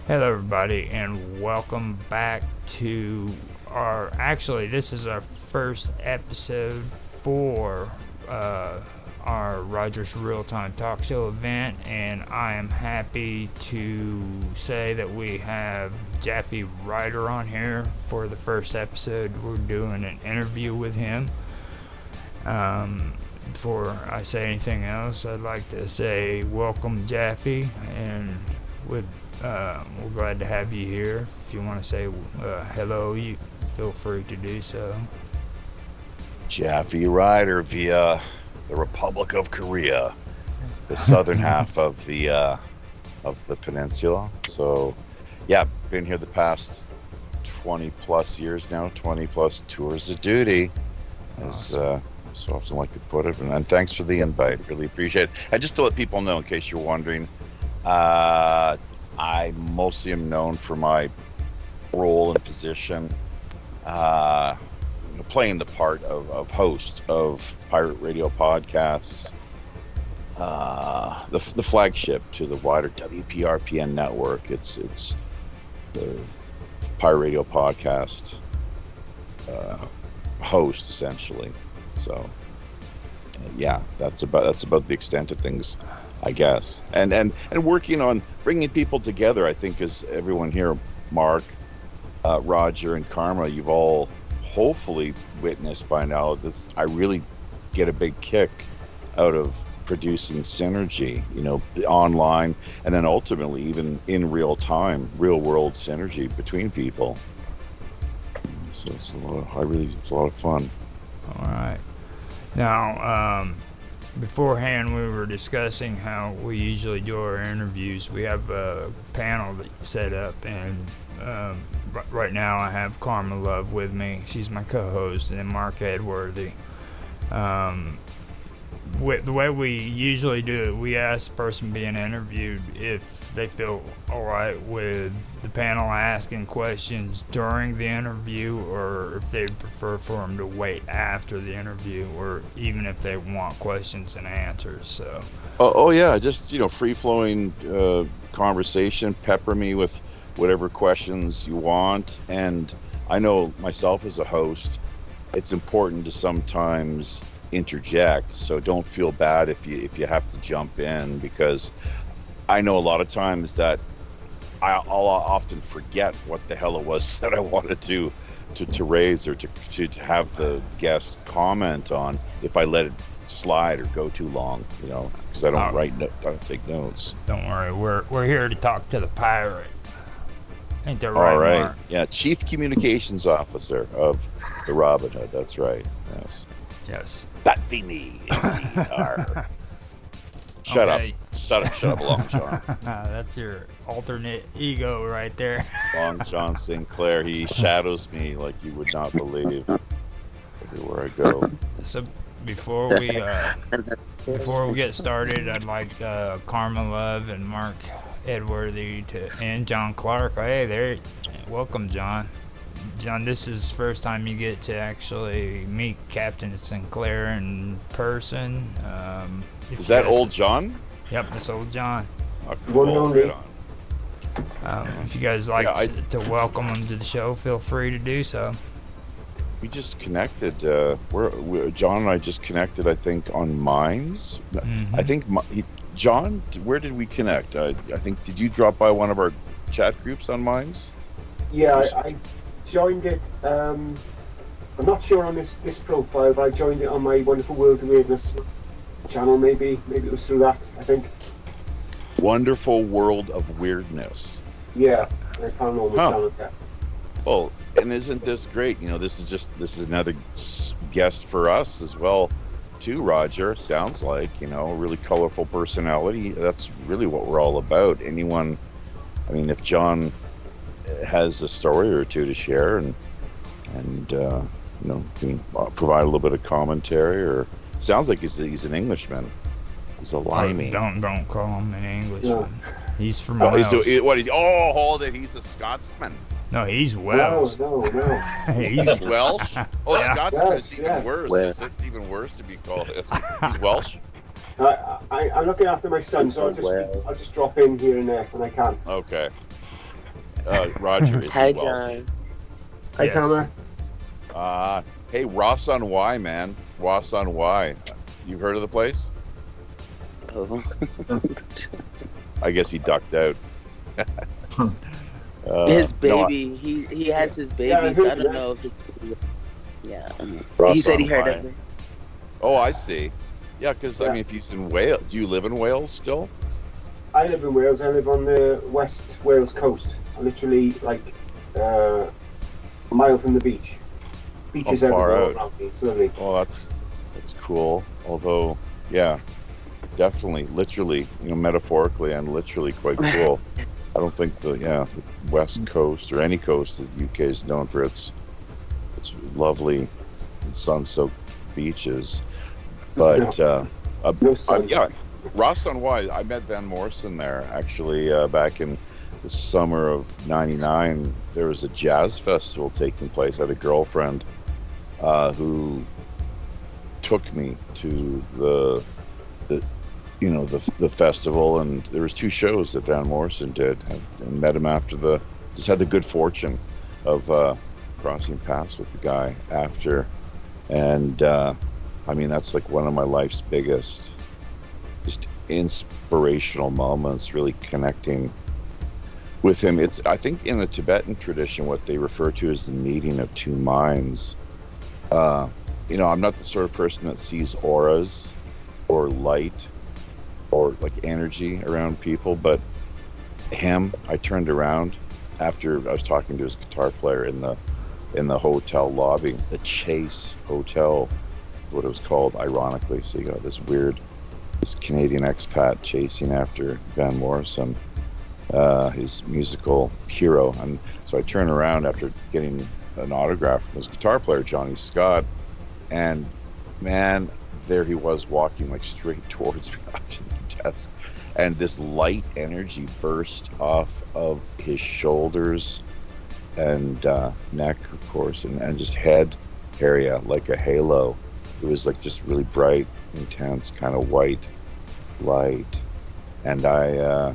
Hello, everybody, and welcome back to this is our first episode for our Rogers Real Time Talk Show event, and I am happy to say that we have Japhy Ryder on here for the first episode. We're doing an interview with him. Before I say anything else, I'd like to say welcome, Japhy, and with we're glad to have you here. If you want to say hello, you feel free to do so. Japhy Ryder via the Republic of Korea, the southern half of the peninsula. So, yeah, been here the past 20 plus years now, 20 plus tours of duty, as so often like to put it. And thanks for the invite. Really appreciate it. And just to let people know, in case you're wondering, I mostly am known for my role and position, playing the part of host of pirate radio podcasts, the flagship to the wider WPRPN network. It's the pirate radio podcast host essentially. So yeah, that's about the extent of things, I guess. And working on bringing people together, I think, as everyone here, Mark, Roger, and Karma, you've all hopefully witnessed by now. I really get a big kick out of producing synergy, online, and then ultimately even in real time, real world synergy between people. So it's a lot of fun. All right. Now, beforehand, we were discussing how we usually do our interviews. We have a panel set up, and right now I have Karma Love with me. She's my co-host, and Mark Edworthy. The way we usually do it, we ask the person being interviewed if they feel all right with the panel asking questions during the interview, or if they prefer for them to wait after the interview, or even if they want questions and answers. So. Oh yeah, just free flowing conversation. Pepper me with whatever questions you want, and I know myself as a host, it's important to sometimes interject, so don't feel bad if you have to jump in, because I know a lot of times that I'll often forget what the hell it was that I wanted to raise or to have the guest comment on if I let it slide or go too long, because I don't take notes. Don't worry, we're here to talk to the pirate. Ain't that right, All right, Mark? Yeah, Chief Communications Officer of the Robin Hood. That's right. Yes. That be me, indeed. Shut up, Long John. That's your alternate ego right there. Long John Sinclair. He shadows me like you would not believe everywhere I go. So before we get started, I'd like Karma Love and Mark Edworthy and John Clark. Hey there, welcome, John. John, this is the first time you get to actually meet Captain Sinclair in person. Is that old John? Yep, that's old John. If you guys like to welcome him to the show, feel free to do so. We just connected. John and I just connected, I think, on Minds. Mm-hmm. I think, John, where did we connect? I think, did you drop by one of our chat groups on Minds? Yeah, I joined it. I'm not sure on this profile, but I joined it on my Wonderful World of Weirdness channel. Maybe it was through that, I think. Wonderful World of Weirdness. Yeah, I paranormal channel. Yeah. Well, and isn't this great? This is another guest for us as well, too, Roger. Sounds like, a really colorful personality. That's really what we're all about. Anyone, if John has a story or two to share and can provide a little bit of commentary, or sounds like he's an Englishman. He's a limey. Don't call him an Englishman. No. He's from Wales. Hold it. He's a Scotsman. No, he's Welsh. No. He's Welsh? Oh, yeah. Scotsman is even yes. worse. It's even worse to be called this. He's Welsh? I'm looking after my son, so I'll just drop in here and there when I can. Okay. Roger, is Hi, he Welsh? John. Hi, Yes. Tama. Hey, Ross on Y, man. Ross on Y. You've heard of the place? Oh. I guess he ducked out. His No, baby, he has his Yeah, I baby, so I heard don't that. know if it's too. Yeah. Ross He said he on heard Y. of it. Oh, I see. Yeah, because I Yeah. mean, if he's in Wales, do you live in Wales still? I live in Wales. I live on the West Wales coast. I'm literally like a mile from the beach. Beaches far everywhere out. around me. It's lovely. Oh, that's cool. Although, yeah, definitely, literally, metaphorically and literally quite cool. I don't think the West Coast or any coast of the UK is known for its lovely sun-soaked beaches. But No sun. yeah, Ross on Y. I met Van Morrison there actually back in the summer of '99. There was a jazz festival taking place. I had a girlfriend who took me to the festival, and there was 2 shows that Van Morrison did, and met him after just had the good fortune of crossing paths with the guy after, and I mean, that's like one of my life's biggest just inspirational moments, really connecting with him. It's, I think, in the Tibetan tradition, what they refer to as the meeting of 2 minds. I'm not the sort of person that sees auras or light or like energy around people, but him, I turned around after I was talking to his guitar player in the hotel lobby, the Chase Hotel, what it was called, ironically. So you got this Canadian expat chasing after Van Morrison, his musical hero. And so I turned around after getting an autograph from his guitar player, Johnny Scott, and man, there he was walking like straight towards me up to the desk, and this light energy burst off of his shoulders and neck, of course, and just head area like a halo. It was like just really bright, intense, kind of white light. And I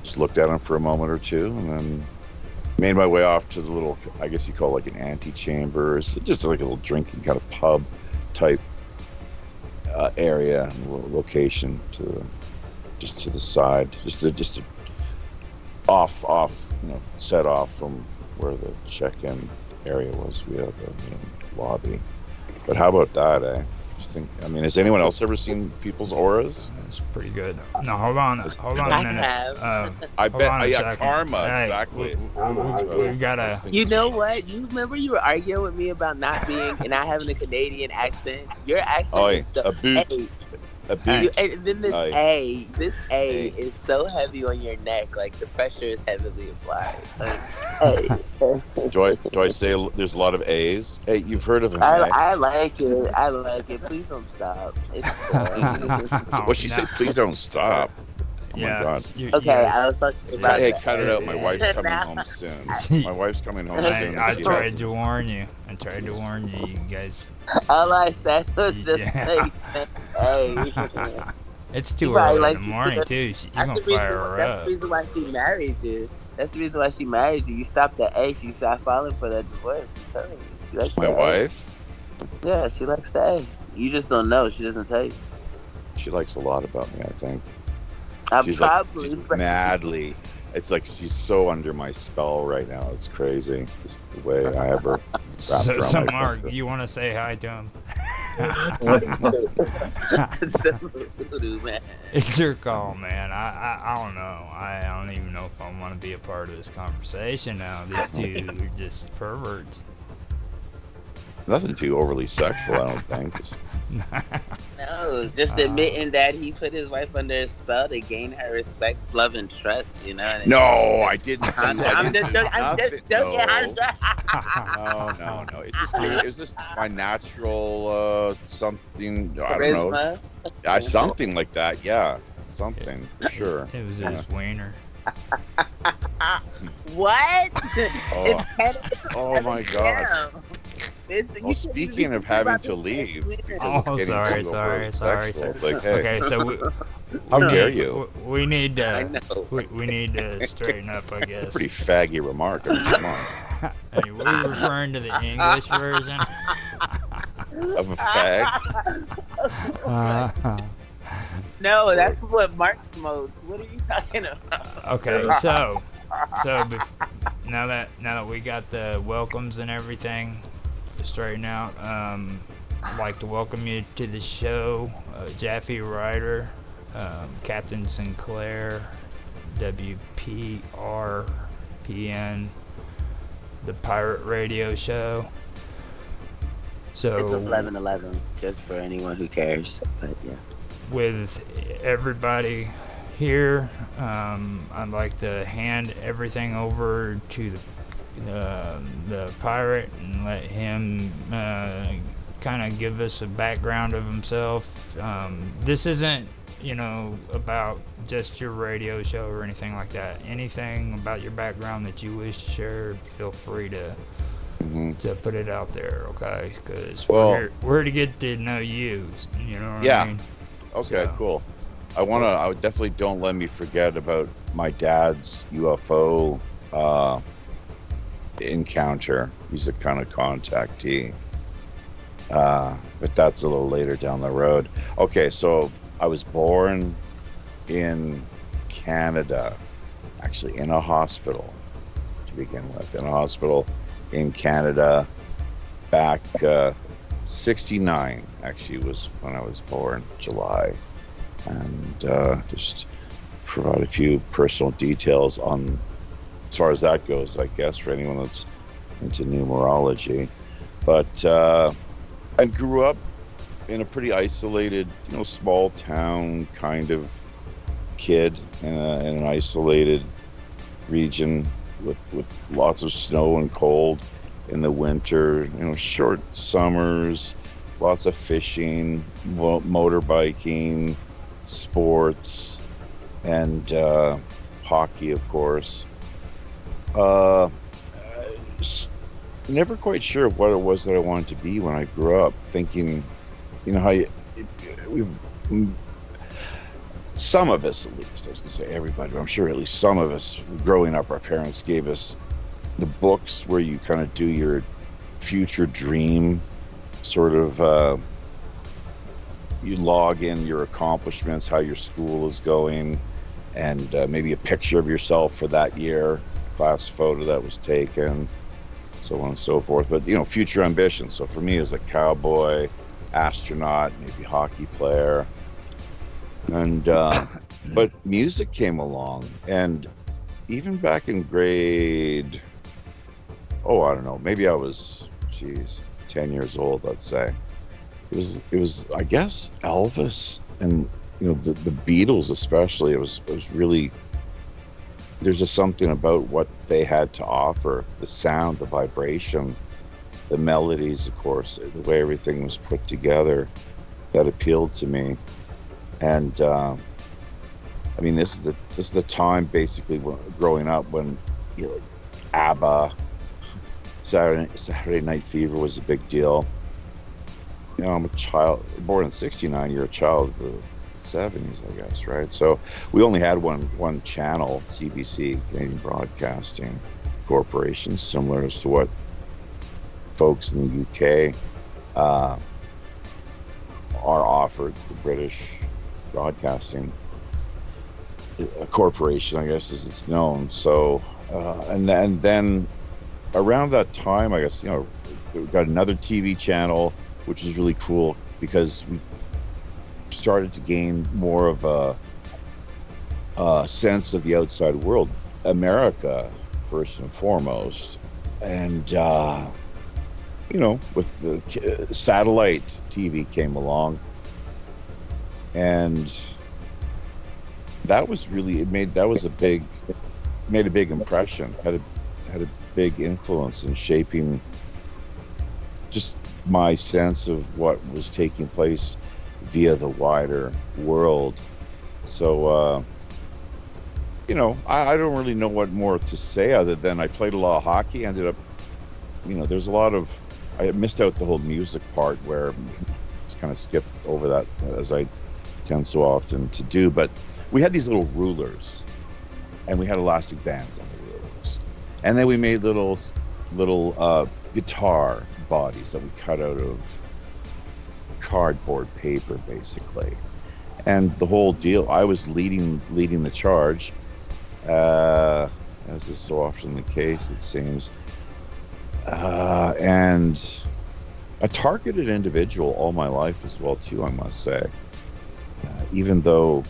just looked at him for a moment or two, and then made my way off to the little, I guess you call it like an antechamber, just like a little drinking kind of pub type area, location just to the side, just to off, set off from where the check-in area was via the main lobby. But how about that, eh? I mean, has anyone else ever seen people's auras? That's pretty good. No, hold on a I minute. have. I Hold bet. on a Yeah, second. karma. Hey, Exactly. We gotta. You know what? You remember you were arguing with me about not having a Canadian accent. Your accent is so. A boot. Hey, A boot. and then this Aye. this A Hey. is so heavy on your neck, like the pressure is heavily applied. Like, Do I say there's a lot of A's? Hey, you've heard of him, eh? I like it. I like it. Please don't stop. It's Well, she said, please don't stop. Oh my Yeah. God. okay. I was talking about Hey, that. cut it out. My wife's coming Now- home soon. My wife's coming home soon. I She tried has- to warn you. I tried to warn you, you guys. All I said was just Yeah. hey. It's too You probably early like in the you morning could've- too. You're That's gonna the reason. fire her That's up. the reason why she married you. That's the reason why she married you. You stopped at A. She started falling for that divorce. I'm telling you. She likes My the A. wife, Yeah, she likes the A. You just don't know. She doesn't tell you. she likes a lot about me, I think. I'm She's probably madly. It's like she's so under my spell right now. It's crazy. Just the way I have her wrapped So, around my Mark, finger. you want to say hi to him? It's the voodoo, man. It's your call, man. I don't know. I don't even know if I want to be a part of this conversation now. These two are just perverts. Nothing too overly sexual, I don't think. Just, No, just admitting that he put his wife under a spell to gain her respect, love, and trust. You know. And no, I didn't. I'm just joking. I'm just joking. I'm No. It was just my natural something. I don't know. Charisma. Something like that. Yeah, something for sure. It was Yeah. his wiener. What? Oh, It's oh my God. Damn. Well, speaking of having to leave because Oh, it's getting sorry, too sorry, overly sorry, sexual, sorry. it's like, hey, Okay, so How dare you? We need I to. know. We need to straighten up, I guess. Pretty faggy remark. I mean, come on. Hey, we're referring to the English version. Of a fag? No, that's what Mark smokes. What are you talking about? Okay, so now that we got the welcomes and everything straightened out, I'd like to welcome you to the show, Japhy, Ryder, Captain Sinclair, WPRPN, the Pirate Radio Show. So It's 11:11, just for anyone who cares. But yeah. with everybody here, I'd like to hand everything over to the pirate and let him kind of give us a background of himself. This isn't, about just your radio show or anything like that. Anything about your background that you wish to share, feel free to put it out there, okay? Because we're here to get to know you. You know what I mean? Okay, cool. I definitely don't let me forget about my dad's UFO encounter. He's a kind of contactee. But that's a little later down the road. Okay, so I was born in Canada, actually in a hospital to begin with, in a hospital in Canada back 69 actually was when I was born, July. And just provide a few personal details on as far as that goes, I guess, for anyone that's into numerology. But I grew up in a pretty isolated, small town kind of kid in an isolated region with lots of snow and cold in the winter, short summers, lots of fishing, motorbiking, sports, and hockey, of course. Never quite sure what it was that I wanted to be when I grew up, thinking, some of us, at least, I was going to say everybody, but I'm sure at least some of us growing up, our parents gave us the books where you kind of do your future dream sort of, you log in your accomplishments, how your school is going, and maybe a picture of yourself for that year, class photo that was taken, so on and so forth. But, future ambitions. So for me, as a cowboy, astronaut, maybe hockey player. And but music came along, and even back in grade, I don't know, maybe I was 10 years old, let's say. It was I guess Elvis and the Beatles especially. It was really, there's just something about what they had to offer, the sound, the vibration, the melodies, of course, the way everything was put together, that appealed to me. And this is the time basically growing up when ABBA, Saturday Night Fever was a big deal. I'm a child born in '69. You're a child of the '70s, I guess, right? So we only had one channel, CBC, Canadian Broadcasting Corporation, similar as to what folks in the UK are offered, the British Broadcasting Corporation, I guess, as it's known. So, and then around that time, I guess, we got another TV channel, which is really cool because we started to gain more of a sense of the outside world, America first and foremost, and with the satellite TV came along, and that was really made a big impression, had a big influence in shaping just my sense of what was taking place via the wider world. So I don't really know what more to say other than I played a lot of hockey, ended up, there's a lot of, I missed out the whole music part where just kind of skipped over that as I done so often to do. But we had these little rulers, and we had elastic bands on the rulers, and then we made little guitar bodies that we cut out of cardboard paper, basically. And the whole deal, I was leading the charge, as is so often the case, it seems, and a targeted individual all my life as well too, I must say. Even though,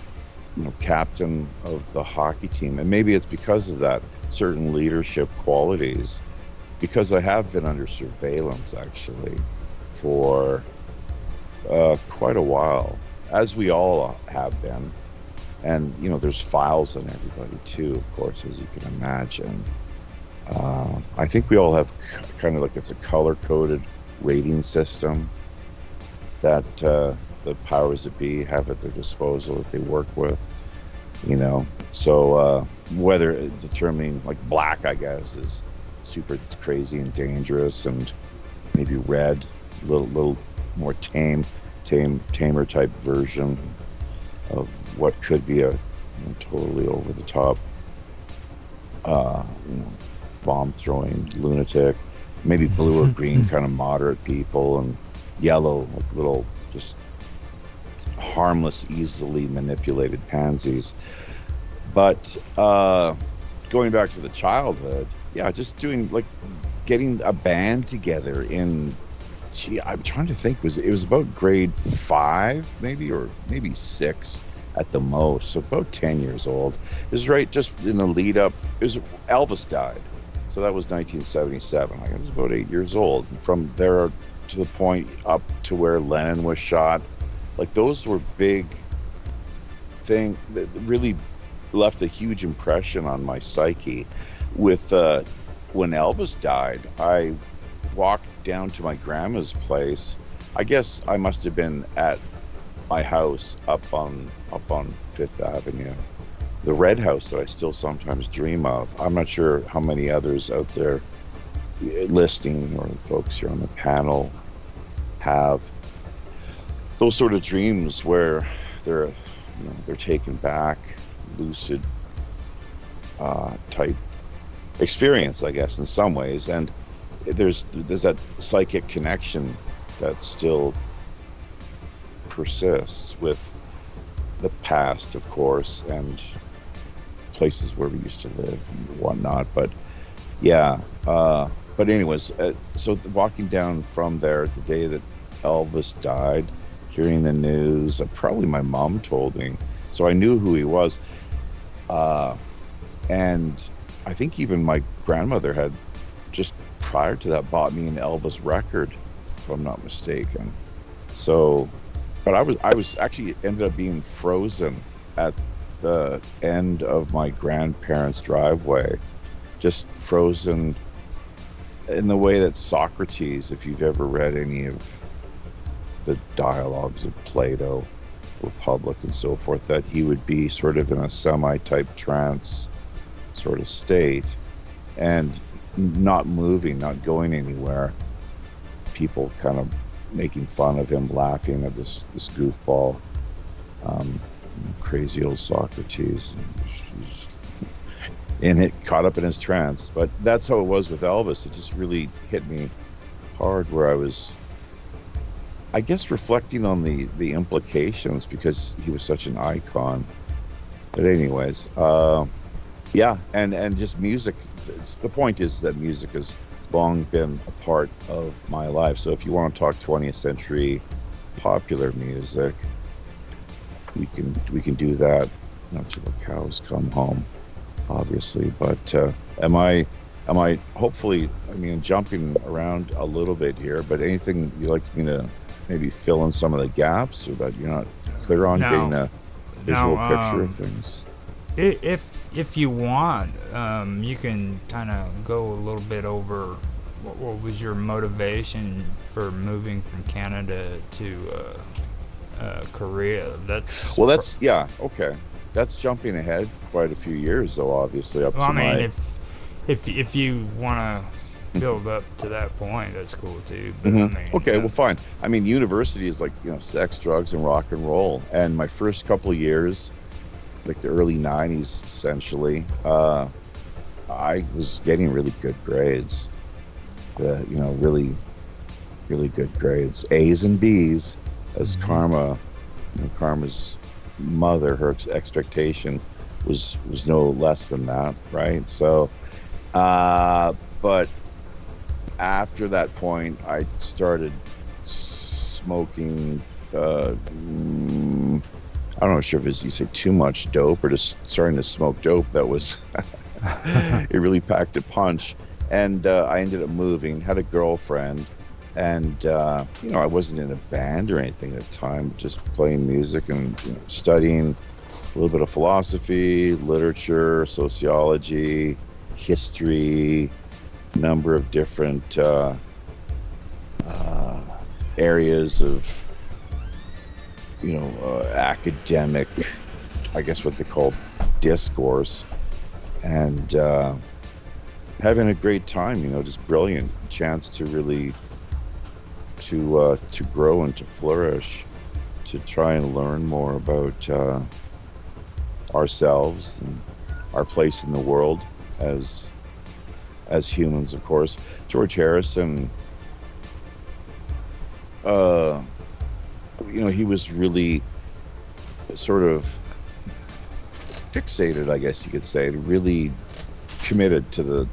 captain of the hockey team, and maybe it's because of that, certain leadership qualities, because I have been under surveillance actually for quite a while, as we all have been. And there's files on everybody too, of course, as you can imagine. I think we all have kind of like, it's a color-coded rating system that the powers that be have at their disposal that they work with, so whether determining, like, black, I guess, is super crazy and dangerous, and maybe red, little more tamer type version of what could be a totally over the top bomb throwing lunatic. Maybe blue or green, kind of moderate people, and yellow, like little just harmless, easily manipulated pansies. But going back to the childhood, just doing, like, getting a band together in, I'm trying to think, it was about grade 5 maybe, or maybe 6 at the most, so about 10 years old. It was right just in the lead up, Elvis died, so that was 1977. I was about 8 years old, and from there to the point up to where Lennon was shot, like, those were big thing that really left a huge impression on my psyche. With when Elvis died, I walked down to my grandma's place. I guess I must have been at my house up on Fifth Avenue, the red house that I still sometimes dream of. I'm not sure how many others out there listening, or folks here on the panel, have those sort of dreams where they're taken back, lucid type experience, I guess, in some ways. And there's that psychic connection that still persists with the past, of course, and places where we used to live and whatnot. But but anyways, so walking down from there the day that Elvis died, hearing the news, probably my mom told me, so I knew who he was. And I think even my grandmother had just prior to that bought me an Elvis record, if I'm not mistaken. So, but I was actually ended up being frozen at the end of my grandparents' driveway, just frozen in the way that Socrates, if you've ever read any of the dialogues of Plato, Republic and so forth, that he would be sort of in a semi-type trance sort of state and not moving, not going anywhere. People kind of making fun of him, laughing at this goofball, crazy old Socrates, and it caught up in his trance. But that's how it was with Elvis. It just really hit me hard, where I was, I guess, reflecting on the implications, because he was such an icon. But anyways, and just music. The point is that music has long been a part of my life. So if you want to talk 20th century popular music, we can do that, till the cows come home, obviously. But am I hopefully, jumping around a little bit here, but anything you'd like me to maybe fill in some of the gaps, so that you're not clear on getting a visual picture of things? If you want, you can kind of go a little bit over what was your motivation for moving from Canada to Korea. Okay. That's jumping ahead quite a few years, though. Obviously, up to if you want to build up to that point, that's cool too. But I Mm-hmm. mean, Okay, well, fine. I mean, university is like, sex, drugs, and rock and roll. And my first couple of years, like the early 90s, essentially, I was getting really good grades. Really, really good grades. A's and B's, as Karma's mother, her expectation was no less than that, right? So, but after that point, I started smoking. I don't know sure if it's, you say, too much dope or just starting to smoke dope. That was it really packed a punch, and I ended up moving. Had a girlfriend, and I wasn't in a band or anything at the time. Just playing music and studying a little bit of philosophy, literature, sociology, history, number of different areas of academic, I guess what they call discourse, and having a great time. Just brilliant chance to really to grow and to flourish, to try and learn more about ourselves and our place in the world as humans, of course. George Harrison, he was really sort of fixated, I guess you could say, really committed to the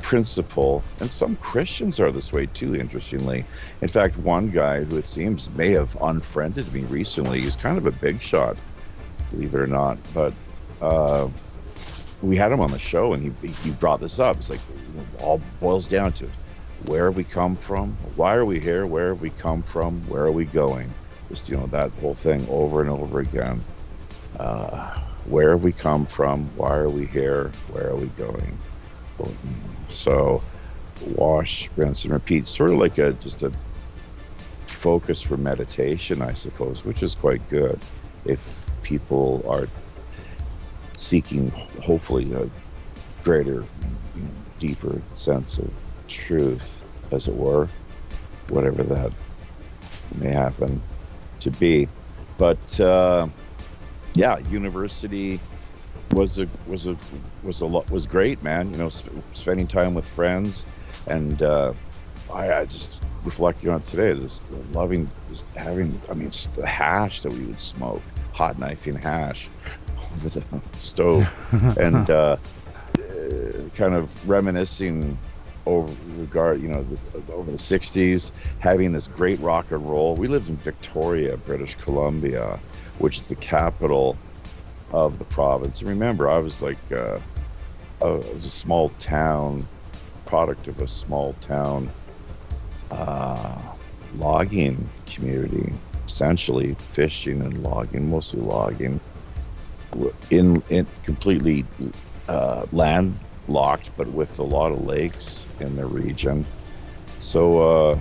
principle, and some Christians are this way too, interestingly. In fact, one guy who it seems may have unfriended me recently, he's kind of a big shot, believe it or not, but we had him on the show, and he brought this up. It's like, all boils down to, where have we come from? Why are we here? Where have we come from? Where are we going? Just, that whole thing over and over again. Where have we come from? Why are we here? Where are we going? So, wash, rinse, and repeat. Sort of like just a focus for meditation, I suppose, which is quite good if people are seeking, hopefully, a greater, deeper sense of truth, as it were, whatever that may happen to be. But university was great, man. Spending time with friends, and I just reflecting on it today. Loving just having. I mean, it's the hash that we would smoke, hot knifing hash over the stove, and kind of reminiscing over the 60s, having this great rock and roll. We lived in Victoria, British Columbia, which is the capital of the province. And remember, I was like I was a small town, product of a small town logging community, essentially fishing and logging, mostly logging, in completely landlocked, but with a lot of lakes in the region. So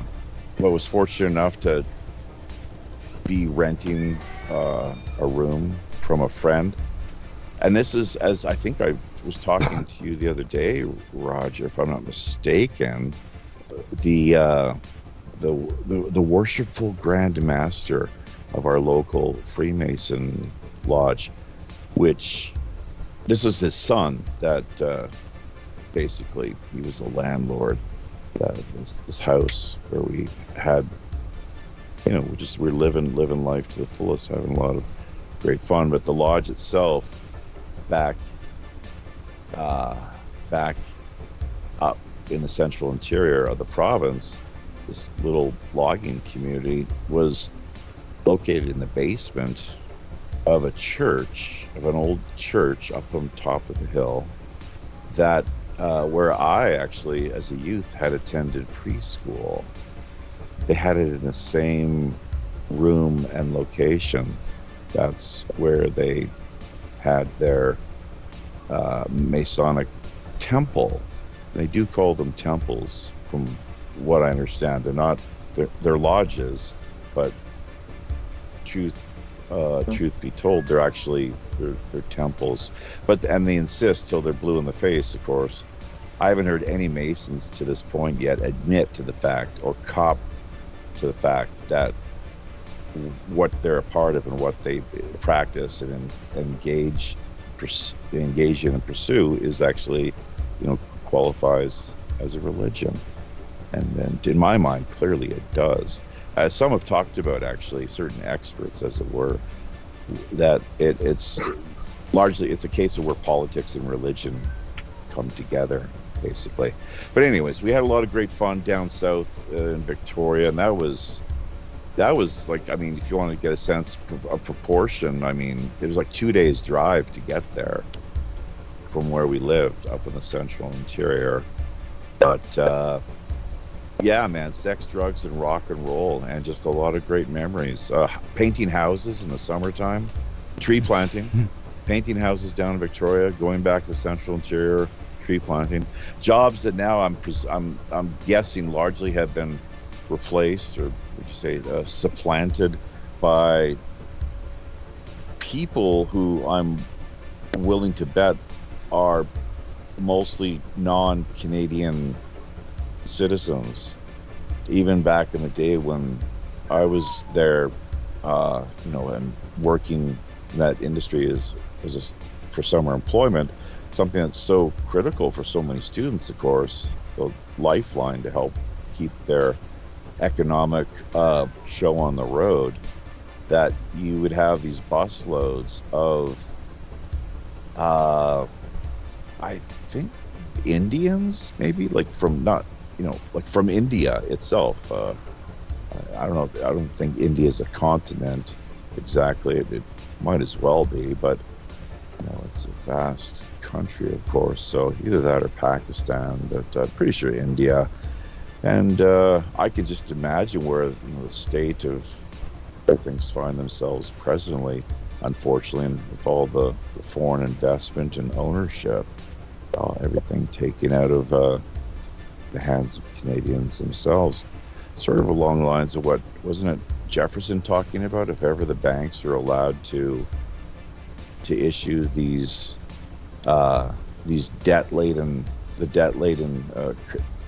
I was fortunate enough to be renting a room from a friend. And this is, as I think I was talking to you the other day, Roger, if I'm not mistaken, the worshipful Grand Master of our local Freemason lodge, which this is his son that basically he was the landlord. This house where we had, we're living life to the fullest, having a lot of great fun. But the lodge itself, back up in the central interior of the province, this little logging community was located in the basement of a church, of an old church up on top of the hill, that where I actually, as a youth, had attended preschool. They had it in the same room and location. That's where they had their Masonic temple. They do call them temples, from what I understand. They're lodges, but truth be told, they're actually they're temples. And they insist, till they're blue in the face, of course, I haven't heard any Masons to this point yet admit to the fact or cop to the fact that what they're a part of and what they practice and engage in and pursue is actually, qualifies as a religion. And then, in my mind, clearly it does. As some have talked about, actually, certain experts, as it were, that it's largely it's a case of where politics and religion come together, basically. But anyways, we had a lot of great fun down south in Victoria, and that was like, I mean, if you want to get a sense of proportion, I mean, it was like 2 days drive to get there from where we lived up in the central interior. But yeah, man, sex, drugs, and rock and roll, and just a lot of great memories. Painting houses in the summertime, tree planting, painting houses down in Victoria, going back to the central interior, tree planting. Jobs that now I'm guessing largely have been replaced, or would you say supplanted, by people who I'm willing to bet are mostly non-Canadian citizens. Even back in the day when I was there, and working in that industry for summer employment, something that's so critical for so many students, of course, the lifeline to help keep their economic show on the road, that you would have these busloads of I think Indians, maybe, like from from India itself. I don't know. I don't think India is a continent exactly. It might as well be, but it's a vast country, of course. So either that or Pakistan, but I'm pretty sure India. And I can just imagine where the state of things find themselves presently, unfortunately, and with all the foreign investment and ownership, everything taken out of the hands of Canadians themselves. Sort of along the lines of what, wasn't it Jefferson talking about? If ever the banks are allowed to issue these debt-laden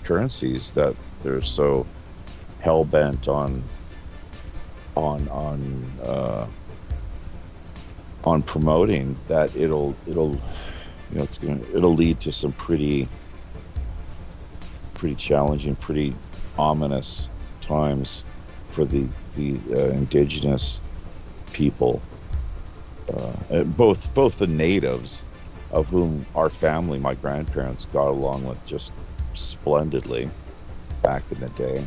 currencies that they're so hell-bent on promoting, that it'll lead to some pretty challenging, pretty ominous times for the indigenous people, both the natives, of whom our family, my grandparents, got along with just splendidly back in the day.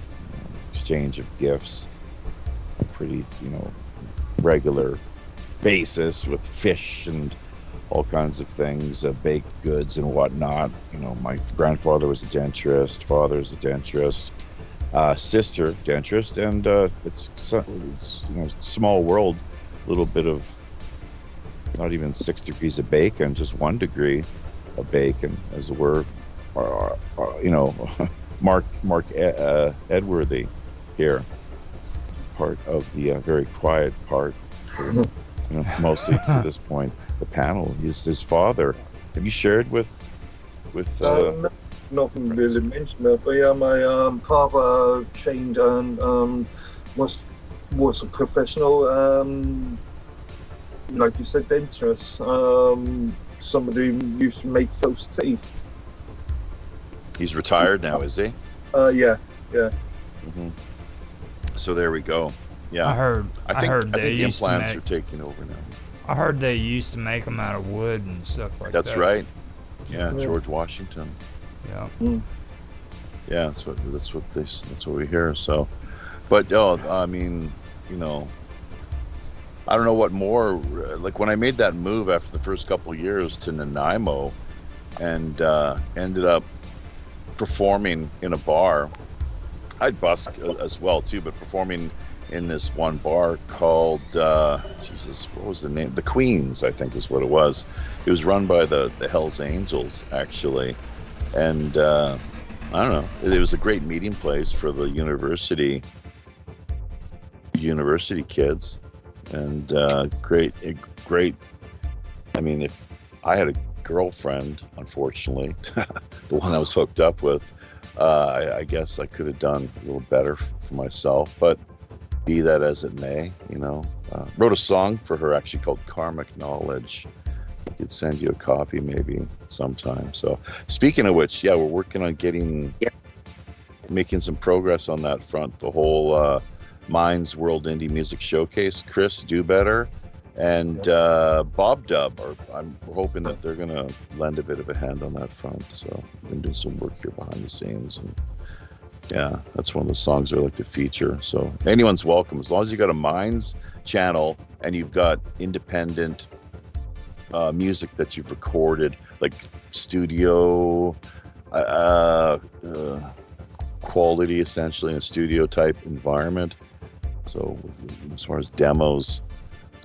Exchange of gifts, a pretty regular basis, with fish and all kinds of things, baked goods and whatnot. My grandfather was a denturist, father's a denturist, sister denturist, and it's small world, little bit of not even 6 degrees of bacon, just 1 degree of bacon, as it were. Mark Edworthy here, part of the very quiet part, for, mostly to this point, the panel. He's his father. Have you shared with nothing really mentioned that, but yeah, my father trained and was a professional, like you said, dentist. Somebody who used to make false teeth. He's retired now, is he? Yeah. Mm-hmm. So there we go. Yeah, I think implants are taking over now. I heard they used to make them out of wood and stuff like that. That's right. Yeah, George Washington. Yeah. Yeah, that's what we hear. So, but I mean, I don't know what more. Like when I made that move after the first couple of years to Nanaimo, and ended up performing in a bar. I'd busk as well too, but performing in this one bar called what was the name? The Queens, I think is what it was. It was run by the Hells Angels, actually, and I don't know. It was a great meeting place for the university kids, and great. I mean, if I had a girlfriend, unfortunately, the one I was hooked up with. I guess I could have done a little better for myself, but be that as it may, wrote a song for her actually called Karmic Knowledge. I could send you a copy maybe sometime. So speaking of which, yeah, we're working on making some progress on that front. The whole Minds World Indie Music Showcase, Chris Do Better and Bob Dub we're hoping that they're going to lend a bit of a hand on that front. So we're going to do some work here behind the scenes, and yeah, that's one of the songs I like to feature. So anyone's welcome, as long as you got a Minds channel and you've got independent music that you've recorded, like studio quality, essentially in a studio type environment. So as far as demos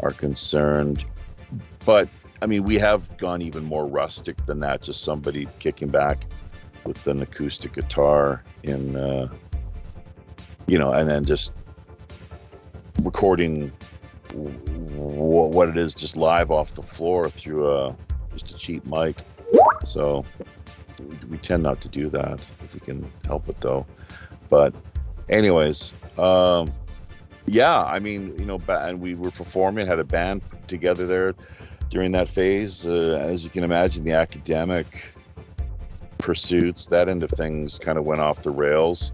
are concerned, but I mean, we have gone even more rustic than that, just somebody kicking back with an acoustic guitar in and then just recording what it is just live off the floor through just a cheap mic. So we tend not to do that if we can help it, though. But anyways, yeah, I mean, and we were performing, had a band together there during that phase. As you can imagine, the academic pursuits, that end of things kind of went off the rails.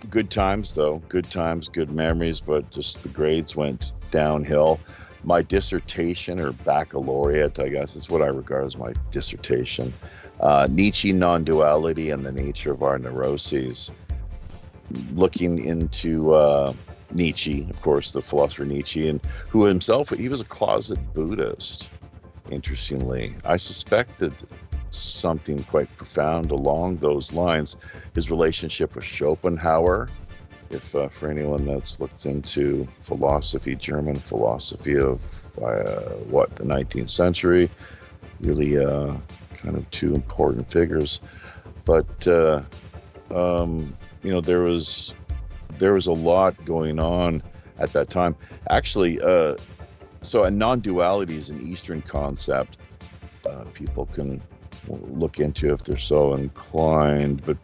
Good times, though. Good times, good memories, but just the grades went downhill. My dissertation, or baccalaureate, I guess, is what I regard as my dissertation. Nietzsche non-duality and the nature of our neuroses. Looking into Nietzsche, of course, the philosopher Nietzsche, and who himself, he was a closet Buddhist, interestingly. I suspected something quite profound along those lines. His relationship with Schopenhauer, if for anyone that's looked into philosophy, German philosophy of the 19th century, really kind of two important figures. But there was a lot going on at that time. Actually, so a non-duality is an Eastern concept. People can look into if they're so inclined. But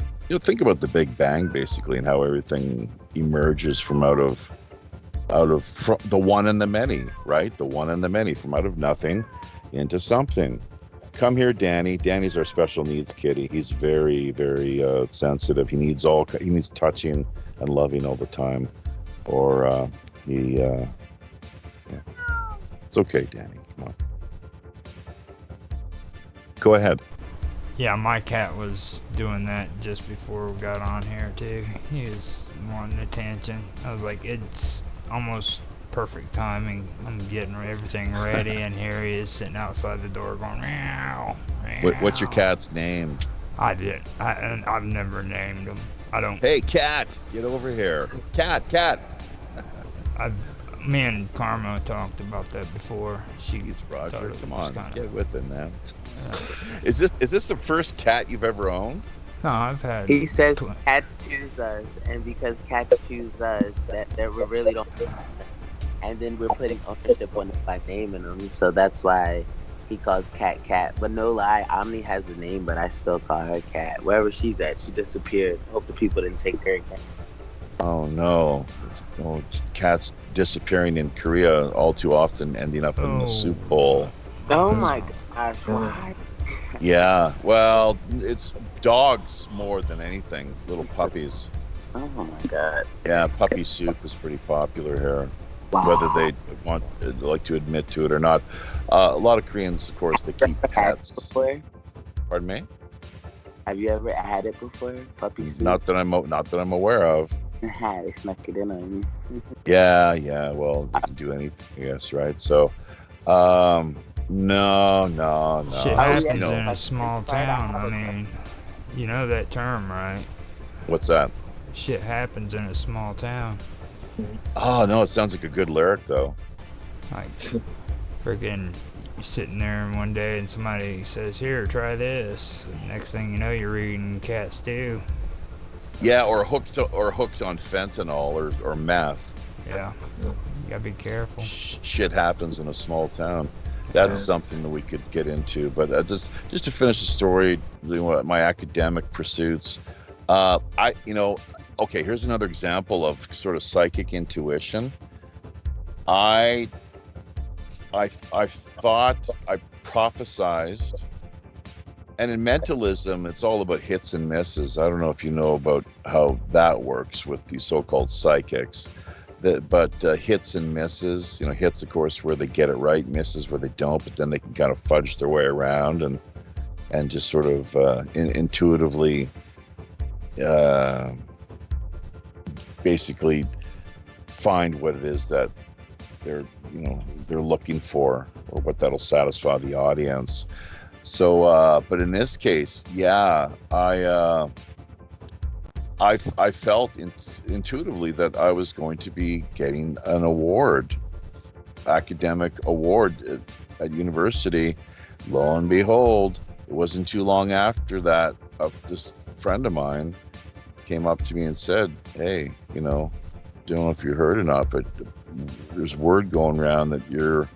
think about the Big Bang, basically, and how everything emerges from out of the one and the many, right? The one and the many, from out of nothing into something. Come here, Danny. Danny's our special needs kitty. He's very, very sensitive. He needs touching and loving all the time, or yeah. It's okay, Danny. Come on. Go ahead. Yeah, my cat was doing that just before we got on here, too. He was wanting attention. I was like, it's almost perfect timing. I'm getting everything ready, and here he is sitting outside the door going, meow, meow. What's your cat's name? I've never named him. I don't. Hey, cat, get over here. Cat. Me and Karma talked about that before. Jeez, Roger, come on, get with it, man. Is this the first cat you've ever owned? No, I've had. He says cats choose us, and because cats choose us, that we really don't. And then we're putting ownership on it by naming them, so that's why he calls Cat. But no lie, Omni has a name, but I still call her Cat. Wherever she's at, she disappeared. Hope the people didn't take her again. Oh no! Oh, cats disappearing in Korea all too often, ending up in the soup bowl. Oh my gosh! Why? Yeah, well, it's dogs more than anything. Little puppies. Oh my god! Yeah, puppy soup is pretty popular here. Wow. Whether they like to admit to it or not. A lot of Koreans, of course, they keep pets. Pardon me? Have you ever had it before? Puppy soup? Not that I'm aware of. They snuck it in on you. Yeah. Well, you can do anything, I guess, right? So, no. Shit happens in a small town. I mean, you know that term, right? What's that? Shit happens in a small town. Oh no, it sounds like a good lyric though. Like, freaking, you're sitting there and one day and somebody says, "Here, try this." Next thing you know, you're reading cat stew. Yeah, or hooked on fentanyl or meth. Yeah, you gotta be careful. Shit happens in a small town. That's something that we could get into. But just to finish the story, my academic pursuits. Okay, here's another example of sort of psychic intuition. I thought I prophesized, and in mentalism, it's all about hits and misses. I don't know if you know about how that works with these so-called psychics. But hits and misses, hits, of course, where they get it right, misses where they don't, but then they can kind of fudge their way around and just sort of intuitively basically find what it is that they're looking for, or what that'll satisfy the audience. So, but in this case, yeah, I felt intuitively that I was going to be getting an award, academic award at university. Lo and behold, it wasn't too long after that, this friend of mine came up to me and said, "Hey, don't know if you heard or not, but there's word going around that you're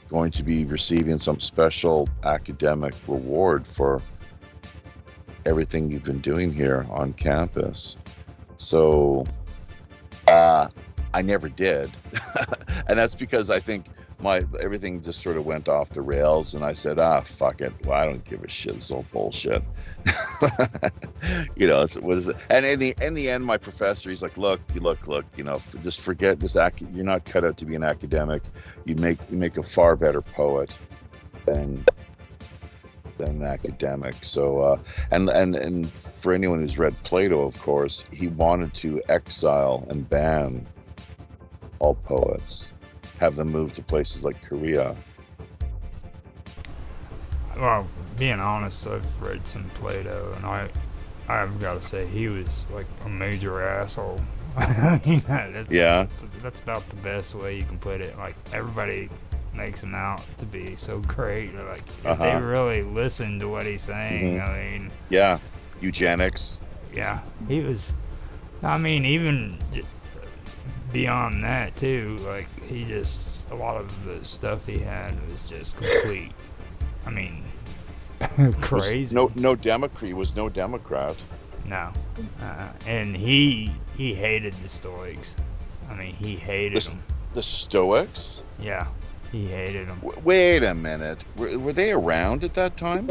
going to be receiving some special academic reward for everything you've been doing here on campus." So I never did. And that's because I think everything just sort of went off the rails, and I said, fuck it. Well, I don't give a shit. It's all bullshit. So what is it? And in the end, my professor, he's like, look, just forget this. You're not cut out to be an academic. You make a far better poet than an academic. So and for anyone who's read Plato, of course, he wanted to exile and ban all poets, have them move to places like Korea. Well, being honest, I've read some Plato, and I've got to say he was like a major asshole. That's about the best way you can put it. Like, everybody makes him out to be so great. Like, if they really listen to what he's saying, yeah, eugenics. Yeah, he was. Even beyond that too. Like, a lot of the stuff he had was just complete. Crazy. No Democrat. He was no Democrat. No, and he hated the Stoics. He hated them. The Stoics? Yeah, he hated them. Wait a minute. Were they around at that time?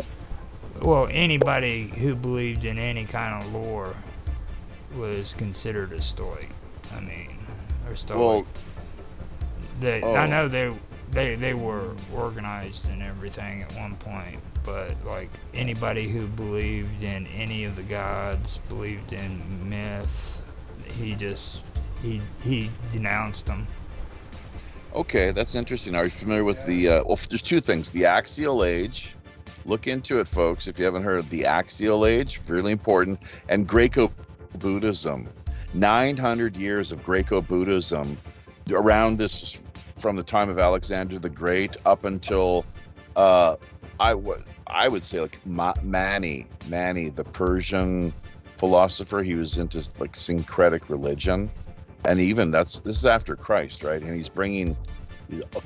Well, anybody who believed in any kind of lore was considered a Stoic. Or Stoic. Well, I know they were organized and everything at one point, but like anybody who believed in any of the gods, believed in myth, he denounced them. Okay, that's interesting. Are you familiar with there's two things. The Axial Age. Look into it, folks, if you haven't heard of the Axial Age. Really important. And Greco-Buddhism. 900 years of Greco-Buddhism around this, from the time of Alexander the Great up until I would say like Mani, the Persian philosopher. He was into like syncretic religion, and even this is after Christ, right? And he's bringing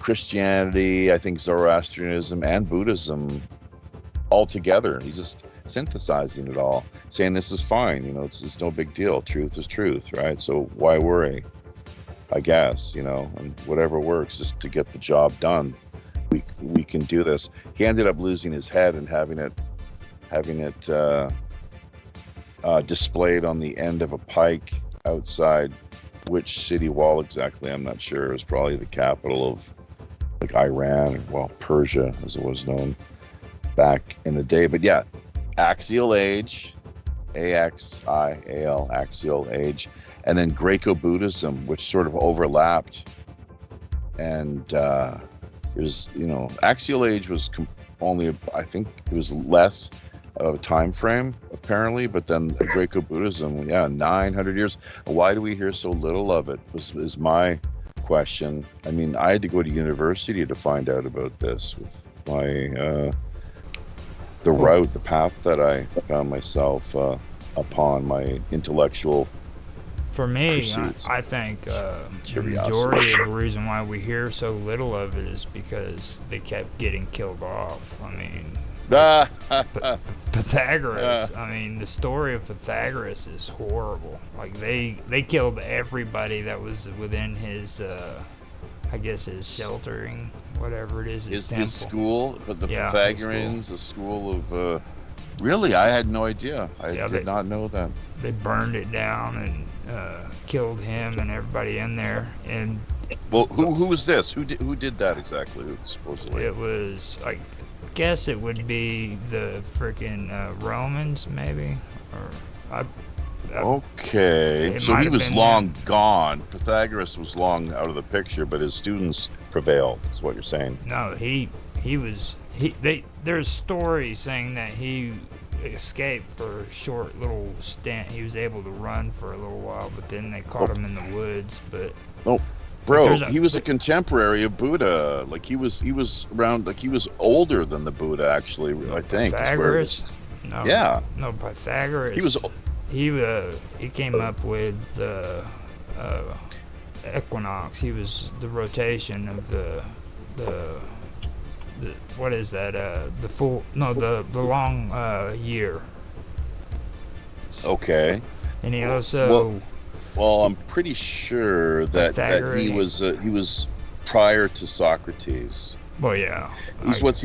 Christianity, I think Zoroastrianism and Buddhism all together. He's just synthesizing it all, saying this is fine, it's no big deal. Truth is truth, right? So why worry? I guess, and whatever works just to get the job done. We can do this. He ended up losing his head and having it displayed on the end of a pike outside which city wall exactly, I'm not sure. It was probably the capital of like Iran, or Persia as it was known back in the day. But yeah, Axial Age, AXIAL, Axial Age, and then Greco-Buddhism, which sort of overlapped. And there's, Axial Age was only, I think it was less of a time frame, apparently, but then Greco-Buddhism, 900 years. Why do we hear so little of it, is my question. I had to go to university to find out about this with my the path that I found myself upon, my intellectual For me, pursuits. I think the Curiosity. majority of the reason why we hear so little of it is because they kept getting killed off. I mean, Pythagoras. I mean, the story of Pythagoras is horrible. Like they killed everybody that was within his, I guess his sheltering, whatever it is. His school, but the Yeah, his Pythagoreans, the school of. Really, I had no idea. I did not know that. They burned it down and killed him and everybody in there. And Well, who was this? Who did that exactly? Supposedly. it was, I guess it would be the freaking Romans, maybe. Okay, It so might he have was been long gone. Pythagoras was long out of the picture, but his students prevailed. Is what you're saying? No, there's stories saying that he escaped for a short little stint. He was able to run for a little while, but then they caught him in the woods. But Bro, he was a contemporary of Buddha. Like he was around. Like he was older than the Buddha, actually. I think. Pythagoras? No. Yeah. No, Pythagoras. He was. He came up with the equinox. He was the rotation of the what is that? The long year. Okay. And he also. Well, I'm pretty sure that he was prior to Socrates. Well, yeah. He was what's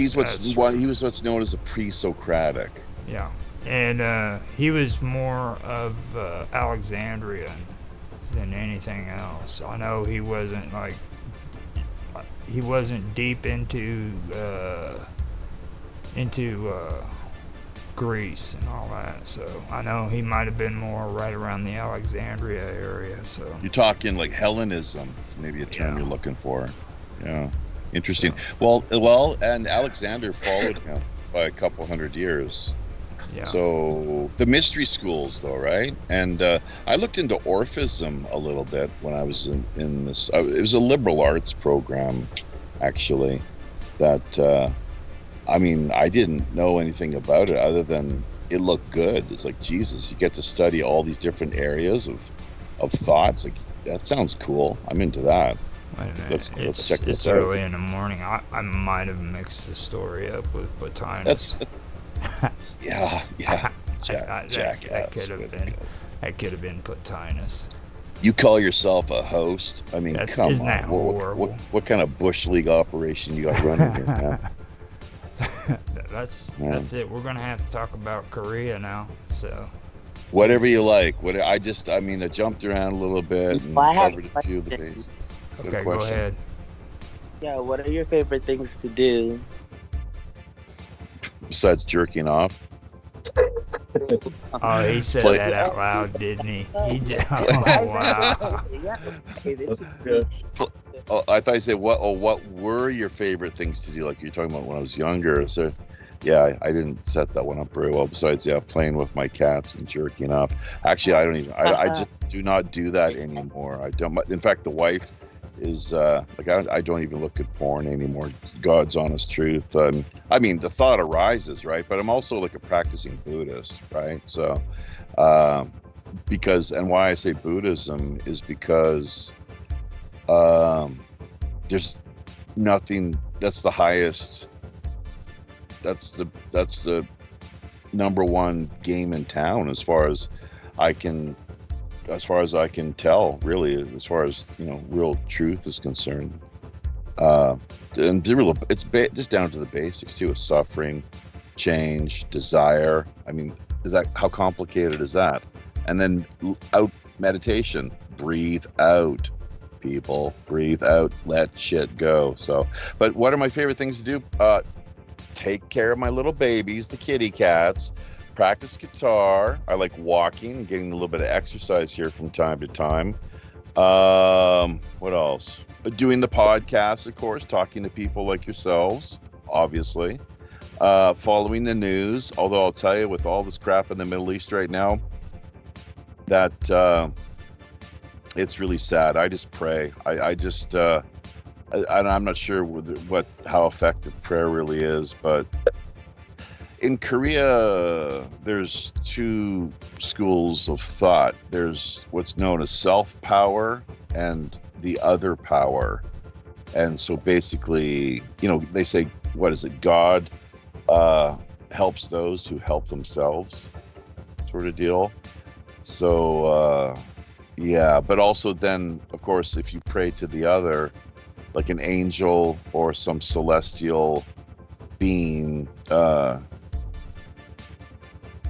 known as a pre-Socratic. Yeah, and he was more of Alexandria than anything else. I know he wasn't deep into Greece and all that. So I know he might have been more right around the Alexandria area. So you're talking like Hellenism, maybe a term you're looking for. Yeah, interesting. So, well, and Alexander followed him by a couple hundred years. Yeah. So the mystery schools, though, right? And I looked into Orphism a little bit when I was in this. It was a liberal arts program, actually. That I didn't know anything about it other than it looked good. It's like, Jesus, you get to study all these different areas of thoughts. Like, that sounds cool. I'm into that. Wait a minute. Let's check this out. It's early in the morning. I might have mixed the story up with Plotinus. Yeah. Jackass. That could have been Plotinus. You call yourself a host? I mean, come isn't on. that horrible? What kind of bush league operation you got running here, man? That's it. We're gonna have to talk about Korea now. So whatever you like. I jumped around a little bit and covered a few of the bases. Okay, go ahead. Yeah, what are your favorite things to do? Besides jerking off. Oh, he said that out loud, didn't he? He did. Oh, wow. Oh, I thought you said what were your favorite things to do? Like you're talking about when I was younger. So, yeah, I didn't set that one up very well. Besides, playing with my cats and jerking off. Actually, I just do not do that anymore. I don't. In fact, the wife is I don't even look at porn anymore. God's honest truth. I mean, the thought arises, right? But I'm also like a practicing Buddhist, right? So, because why I say Buddhism is because there's nothing that's the highest. That's the number one game in town as far as I can tell, really, as far as real truth is concerned. And it's just down to the basics too: of suffering, change, desire. I mean, how complicated is that? And then out meditation, breathe out, people, breathe out, let shit go. So, but what are my favorite things to do? Take care of my little babies, the kitty cats. Practice guitar. I like walking, getting a little bit of exercise here from time to time. What else? Doing the podcast, of course, talking to people like yourselves, obviously. Following the news, although I'll tell you, with all this crap in the Middle East right now, that it's really sad. I just pray. I'm not sure how effective prayer really is, but in Korea, there's two schools of thought. There's what's known as self-power and the other power. And so basically, they say, what is it? God helps those who help themselves, sort of deal. So, yeah, but also then, of course, if you pray to the other, like an angel or some celestial being,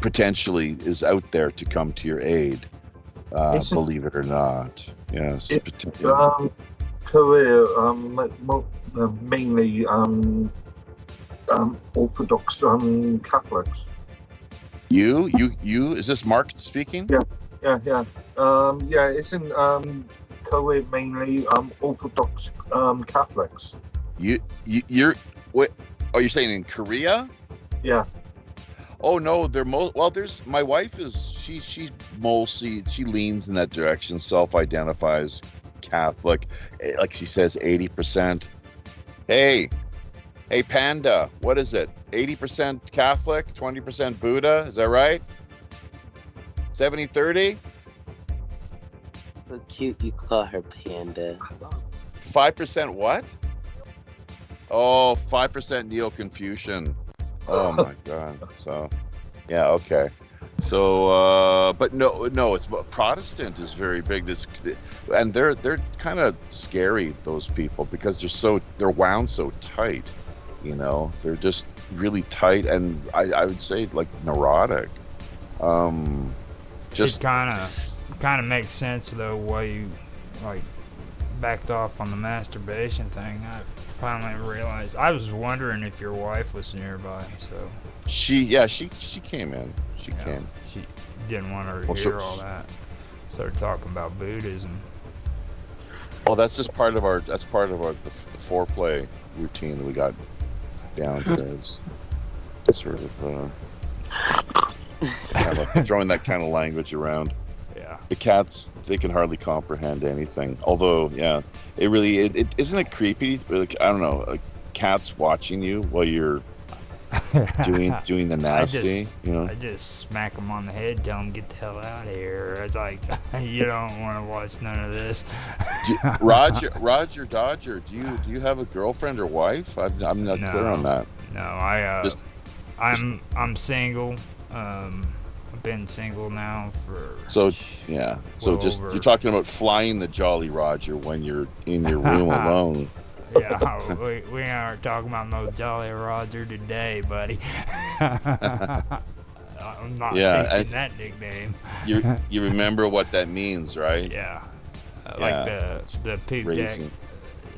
potentially is out there to come to your aid, believe it or not. Yes. Korea, mainly Orthodox Catholics. You, is this Mark speaking? Yeah. It's in Korea mainly Orthodox Catholics. You're what? Oh, you're saying in Korea? Yeah. Oh no, they're there's my wife is she mostly she leans in that direction, self-identifies Catholic, like she says 80%. Hey Panda, what is it? 80% Catholic, 20% Buddha, is that right? 70-30? So cute you call her Panda. 5% what? Oh, 5% Neo-Confucian. Oh my God. So, yeah, okay. So, but no, it's Protestant is very big. And they're kind of scary, those people, because they're wound so tight. They're just really tight, and I would say like neurotic. Just it kind of makes sense though why you like backed off on the masturbation thing. I finally realized. I was wondering if your wife was nearby, so she came in. She came. She didn't want her to hear all that. Started talking about Buddhism. Well, that's just part of the foreplay routine that we got down to. Is sort of kind of throwing that kind of language around. Yeah. The cats, they can hardly comprehend anything. Although, yeah, it really isn't it creepy? Like, I don't know, cats watching you while you're doing the nasty. I just smack them on the head, tell them get the hell out of here. It's like you don't want to watch none of this. Roger Dodger, do you have a girlfriend or wife? I'm not clear on that. No, I'm single. I've been single now for you're talking about flying the Jolly Roger when you're in your room alone. Yeah, we aren't talking about no Jolly Roger today, buddy. I'm not taking that nickname. You remember what that means, right? Yeah, like the poop racing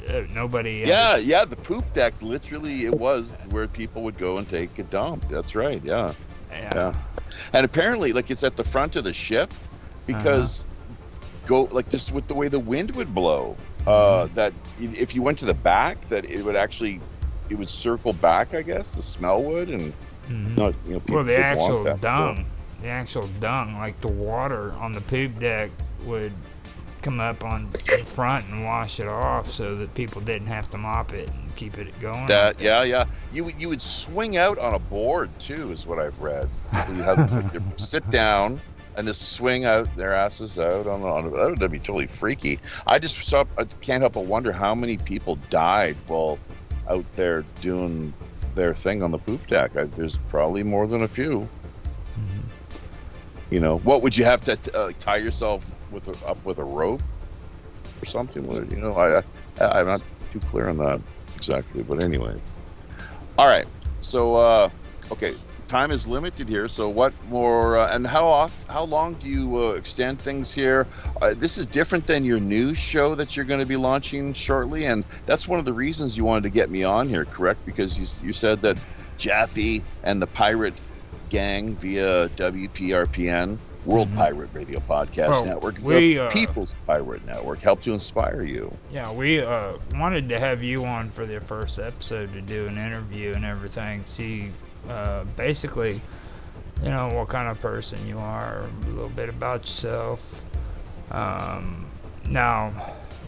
deck. Nobody. The poop deck. Literally, it was where people would go and take a dump. That's right. Yeah. And apparently, like, it's at the front of the ship because just with the way the wind would blow, that if you went to the back, that it would circle back. I guess the smell would, and not people the didn't want that, the actual dung, like the water on the poop deck would come up on the front and wash it off, so that people didn't have to mop it and keep it going. You would swing out on a board too, is what I've read. You have to sit down and just swing out their asses out on that'd be totally freaky. I can't help but wonder how many people died while out there doing their thing on the poop deck. There's probably more than a few. What would you have to tie yourself up with a rope or something? I'm not too clear on that exactly, but anyways. All right, so okay, time is limited here, so what more and how long do you extend things here? This is different than your news show that you're going to be launching shortly, and that's one of the reasons you wanted to get me on here, correct? Because you said that Japhy and the pirate gang via WPRPN, World Pirate Radio Podcast Network, the People's Pirate Network, helped to inspire you. Yeah, we wanted to have you on for the first episode to do an interview and everything. See, basically, what kind of person you are, a little bit about yourself. Now,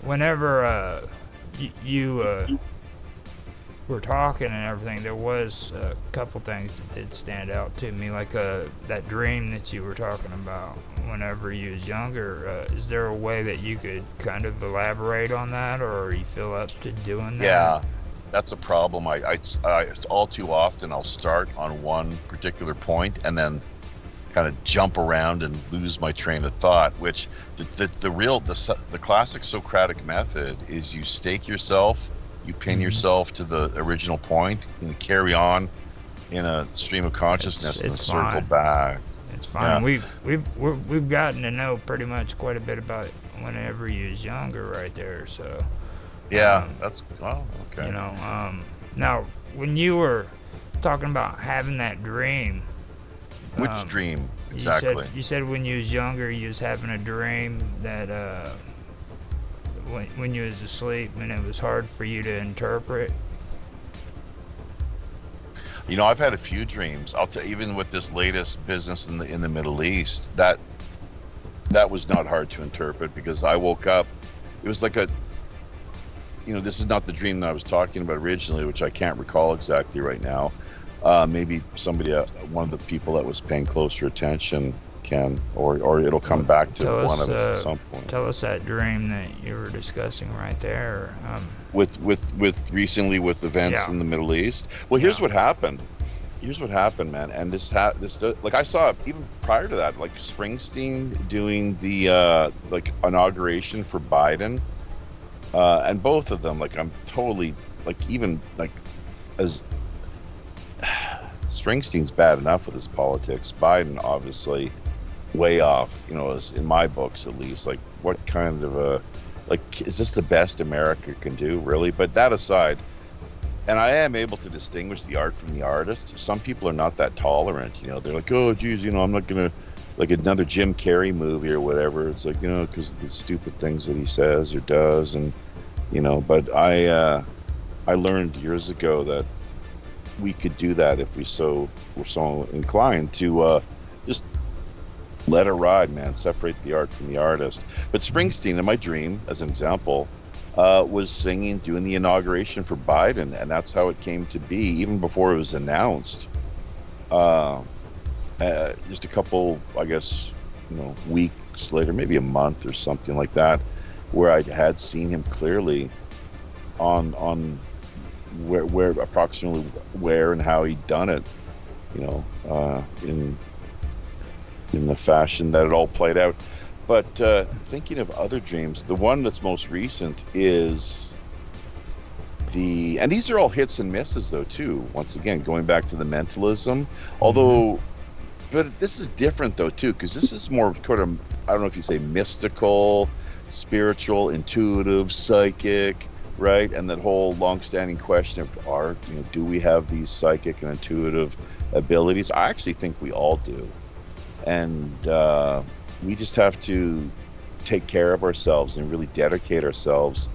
whenever you were talking and everything, there was a couple things that did stand out to me, like that dream that you were talking about whenever you was younger. Is there a way that you could kind of elaborate on that, or you feel up to doing that? Yeah, that's a problem. I all too often I'll start on one particular point and then kind of jump around and lose my train of thought. Which the classic Socratic method is you stake yourself, you pin yourself to the original point, and carry on in a stream of consciousness and circle back. It's fine. Yeah. We've gotten to know pretty much quite a bit about whenever you was younger, right there. So. Yeah, that's okay. You know, now when you were talking about having that dream, which dream exactly? You said when you was younger, you was having a dream that when you was asleep, and it was hard for you to interpret. You know, I've had a few dreams. Even with this latest business in the Middle East, that was not hard to interpret, because I woke up. It was like this is not the dream that I was talking about originally, which I can't recall exactly right now. Maybe somebody, one of the people that was paying closer attention can, or it'll come back to one of us at some point. Tell us that dream that you were discussing right there. With recently with events in the Middle East. Well, here's what happened. Here's what happened, man. And this like I saw even prior to that, like Springsteen doing the inauguration for Biden. And both of them, like, I'm totally, like, even, like, as Springsteen's bad enough with his politics, Biden obviously way off, as in my books at least. Like, what kind of is this the best America can do, really? But that aside, and I am able to distinguish the art from the artist. Some people are not that tolerant, they're like, oh, geez, I'm not gonna, like another Jim Carrey movie or whatever. It's like, because of the stupid things that he says or does. And, but I learned years ago that we could do that if were so inclined to just let it ride, man. Separate the art from the artist. But Springsteen, in my dream, as an example, was singing, doing the inauguration for Biden. And that's how it came to be, even before it was announced. Just a couple, I guess, weeks later, maybe a month or something like that, where I had seen him clearly on where approximately where and how he'd done it, in the fashion that it all played out. But thinking of other dreams, the one that's most recent is and these are all hits and misses though too. Once again, going back to the mentalism, although. But this is different though too, because this is more kind of, I don't know if you say mystical, spiritual, intuitive, psychic, right? And that whole long-standing question of art, do we have these psychic and intuitive abilities? I actually think we all do, and we just have to take care of ourselves and really dedicate ourselves,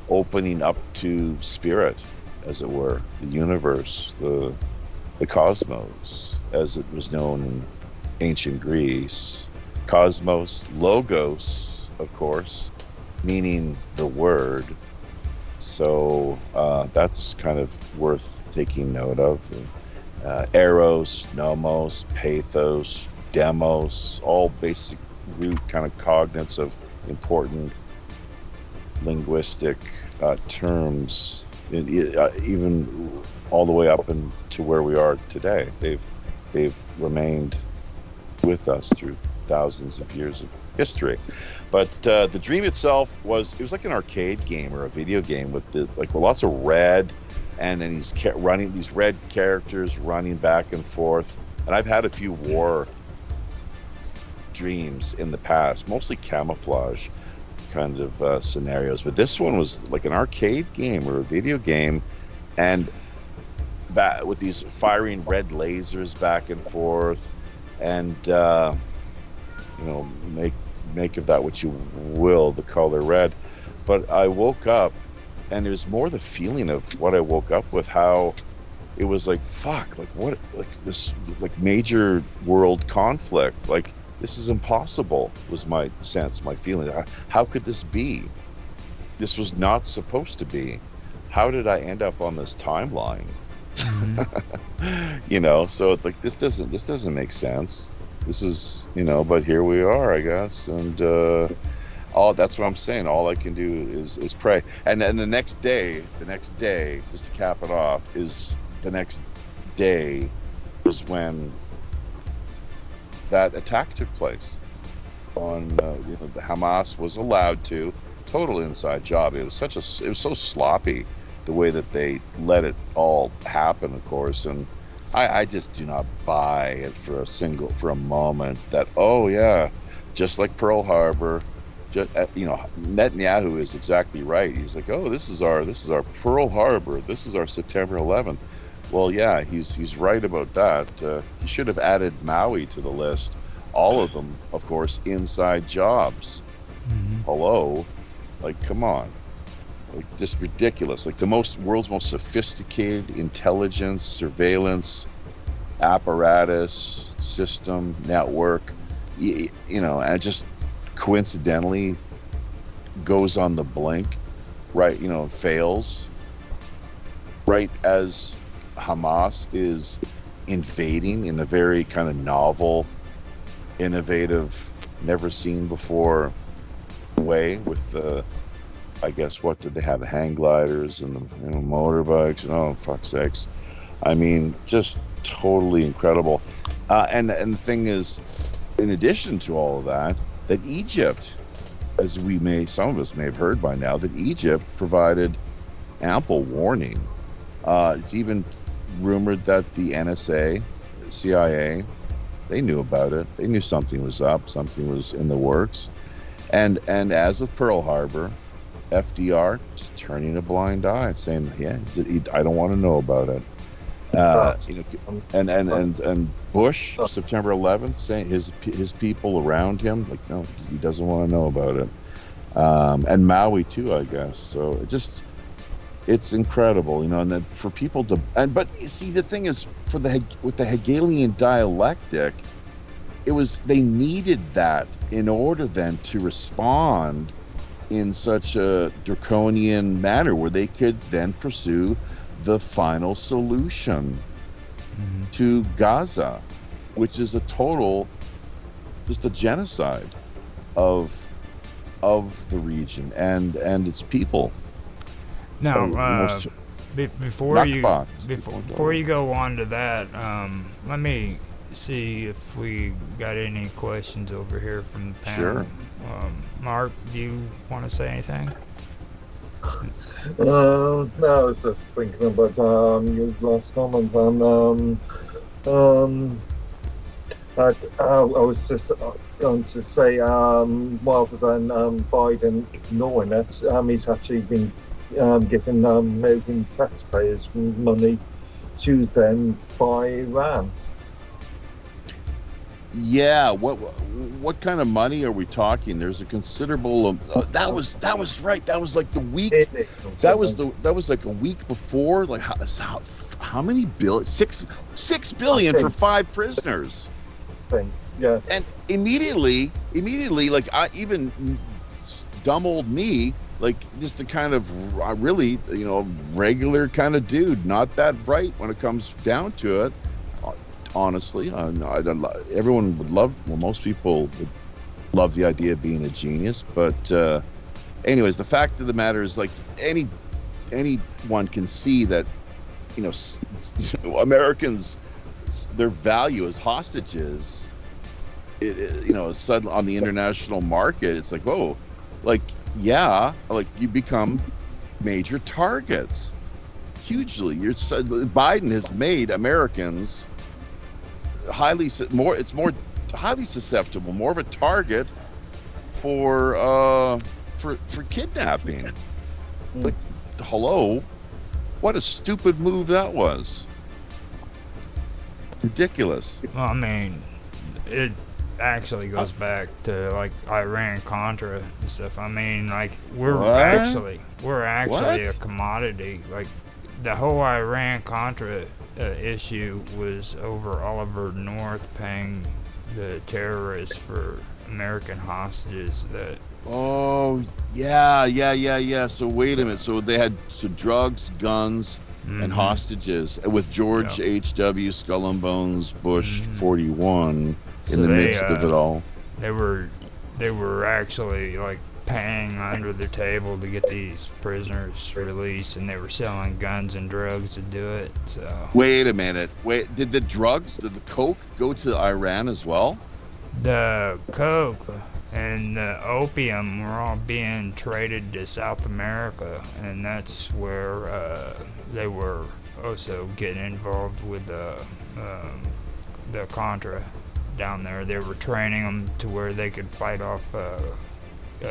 opening up to spirit, as it were, the universe, the cosmos, as it was known in ancient Greece. Cosmos, logos, of course, meaning the word. So that's kind of worth taking note of. Eros, nomos, pathos, demos, all basic root kind of cognates of important linguistic terms, even all the way up to where we are today. They've remained with us through thousands of years of history. But the dream itself was like an arcade game or a video game with lots of red, and then these red characters running back and forth. And I've had a few war dreams in the past, mostly camouflage kind of scenarios. But this one was like an arcade game or a video game, and with these firing red lasers back and forth, and make of that what you will, the color red. But I woke up, and it was more the feeling of what I woke up with, how it was like, fuck, like what, like this, like major world conflict, like this is impossible, was my sense, my feeling. How could this be? This was not supposed to be. how did I end up on this timeline? So it's like this doesn't make sense. This is, but here we are, I guess. And all that's what I'm saying. All I can do is pray. And then the next day, just to cap it off, is the next day was when that attack took place on the Hamas was allowed to. Total inside job. It was so sloppy the way that they let it all happen, of course. And I just do not buy it for a moment that, oh yeah, just like Pearl Harbor, Netanyahu is exactly right. He's like, oh, this is our Pearl Harbor, this is our September 11th. Well, yeah, he's right about that. He should have added Maui to the list. All of them, of course, inside jobs. Hello, like, come on. Like, just ridiculous. Like, the world's most sophisticated intelligence, surveillance, apparatus, system, network, and just coincidentally goes on the blink, right? Fails right as Hamas is invading in a very kind of novel, innovative, never seen before way with I guess, what did they have? The hang gliders and the motorbikes, and oh, fuck's sakes. I mean, just totally incredible. And the thing is, in addition to all of that Egypt, as some of us may have heard by now, that Egypt provided ample warning. It's even rumored that the NSA, CIA, they knew about it. They knew something was up, something was in the works. And as with Pearl Harbor, FDR just turning a blind eye, saying, "Yeah, I don't want to know about it." And Bush, September 11th, saying his people around him, like, no, he doesn't want to know about it. And Maui too, I guess. So it's incredible, and then for people to, but you see, the thing is, with the Hegelian dialectic, they needed that in order then to respond in such a draconian manner where they could then pursue the final solution to Gaza, which is just a genocide of the region and its people. Now, before you go on to that, let me see if we got any questions over here from the panel. Sure. Mark, do you want to say anything? No, I was just thinking about your last comment, and I was just going to say, rather than Biden ignoring it, he's actually been giving American taxpayers money to then buy Iran. Yeah, what kind of money are we talking? There's a considerable. That was right. That was like the week. That was like a week before. Like how many billion? $6 billion for 5 prisoners. Yeah. And immediately, like even dumb old me, like just a kind of really regular kind of dude, not that bright when it comes down to it. Honestly, everyone would love. Well, most people would love the idea of being a genius, but anyways, the fact of the matter is, like, anyone can see that Americans, their value as hostages, suddenly on the international market, it's like, whoa, like, yeah, like you become major targets hugely. Biden has made Americans highly susceptible, more of a target for kidnapping. Like, hello, what a stupid move that was. Ridiculous. Well, I mean, it actually goes back to like Iran-Contra and stuff. I mean, like, we're actually a commodity. Like, the whole Iran-Contra issue was over Oliver North paying the terrorists for American hostages that Oh, yeah. So wait a minute. So they had drugs, guns, and Mhm. hostages with George Yeah. H.W. Skull and Bones Bush Mhm. 41 in So the midst of it all. they were they were actually like paying under the table to get these prisoners released, and they were selling guns and drugs to do it. So Wait a minute. Wait, did the coke go to Iran as well? the coke and the opium were all being traded to South America, and that's where they were also getting involved with the Contra down there. They were training them to where they could fight off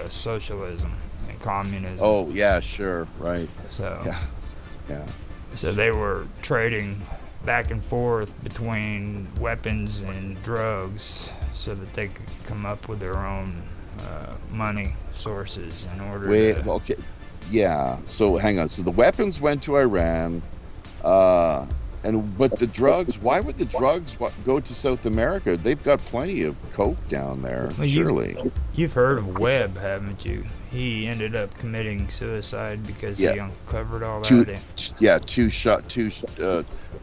socialism and communism. Oh, yeah, sure. Right. So, Yeah. Yeah. so they were trading back and forth between weapons and drugs so that they could come up with their own money sources in order Wait, to. well, okay. Yeah. So hang on. So the weapons went to Iran. Uh, but the drugs, why would the drugs go to South America? They've got plenty of coke down there, Well, surely. You've heard of Webb, haven't you? He ended up committing suicide because Yeah. he uncovered all Two, that. two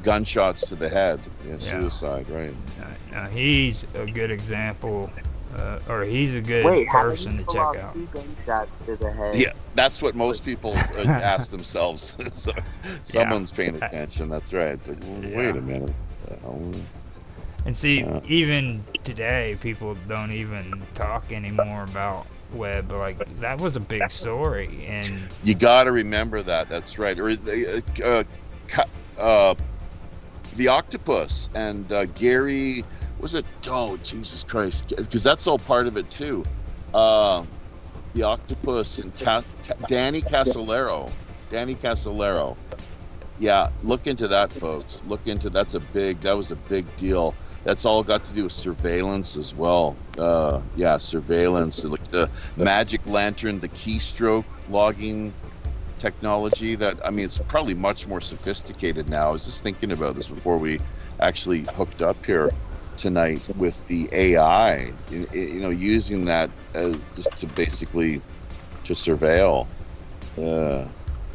gunshots to the head. Yeah, Yeah. suicide, right? Now he's a good example, or he's a good Wait, how did person he to pull check off out. 2 gunshots to the head? Yeah, that's what most people ask themselves. So, someone's paying attention. That's right. It's like, well, wait a minute. And see, Yeah. even today, people don't even talk anymore about Webb. Like that was a big story, and You got to remember that. That's right. Or the octopus and Gary. Was it? Oh, Jesus Christ! Because that's all part of it too. The octopus and Danny Casolaro. Danny Casolaro. Yeah, look into that, folks. Look into that was a big deal. That's all got to do with surveillance as well. Yeah, surveillance, like the magic lantern, the keystroke logging technology. It's probably much more sophisticated now. I was just thinking about this before we actually hooked up here tonight with the AI. Using that just to basically to surveil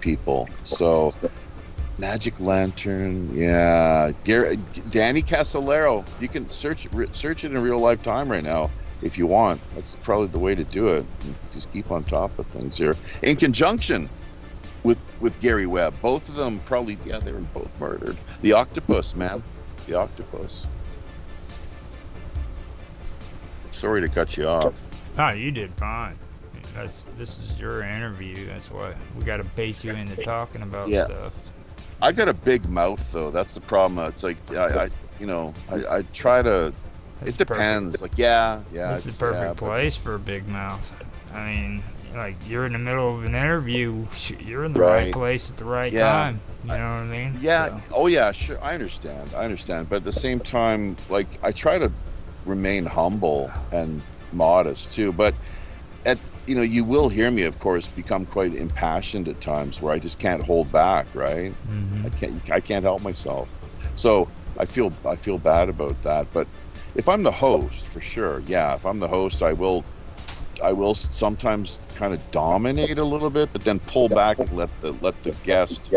people. So. Magic Lantern, yeah. Danny Casolaro. You can search it in real life time right now if you want. That's probably the way to do it. Just keep on top of things here. In conjunction with Gary Webb, both of them probably, yeah, they were both murdered. The octopus, man, the octopus. Sorry to cut you off. oh, you did fine. This is your interview. That's why we got to bait you into talking about Yeah. stuff. I got a big mouth though. That's the problem. It's like I try to. It depends. Like yeah. This is the perfect place for a big mouth. I mean, like you're in the middle of an interview, you're in the right place at the right time. You know what I mean? Yeah. So. Oh yeah. Sure. I understand. But at the same time, like I try to remain humble and modest too. But you will hear me, of course, become quite impassioned at times where I just can't hold back, right? Mm-hmm. I can't help myself. So I feel bad about that. But if I'm the host, for sure, yeah. If I'm the host, I will sometimes kind of dominate a little bit, but then pull back and let the guest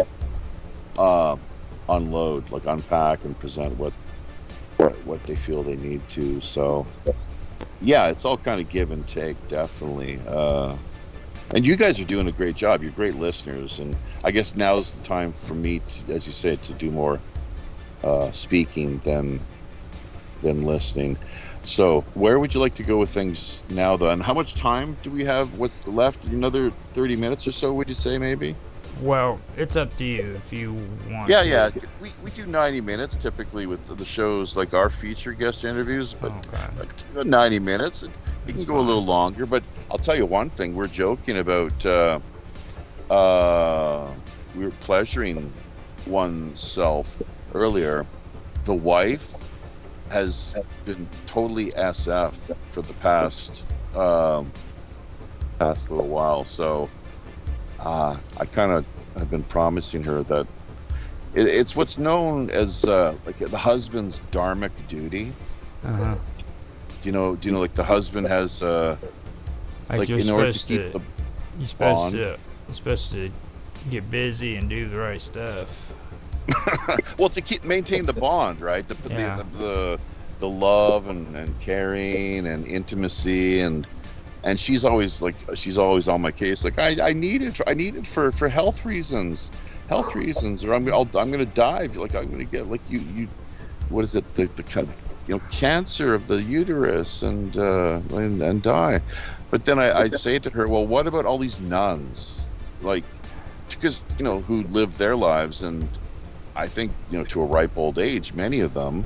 unload, like unpack and present what they feel they need to. So. Yeah, it's all kind of give and take, definitely. And you guys are doing a great job. You're great listeners, and I guess now's the time for me, as you say, to do more speaking than listening. So, where would you like to go with things now, though? And how much time do we have? What's left? Another 30 minutes or so? Would you say maybe? Well, it's up to you if you want. Yeah. We do 90 minutes typically with the shows, like our feature guest interviews, but like 90 minutes. You can go a little longer, but I'll tell you one thing. We're joking about we were pleasuring oneself earlier. The wife has been totally SF for the past little while, so I've been promising her that it's what's known as like the husband's dharmic duty. Uh-huh. Do you know like the husband has Like you're in order to supposed keep the you're supposed bond. you're supposed to get busy and do the right stuff. Well, to maintain the bond, right? Yeah. The love and caring and intimacy and she's always on my case. Like I need it for health reasons, or I'm gonna die. Like I'm gonna get like you what is it the cancer of the uterus and die. But then I say to her, well, what about all these nuns, like because who live their lives and I think to a ripe old age, many of them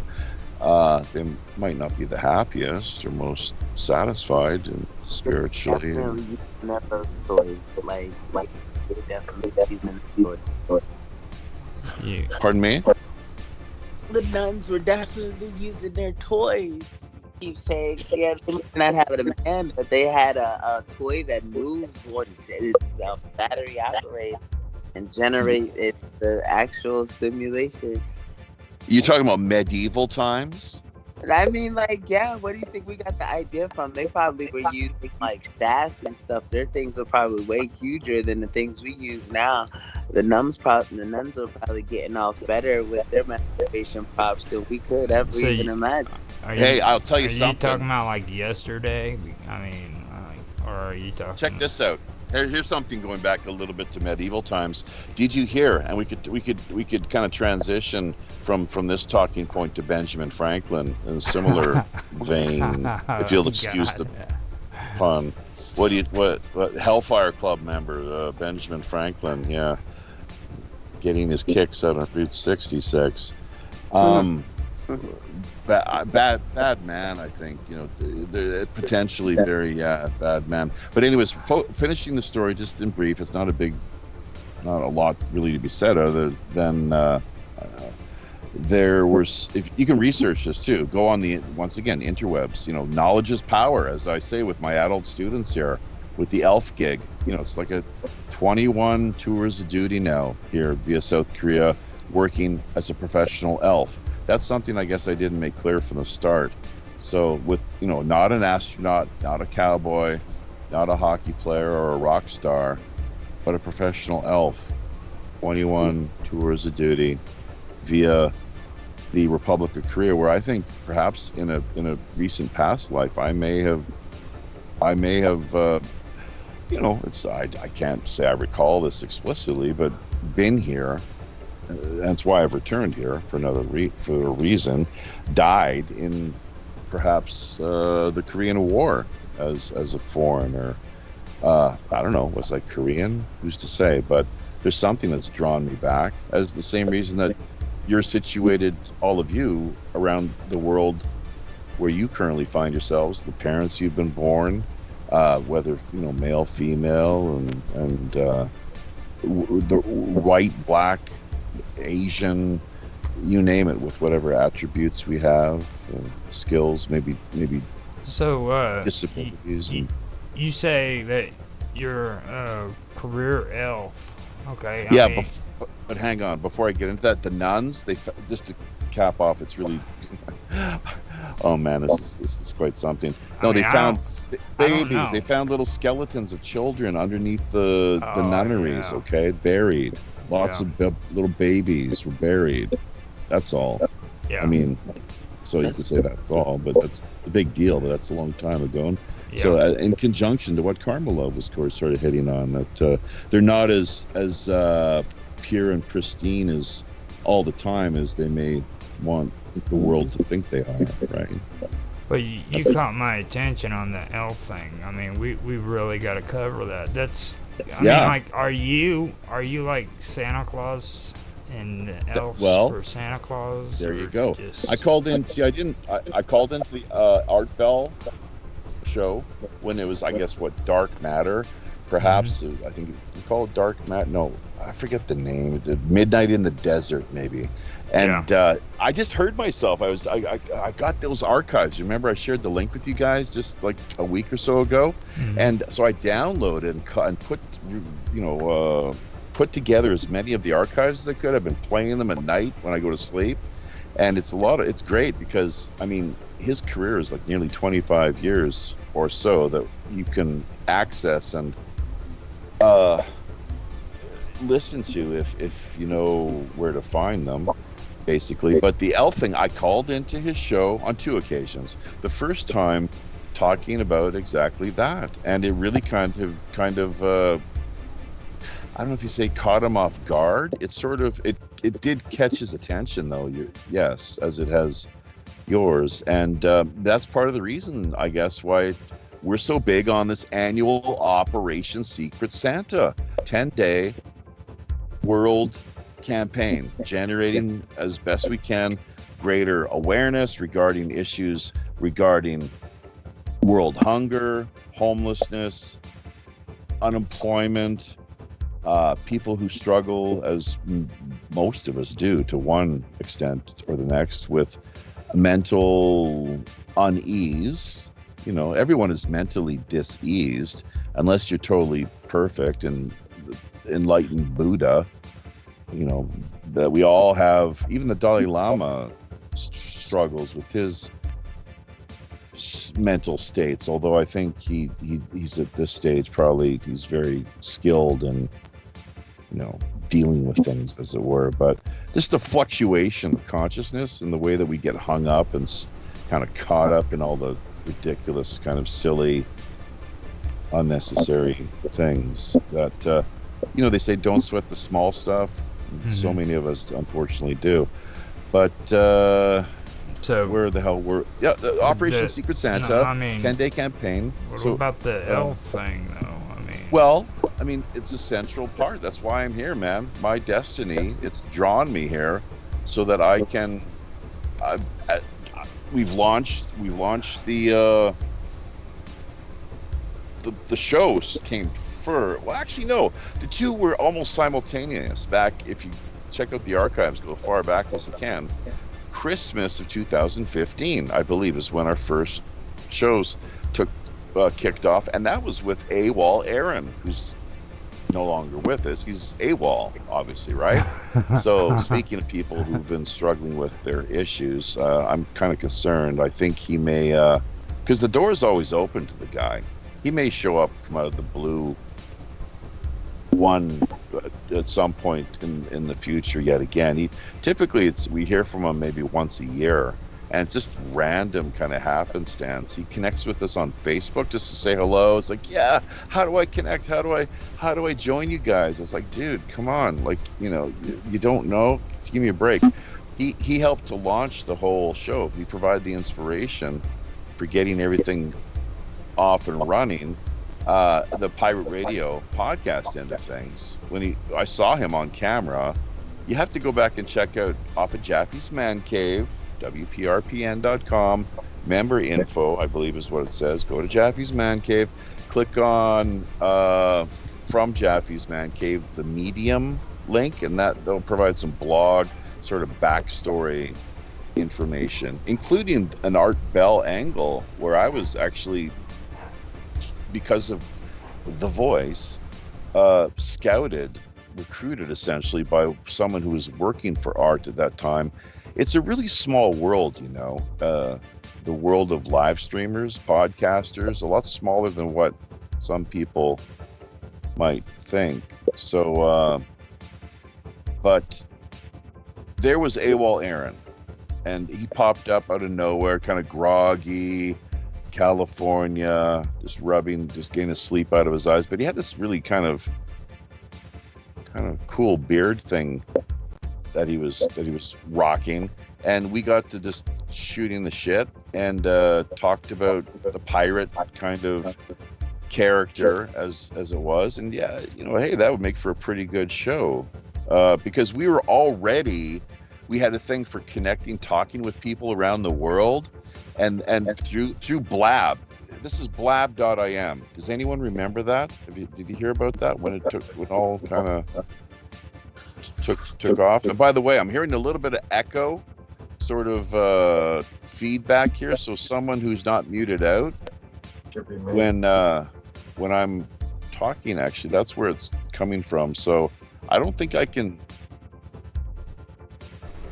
they might not be the happiest or most satisfied and spiritually. Definitely using up those toys. Like they definitely using the toys. You Pardon me? The nuns were definitely using their toys. Keep saying, yeah, they might not have a man, but they had a toy that moves one itself, battery operated, and generate the actual stimulation. You talking about medieval times? And I mean, like, yeah, where do you think we got the idea from? They probably were using like shafts and stuff. Their things were probably way huger than the things we use now. The nuns are probably getting off better with their masturbation props than we could ever So even you- imagine. Hey, I'll tell you Are you something. talking about like yesterday? I mean, or are you talking? Check this out. Here's something going back a little bit to medieval times. Did you hear? And we could kind of transition from this talking point to Benjamin Franklin in a similar vein, if you'll excuse the pun. What Hellfire Club member Benjamin Franklin? Yeah, getting his kicks out on Route 66. Bad man, I think. They're potentially very bad man. But anyways, finishing the story just in brief. It's not a lot really to be said other than there was. If you can research this too, go on the once again interwebs. Knowledge is power, as I say with my adult students here with the ELF gig. It's like a 21 tours of duty now here via South Korea, working as a professional elf. That's something I guess I didn't make clear from the start. So with, not an astronaut, not a cowboy, not a hockey player or a rock star, but a professional elf, 21 tours of duty via the Republic of Korea, where I think perhaps in a recent past life, I may have, I can't say I recall this explicitly, but been here. That's why I've returned here for for a reason. Died in perhaps the Korean War as a foreigner. I don't know. Was I Korean? Who's to say? But there's something that's drawn me back. As the same reason that you're situated, all of you, around the world where you currently find yourselves, the parents you've been born, whether male, female, and the white, black, Asian, you name it, with whatever attributes we have, skills, maybe So disabilities. you say that you're a career elf. Okay. Yeah, I mean, but hang on, before I get into that, the nuns, just to cap off, it's really, oh man, this is quite something. No, I mean, they found I don't babies. know. They found little skeletons of children underneath the nunneries. yeah. Okay, buried. Lots of little babies were buried. That's all. yeah. I mean, so you can say that's all, but that's a big deal. But that's a long time ago. And yeah. so, in conjunction to what Karmalov was sort of hitting on, that they're not as pure and pristine as all the time as they may want the world to think they are, right? But you caught my attention on the elf thing. I mean, we really got to cover that. That's, I mean, like, are you like Santa Claus and the elves for Santa Claus? There you go. Just... I called in. See, I called into the Art Bell show when it was, I guess, Dark Matter, perhaps. I think you call it Dark Matter. No, I forget the name. Midnight in the Desert, maybe. And I just heard myself. I got those archives. Remember, I shared the link with you guys just like a week or so ago, and so I downloaded and put together as many of the archives as I could. I've been playing them at night when I go to sleep, And it's great because, I mean, his career is like nearly 25 years or so that you can access and listen to if you know where to find them, basically. But the elf thing, I called into his show on 2 occasions. The first time talking about exactly that, and it really kind of I don't know if you say caught him off guard. It sort of it did catch his attention though. Yes, as it has yours, and that's part of the reason, I guess, why we're so big on this annual Operation Secret Santa 10-day world campaign, generating as best we can greater awareness regarding issues regarding world hunger, homelessness, unemployment, people who struggle, as most of us do to one extent or the next, with mental unease. You know, everyone is mentally diseased unless you're totally perfect and enlightened Buddha. You know, that we all have. Even the Dalai Lama struggles with his mental states, although I think he's at this stage probably he's very skilled in, you know, dealing with things, as it were. But just the fluctuation of consciousness and the way that we get hung up and kind of caught up in all the ridiculous, kind of silly, unnecessary things that you know, they say don't sweat the small stuff. So many of us unfortunately do. But so where the hell were the Operation Secret Santa, no, I mean, 10-day campaign. What about the elf thing though? Well, I mean, it's a central part. That's why I'm here, man. My destiny, it's drawn me here so that I can we've launched the shows came first. Well, actually no. The two were almost simultaneous. Back, if you check out the archives, go far back as you can. Christmas of 2015, I believe, is when our first shows kicked off, and that was with AWOL Aaron, who's no longer with us. He's AWOL, obviously, right? So speaking of people who've been struggling with their issues, I'm kind of concerned. I think he may, because the door is always open to the guy. He may show up from out of the blue one at some point in the future yet again. Typically we hear from him maybe once a year, and it's just random kind of happenstance. He connects with us on Facebook just to say hello. It's like, yeah, how do I connect? How do I join you guys? It's like, dude, come on, like, you know, you don't know? Give me a break. He helped to launch the whole show. He provided the inspiration for getting everything off and running. The pirate radio podcast end of things. When I saw him on camera, you have to go back and check out off of Japhy's Man Cave, WPRPN.com, member info, I believe is what it says. Go to Japhy's Man Cave, click on from Japhy's Man Cave the Medium link, and they'll provide some blog sort of backstory information, including an Art Bell angle where I was actually, because of The Voice, recruited essentially by someone who was working for Art at that time. It's a really small world, you know, the world of live streamers, podcasters, a lot smaller than what some people might think. So, but there was AWOL Aaron, and he popped up out of nowhere, kind of groggy, California, just getting the sleep out of his eyes. But he had this really kind of cool beard thing that he was rocking, and we got to just shooting the shit and talked about the pirate kind of character as it was. And yeah, you know, hey, that would make for a pretty good show, because we had a thing for connecting, talking with people around the world, and through Blab. This is blab.im. Does anyone remember that? Did you hear about that when all kind of took off? And by the way, I'm hearing a little bit of echo, sort of feedback here. So someone who's not muted out when I'm talking, actually, that's where it's coming from. So I don't think I can.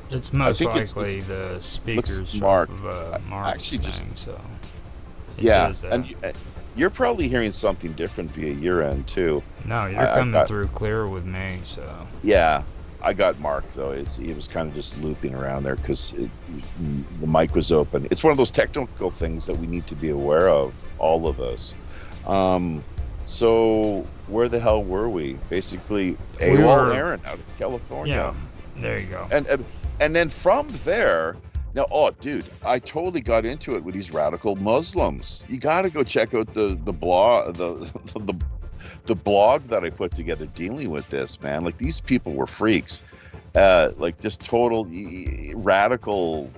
It's most think likely the speakers looks Mark. of Mark's Actually, just thing, so it yeah, does that. and you're probably hearing something different via your end too. No, you're I coming got through clear with me, so yeah. I got Mark though. He was kind of just looping around there because the mic was open. It's one of those technical things that we need to be aware of, all of us. So where the hell were we? Basically, AWOL Aaron out of California. yeah, there you go. And then from there, now, oh, dude, I totally got into it with these radical Muslims. You got to go check out the blog, the blog that I put together dealing with this, man. Like, these people were freaks, like just total radical,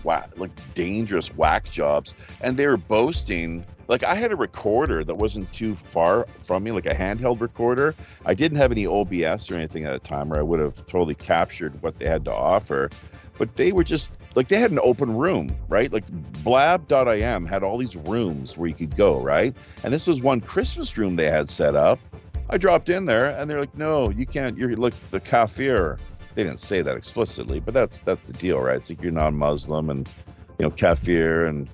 like dangerous whack jobs, and they were boasting. Like, I had a recorder that wasn't too far from me, like a handheld recorder. I didn't have any OBS or anything at the time, or I would have totally captured what they had to offer. But they were just, like, they had an open room, right? Like, blab.im had all these rooms where you could go, right? And this was one Christmas room they had set up. I dropped in there, and they're like, no, you can't, you're like the kafir. They didn't say that explicitly, but that's the deal, right? It's like you're non-Muslim and, you know, kafir, and,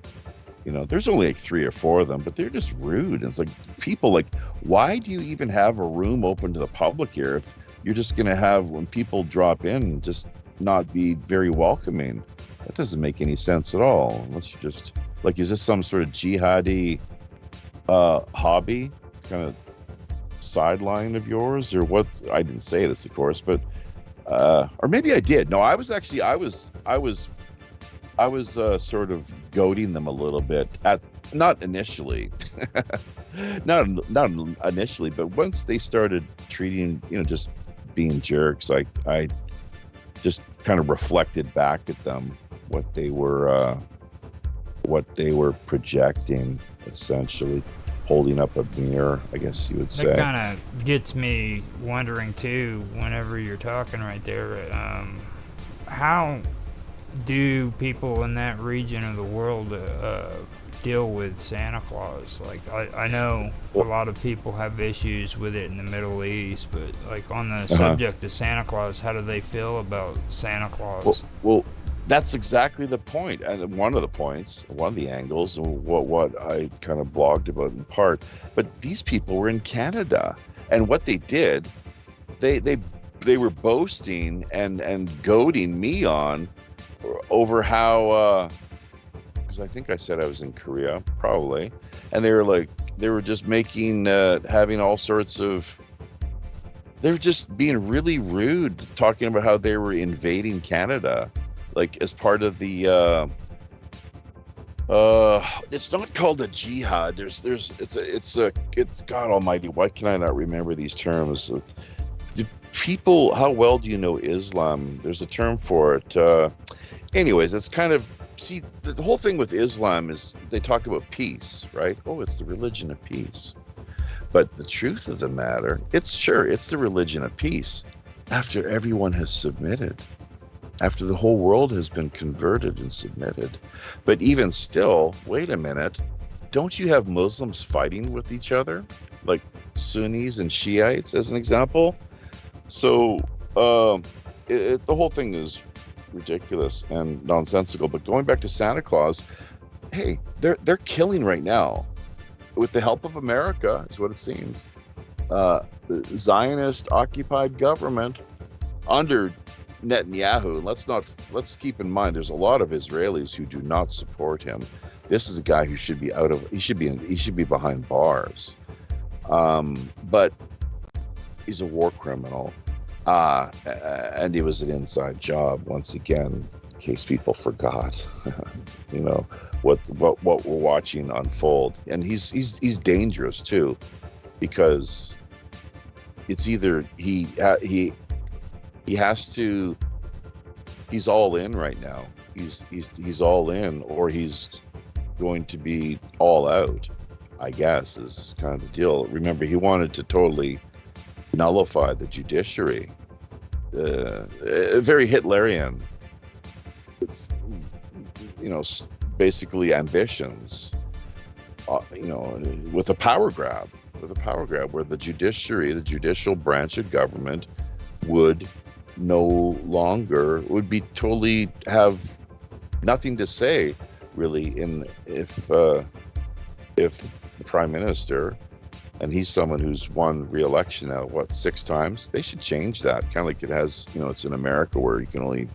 you know, there's only like 3 or 4 of them, but they're just rude. And it's like, people, like, why do you even have a room open to the public here if you're just going to have, when people drop in, just not be very welcoming? That doesn't make any sense at all. Unless you just, like, is this some sort of jihadi hobby, kind of sideline of yours, or what? I didn't say this, of course, but or maybe I did. No, I was sort of goading them a little bit, not initially, not initially, but once they started treating, you know, just being jerks, I just kind of reflected back at them what they were projecting, essentially holding up a mirror, I guess you would say. That kind of gets me wondering too, whenever you're talking right there, how do people in that region of the world deal with Santa Claus? Like, I know a lot of people have issues with it in the Middle East, but like on the subject of Santa Claus, how do they feel about Santa Claus? Well, that's exactly the point, and one of the angles, and what I kind of blogged about in part. But these people were in Canada, and what they did, they were boasting and goading me on over how, because I think I said I was in Korea, probably, and they were just making, having all sorts of, they were just being really rude, talking about how they were invading Canada, like as part of the, it's not called a jihad. It's God Almighty. Why can I not remember these terms? People, how well do you know Islam? There's a term for it. Anyways, it's kind of, see, the whole thing with Islam is they talk about peace, right? Oh, it's the religion of peace. But the truth of the matter, it's the religion of peace after everyone has submitted, after the whole world has been converted and submitted. But even still, wait a minute, don't you have Muslims fighting with each other, like Sunnis and Shiites as an example? So the whole thing is ridiculous and nonsensical. But going back to Santa Claus, hey, they're killing right now with the help of America, is what it seems. The Zionist occupied government under Netanyahu. Let's keep in mind, there's a lot of Israelis who do not support him. This is a guy who should be he should be behind bars. But he's a war criminal. And it was an inside job, once again, in case people forgot, you know, what we're watching unfold. And he's dangerous too, because it's either he has to, he's all in right now. He's all in, or he's going to be all out, I guess, is kind of the deal. Remember, he wanted to totally nullify the judiciary. Very Hitlerian, you know, basically ambitions, you know, with a power grab where the judiciary, the judicial branch of government, would no longer, would be totally have nothing to say, really, in if the prime minister, and he's someone who's won re-election now, 6 times? They should change that, kind of like it has, it's in America where you can only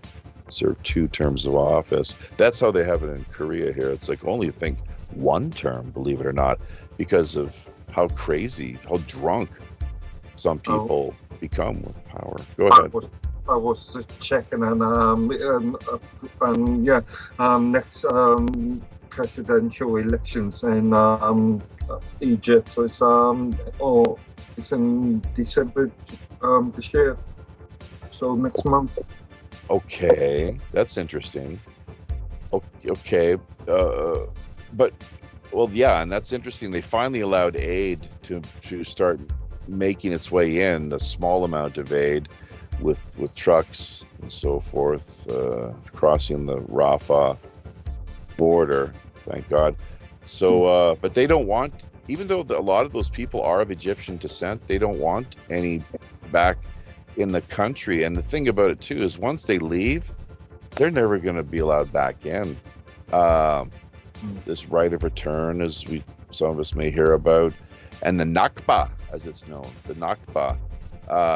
serve 2 terms of office. That's how they have it in Korea here. It's like only, I think, 1 term, believe it or not, because of how crazy, how drunk some people become with power. Go ahead. I was just checking, and next presidential elections in Egypt is it's in December this year, so next month. Okay, that's interesting. Okay, but yeah, and that's interesting. They finally allowed aid to start making its way in, a small amount of aid with trucks and so forth, crossing the Rafah border, thank God. So, but they don't want, even though a lot of those people are of Egyptian descent, they don't want any back in the country. And the thing about it too is once they leave, they're never going to be allowed back in. This right of return, as some of us may hear about, and the Nakba, as it's known, the Nakba,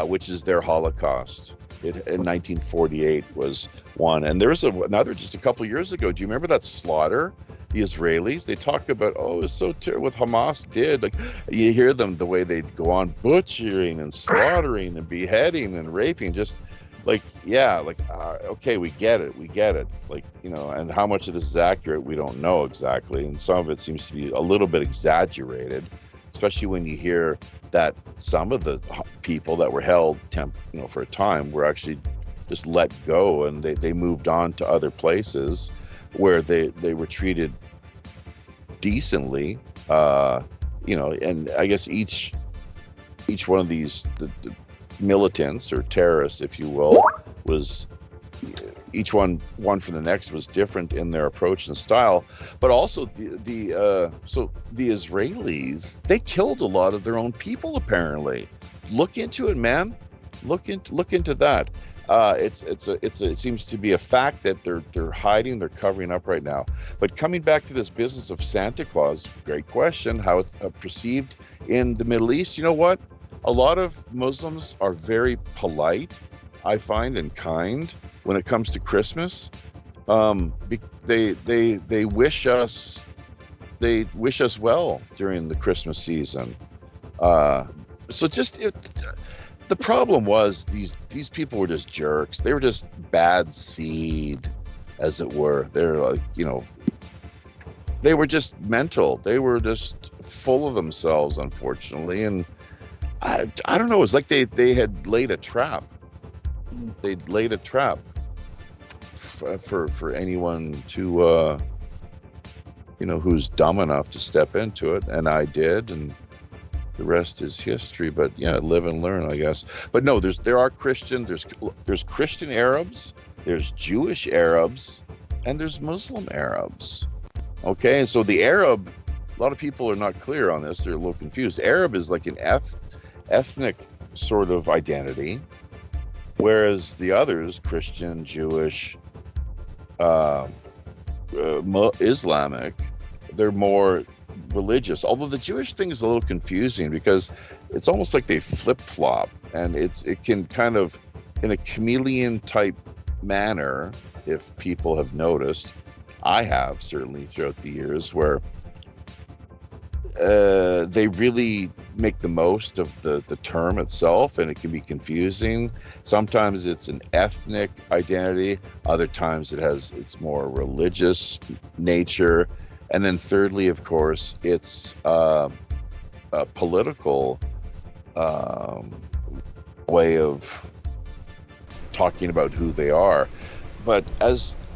which is their Holocaust. In 1948 was one, and there was another just a couple years ago. Do you remember that slaughter? The Israelis, they talk about, it's so terrible what Hamas did. Like, you hear them, the way they go on butchering and slaughtering and beheading and raping, just like, okay, we get it, like, and how much of this is accurate, we don't know exactly, and some of it seems to be a little bit exaggerated, especially when you hear that some of the people that were held for a time were actually just let go, and they moved on to other places where they were treated decently, and I guess each one of these the militants or terrorists, if you will, was each one from the next was different in their approach and style. But also the Israelis, they killed a lot of their own people, apparently. Look into it, man. Look into that. It seems to be a fact that they're hiding, they're covering up right now. But coming back to this business of Santa Claus, great question, how it's perceived in the Middle East. You know what? A lot of Muslims are very polite, I find, and kind when it comes to Christmas. They wish us well during the Christmas season. The problem was these people were just jerks. They were just bad seed, as it were. They're like, they were just mental. They were just full of themselves, unfortunately. And I don't know. It was like they had laid a trap. They'd laid a trap for anyone to, who's dumb enough to step into it. And I did, and the rest is history. But yeah, live and learn, I guess. But no, there's Christian Arabs, there's Jewish Arabs, and there's Muslim Arabs. Okay, and so the Arab, a lot of people are not clear on this. They're a little confused. Arab is like an ethnic sort of identity, whereas the others, Christian, Jewish, Islamic, they're more religious. Although the Jewish thing is a little confusing because it's almost like they flip-flop, and it can kind of, in a chameleon type manner, if people have noticed, I have certainly throughout the years, where they really make the most of the term itself, and it can be confusing. Sometimes it's an ethnic identity, other times it's more religious nature, and then thirdly, of course, it's a political way of talking about who they are. But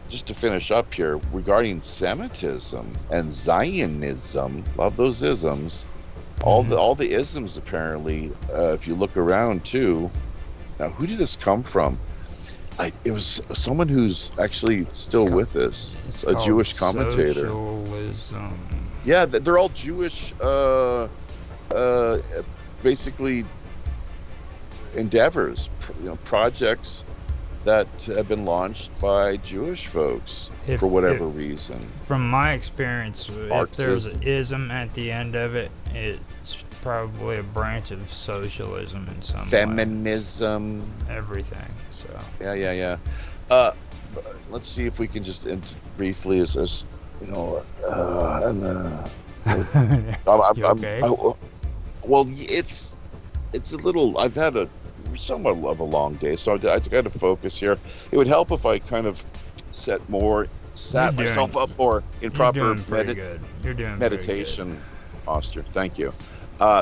just to finish up here, regarding Semitism and Zionism, love those isms. All the isms, apparently, if you look around too. Now, who did this come from? It was someone who's actually still with us, a Jewish commentator. Socialism. Yeah, they're all Jewish, basically endeavors, projects that have been launched by Jewish folks for whatever reason. From my experience, if there's an Marxism. ism at the end of it, it's probably a branch of socialism in some way. Feminism. Everything. So. Yeah. Let's see if we can just briefly, as you know, You okay? well, it's a little. I've had a somewhat of a long day, so I got to focus here. It would help if I kind of sat myself up more in proper meditation posture. Thank you.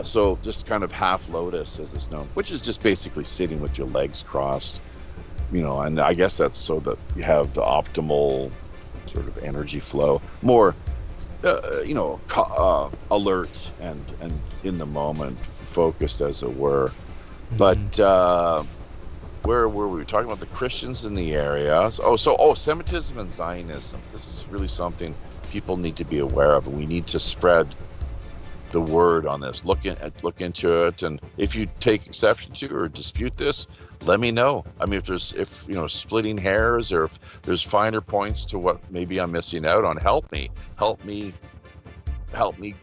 So just kind of half lotus, as it's known, which is just basically sitting with your legs crossed. And I guess that's so that you have the optimal sort of energy flow, more, alert and in the moment, focused, as it were. Mm-hmm. But where were we talking about? The Christians in the area? Semitism and Zionism. This is really something people need to be aware of, and we need to spread the word on this. Look into it, and if you take exception to or dispute this, let me know. I mean, if splitting hairs, or if there's finer points to what maybe I'm missing out on, help me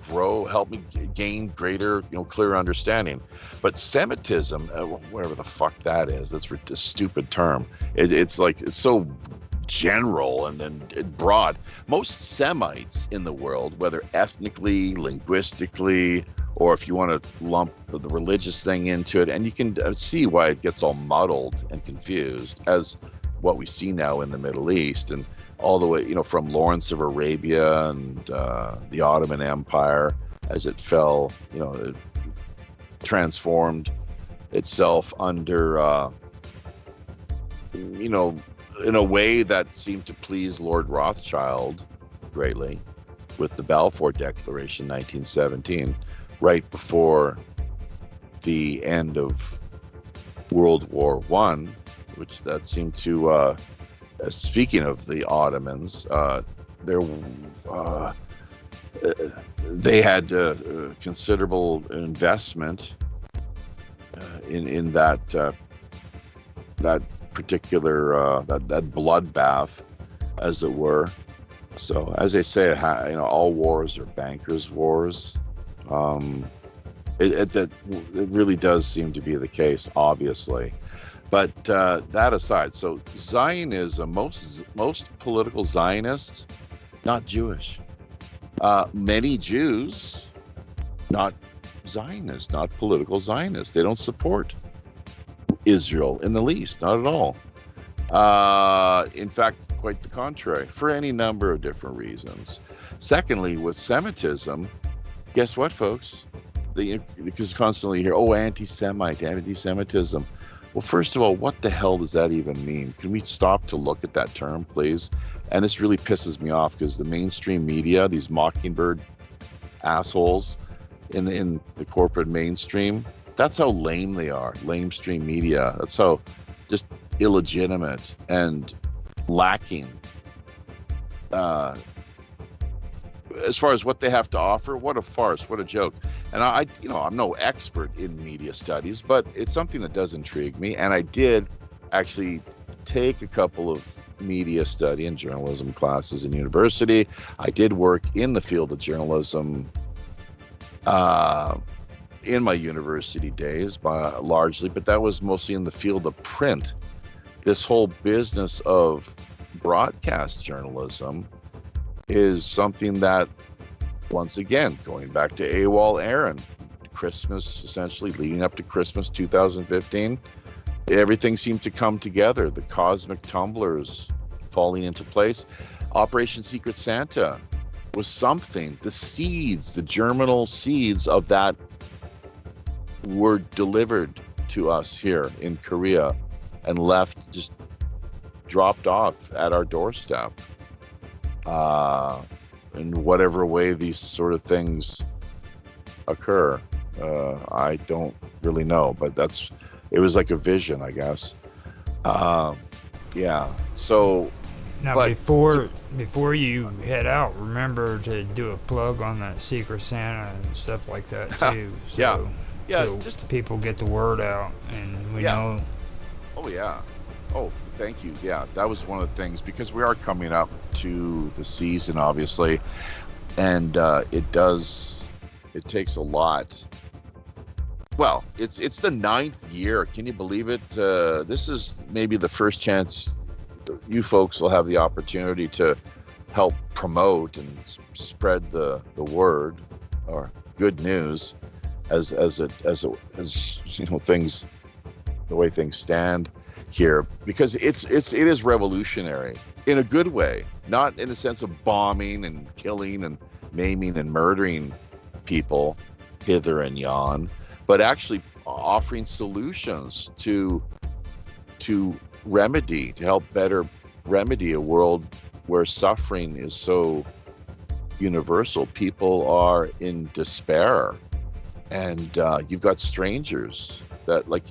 grow, help me gain greater, clear understanding. But Semitism, whatever the fuck that is, that's a stupid term. It's so general and broad. Most Semites in the world, whether ethnically, linguistically, or if you want to lump the religious thing into it, and you can see why it gets all muddled and confused, as what we see now in the Middle East, and all the way, from Lawrence of Arabia and the Ottoman Empire, as it fell, it transformed itself under, in a way that seemed to please Lord Rothschild greatly, with the Balfour Declaration, 1917, right before the end of World War I, which that seemed to, speaking of the Ottomans, they had considerable investment in that particular that bloodbath, as it were. So, as they say, all wars are bankers' wars. It really does seem to be the case, obviously. But that aside, so Zionism, most political Zionists, not Jewish. Many Jews, not Zionists, not political Zionists. They don't support Israel in the least, not at all. In fact, quite the contrary, for any number of different reasons. Secondly, with Semitism, guess what, folks? Because constantly you hear, anti-Semitism. Well, first of all, what the hell does that even mean? Can we stop to look at that term, please? And this really pisses me off, because the mainstream media, these mockingbird assholes in the corporate mainstream, that's how lame they are. Lamestream media. That's how just illegitimate and lacking as far as what they have to offer. What a farce, what a joke. And I'm no expert in media studies, but it's something that does intrigue me. And I did actually take a couple of media study and journalism classes in university. I did work in the field of journalism in my university days, largely, but that was mostly in the field of print. This whole business of broadcast journalism is something that, once again, going back to AWOL Aaron, Christmas, essentially leading up to Christmas 2015, everything seemed to come together. The cosmic tumblers falling into place. Operation Secret Santa was something. The seeds, the germinal seeds of that were delivered to us here in Korea and left, just dropped off at our doorstep. In whatever way these sort of things occur, I don't really know, but it was like a vision, I guess. Yeah. So now, before you head out, remember to do a plug on that Secret Santa and stuff like that too. So, yeah. So just people get the word out, and we know. Oh yeah. Oh, thank you. Yeah, that was one of the things, because we are coming up to the season, obviously, and it takes a lot. Well, it's the 9th year. Can you believe it? This is maybe the first chance you folks will have the opportunity to help promote and spread the word, or good news, as you know, things, the way things stand here, because it is revolutionary in a good way, not in the sense of bombing and killing and maiming and murdering people hither and yon, but actually offering solutions to help better remedy a world where suffering is so universal. People are in despair, and you've got strangers that like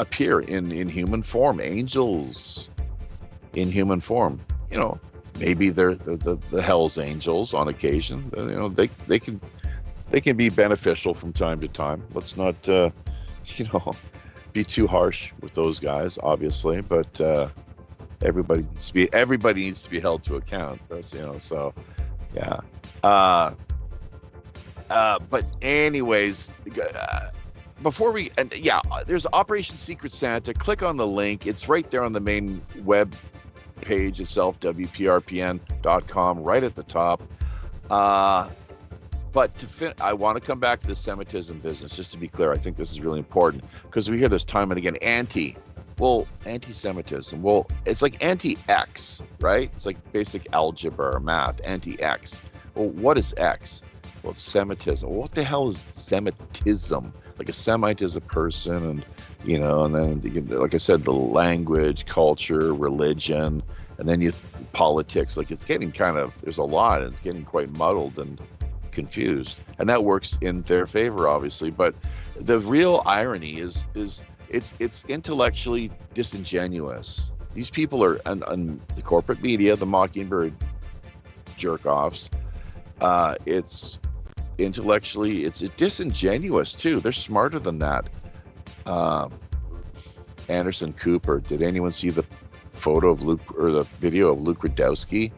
appear in human form, angels in human form. You know, maybe they're the Hell's Angels on occasion. You know, they can be beneficial from time to time. Let's not be too harsh with those guys, obviously, but everybody needs to be held to account. So yeah. But anyways, before we, there's Operation Secret Santa. Click on the link. It's right there on the main web page itself, wprpn.com, right at the top. But I want to come back to the Semitism business, just to be clear. I think this is really important, because we hear this time and again, anti-Semitism. Well, it's like anti-X, right? It's like basic algebra or math, anti-X. Well, what is X? Well, it's Semitism. Well, what the hell is Semitism? Like, a Semite is a person, and and then, like I said, the language, culture, religion, and then politics. Like, it's getting there's a lot, and it's getting quite muddled and confused, and that works in their favor, obviously. But the real irony is it's intellectually disingenuous. These people are on the corporate media, the Mockingbird jerk-offs. It's intellectually, it's disingenuous too. They're smarter than that. Anderson Cooper. Did anyone see the photo of Luke, or the video of Luke Rudowski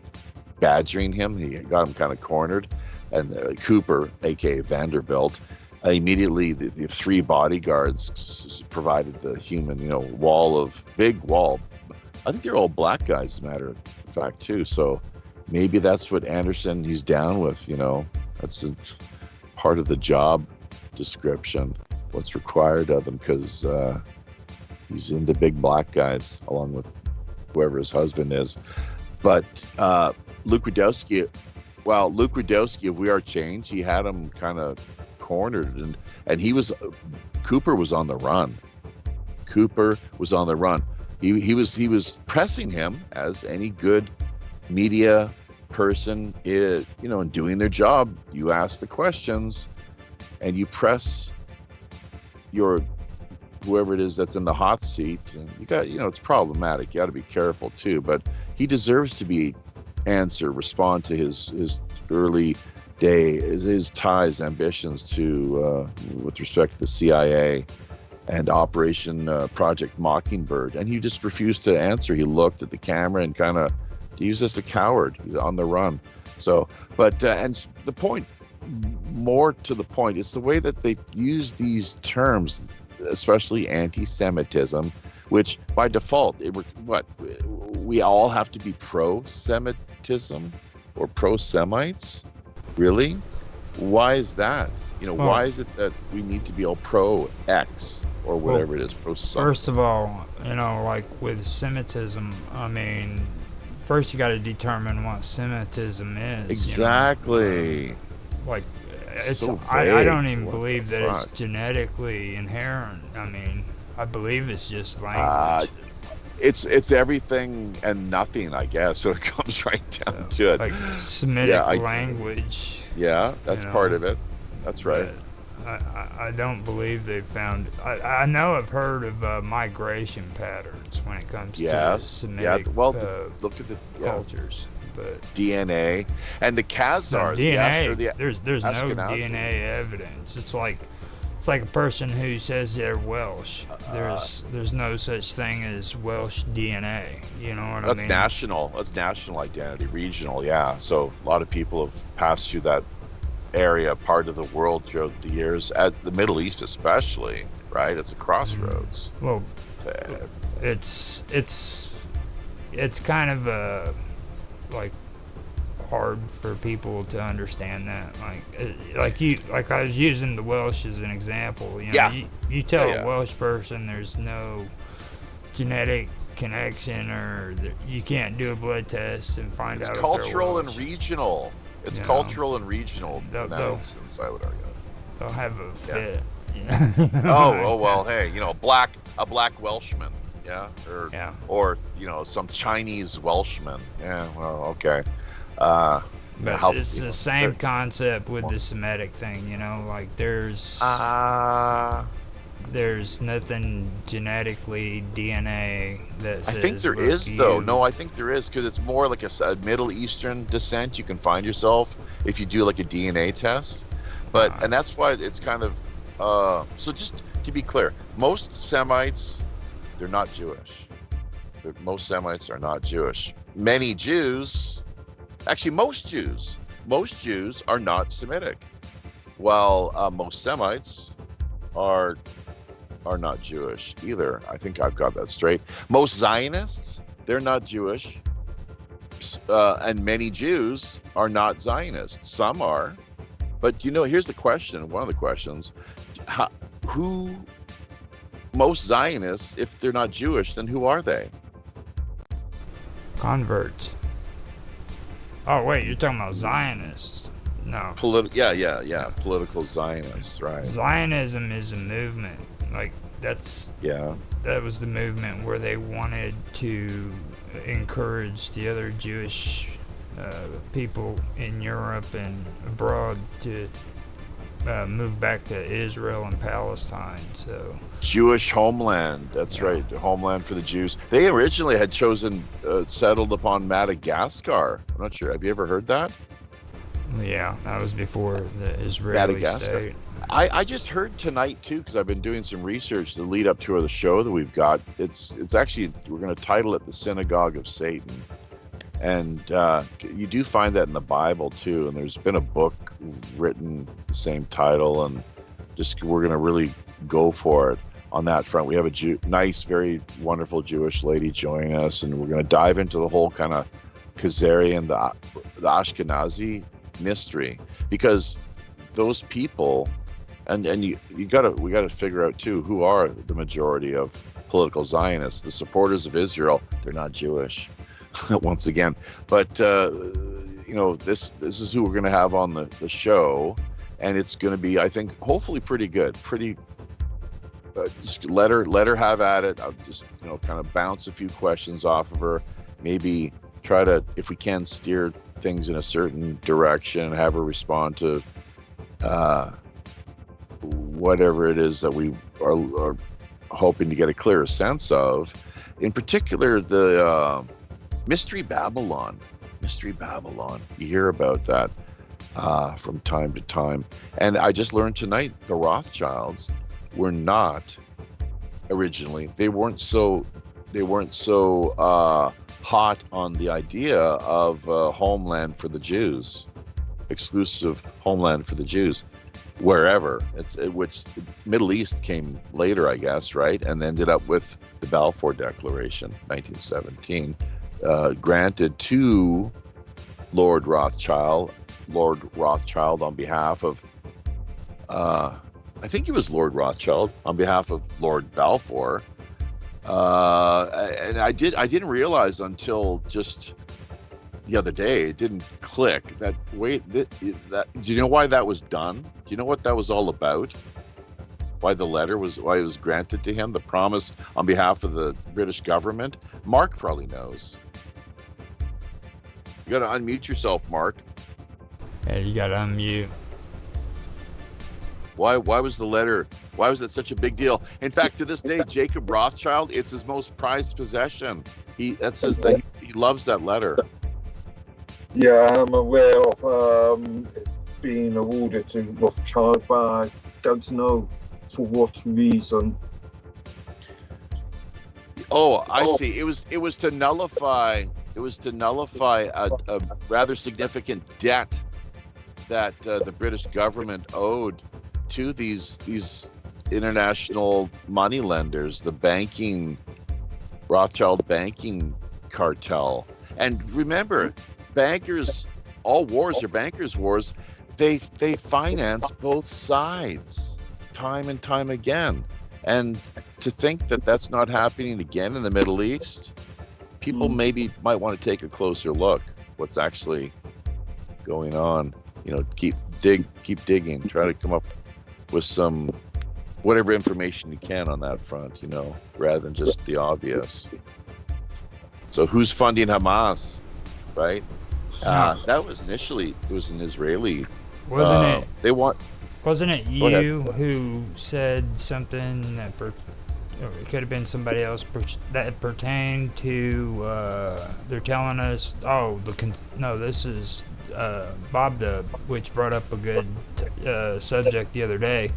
badgering him? He got him kind of cornered, and Cooper, aka Vanderbilt, immediately the 3 bodyguards provided the human, big wall. I think they're all black guys, as a matter of fact, too. So maybe that's what Anderson, he's down with. That's part of the job description, what's required of him, because he's into big black guys, along with whoever his husband is. But Luke Rudowski, if we are changed, he had him kind of cornered, and Cooper was on the run. He was pressing him, as any good media person is, in doing their job. You ask the questions, and you press whoever it is that's in the hot seat, and you got, it's problematic. You got to be careful too. But he deserves to be respond to his early day, his ties, ambitions to with respect to the CIA and Operation Project Mockingbird, and he just refused to answer. He looked at the camera and kind of, he was just a coward. He's on the run. So, but and the point, more to the point, it's the way that they use these terms, especially anti-Semitism, which by default, we all have to be pro-Semitism or pro-Semites? Really? Why is that? Why is it that we need to be all pro-X or whatever it is, pro-Sem? First of all, like with Semitism, I mean, first you got to determine what Semitism is. Exactly. Like, it's so I don't even believe that it's genetically inherent. I mean, I believe it's just language. It's everything and nothing, I guess, when it comes right down to it. Like Semitic language. Yeah, that's part of it. That's right. I don't believe they've found. I know I've heard of migration patterns when it comes to Semitic look at the cultures. But DNA and the Khazars. DNA. There's no Ashkenazi. DNA evidence. It's like It's like a person who says they're Welsh. There's no such thing as Welsh DNA. You know what I That's mean? national. That's national identity, regional. Yeah. So a lot of people have passed through that area, part of the world throughout the years. At the Middle East, especially, right? It's a crossroads. Well, it's kind of like hard for people to understand that. Like I was using the Welsh as an example. You know, Yeah. you tell Yeah. a Welsh person there's no genetic connection, or you can't do a blood test and find It's out cultural if and they're Welsh. regional. It's You know, cultural and regional in that they'll- instance, I would argue. They'll have a Yeah. fit. Oh well, hey, a black Welshman, yeah, Yeah. or some Chinese Welshman, yeah. Well, okay. But How- it's the same concept with the Semitic thing, like there's nothing genetically DNA that I says. think there look, is though. you- No, I think there is, because it's more like a Middle Eastern descent. You can find yourself if you do like a DNA test, and that's why it's kind of. So just to be clear, most Semites, they're not Jewish. Most Semites are not Jewish. Many Jews, actually most Jews are not Semitic, while most Semites are not Jewish either. I think I've got that straight. Most Zionists, they're not Jewish, and many Jews are not Zionists. Some are, but here's the question. One of the questions: who? Most Zionists, if they're not Jewish, then who are they? Converts. Oh wait, you're talking about Zionists? No. Yeah. Political Zionists, right? Zionism is a movement. Like that was the movement where they wanted to encourage the other Jewish people in Europe and abroad to move back to Israel and Palestine. So Jewish homeland. That's right. The homeland for the Jews. They originally had chosen settled upon Madagascar. I'm not sure. Have you ever heard that? Yeah, that was before the Israeli state. I just heard tonight too, because I've been doing some research to lead up to the show that we've got. It's actually, we're going to title it "The Synagogue of Satan," and you do find that in the Bible too. And there's been a book written the same title, and we're going to really go for it on that front. We have a nice, very wonderful Jewish lady joining us, and we're going to dive into the whole kind of Khazarian, the Ashkenazi mystery, because those people, and we got to figure out too, who are the majority of political Zionists. The supporters of Israel, they're not Jewish once again, but this is who we're going to have on the show, and it's going to be, I think, hopefully pretty good. Just let her have at it. I'll just kind of bounce a few questions off of her, maybe try to, if we can, steer things in a certain direction, have her respond to whatever it is that we are hoping to get a clearer sense of. In particular, the Mystery Babylon. You hear about that from time to time. And I just learned tonight the Rothschilds were not originally, they weren't so hot on the idea of homeland for the Jews, exclusive homeland for the Jews, wherever. Which Middle East came later, I guess, right? And ended up with the Balfour Declaration, 1917, granted to Lord Rothschild on behalf of, I think he was Lord Rothschild on behalf of Lord Balfour. And I didn't realize until just the other day, it didn't click that do you know why that was done? Do you know what that was all about? Why it was granted to him, the promise on behalf of the British government? Mark probably knows. You gotta unmute yourself, Mark. Yeah, you gotta unmute. Why was it such a big deal? In fact, to this day, Jacob Rothschild, it's his most prized possession. He loves that letter. Yeah, I'm aware of it being awarded to Rothschild, but I don't know For what reason? Oh, I see. It was to nullify. It was to nullify a rather significant debt that the British government owed to these international money lenders, the Rothschild banking cartel. And remember, bankers, all wars are bankers' wars. They finance both sides time and time again. And to think that that's not happening again in the Middle East, people maybe might want to take a closer look what's actually going on. You know, keep digging, try to come up with some whatever information you can on that front, you know, rather than just the obvious. So who's funding Hamas, right? That was initially, it was an Israeli. Wasn't it? They want. Wasn't it you who said something that it could have been somebody else that pertained to? They're telling us, this is Bob Dub, which brought up a good subject the other day.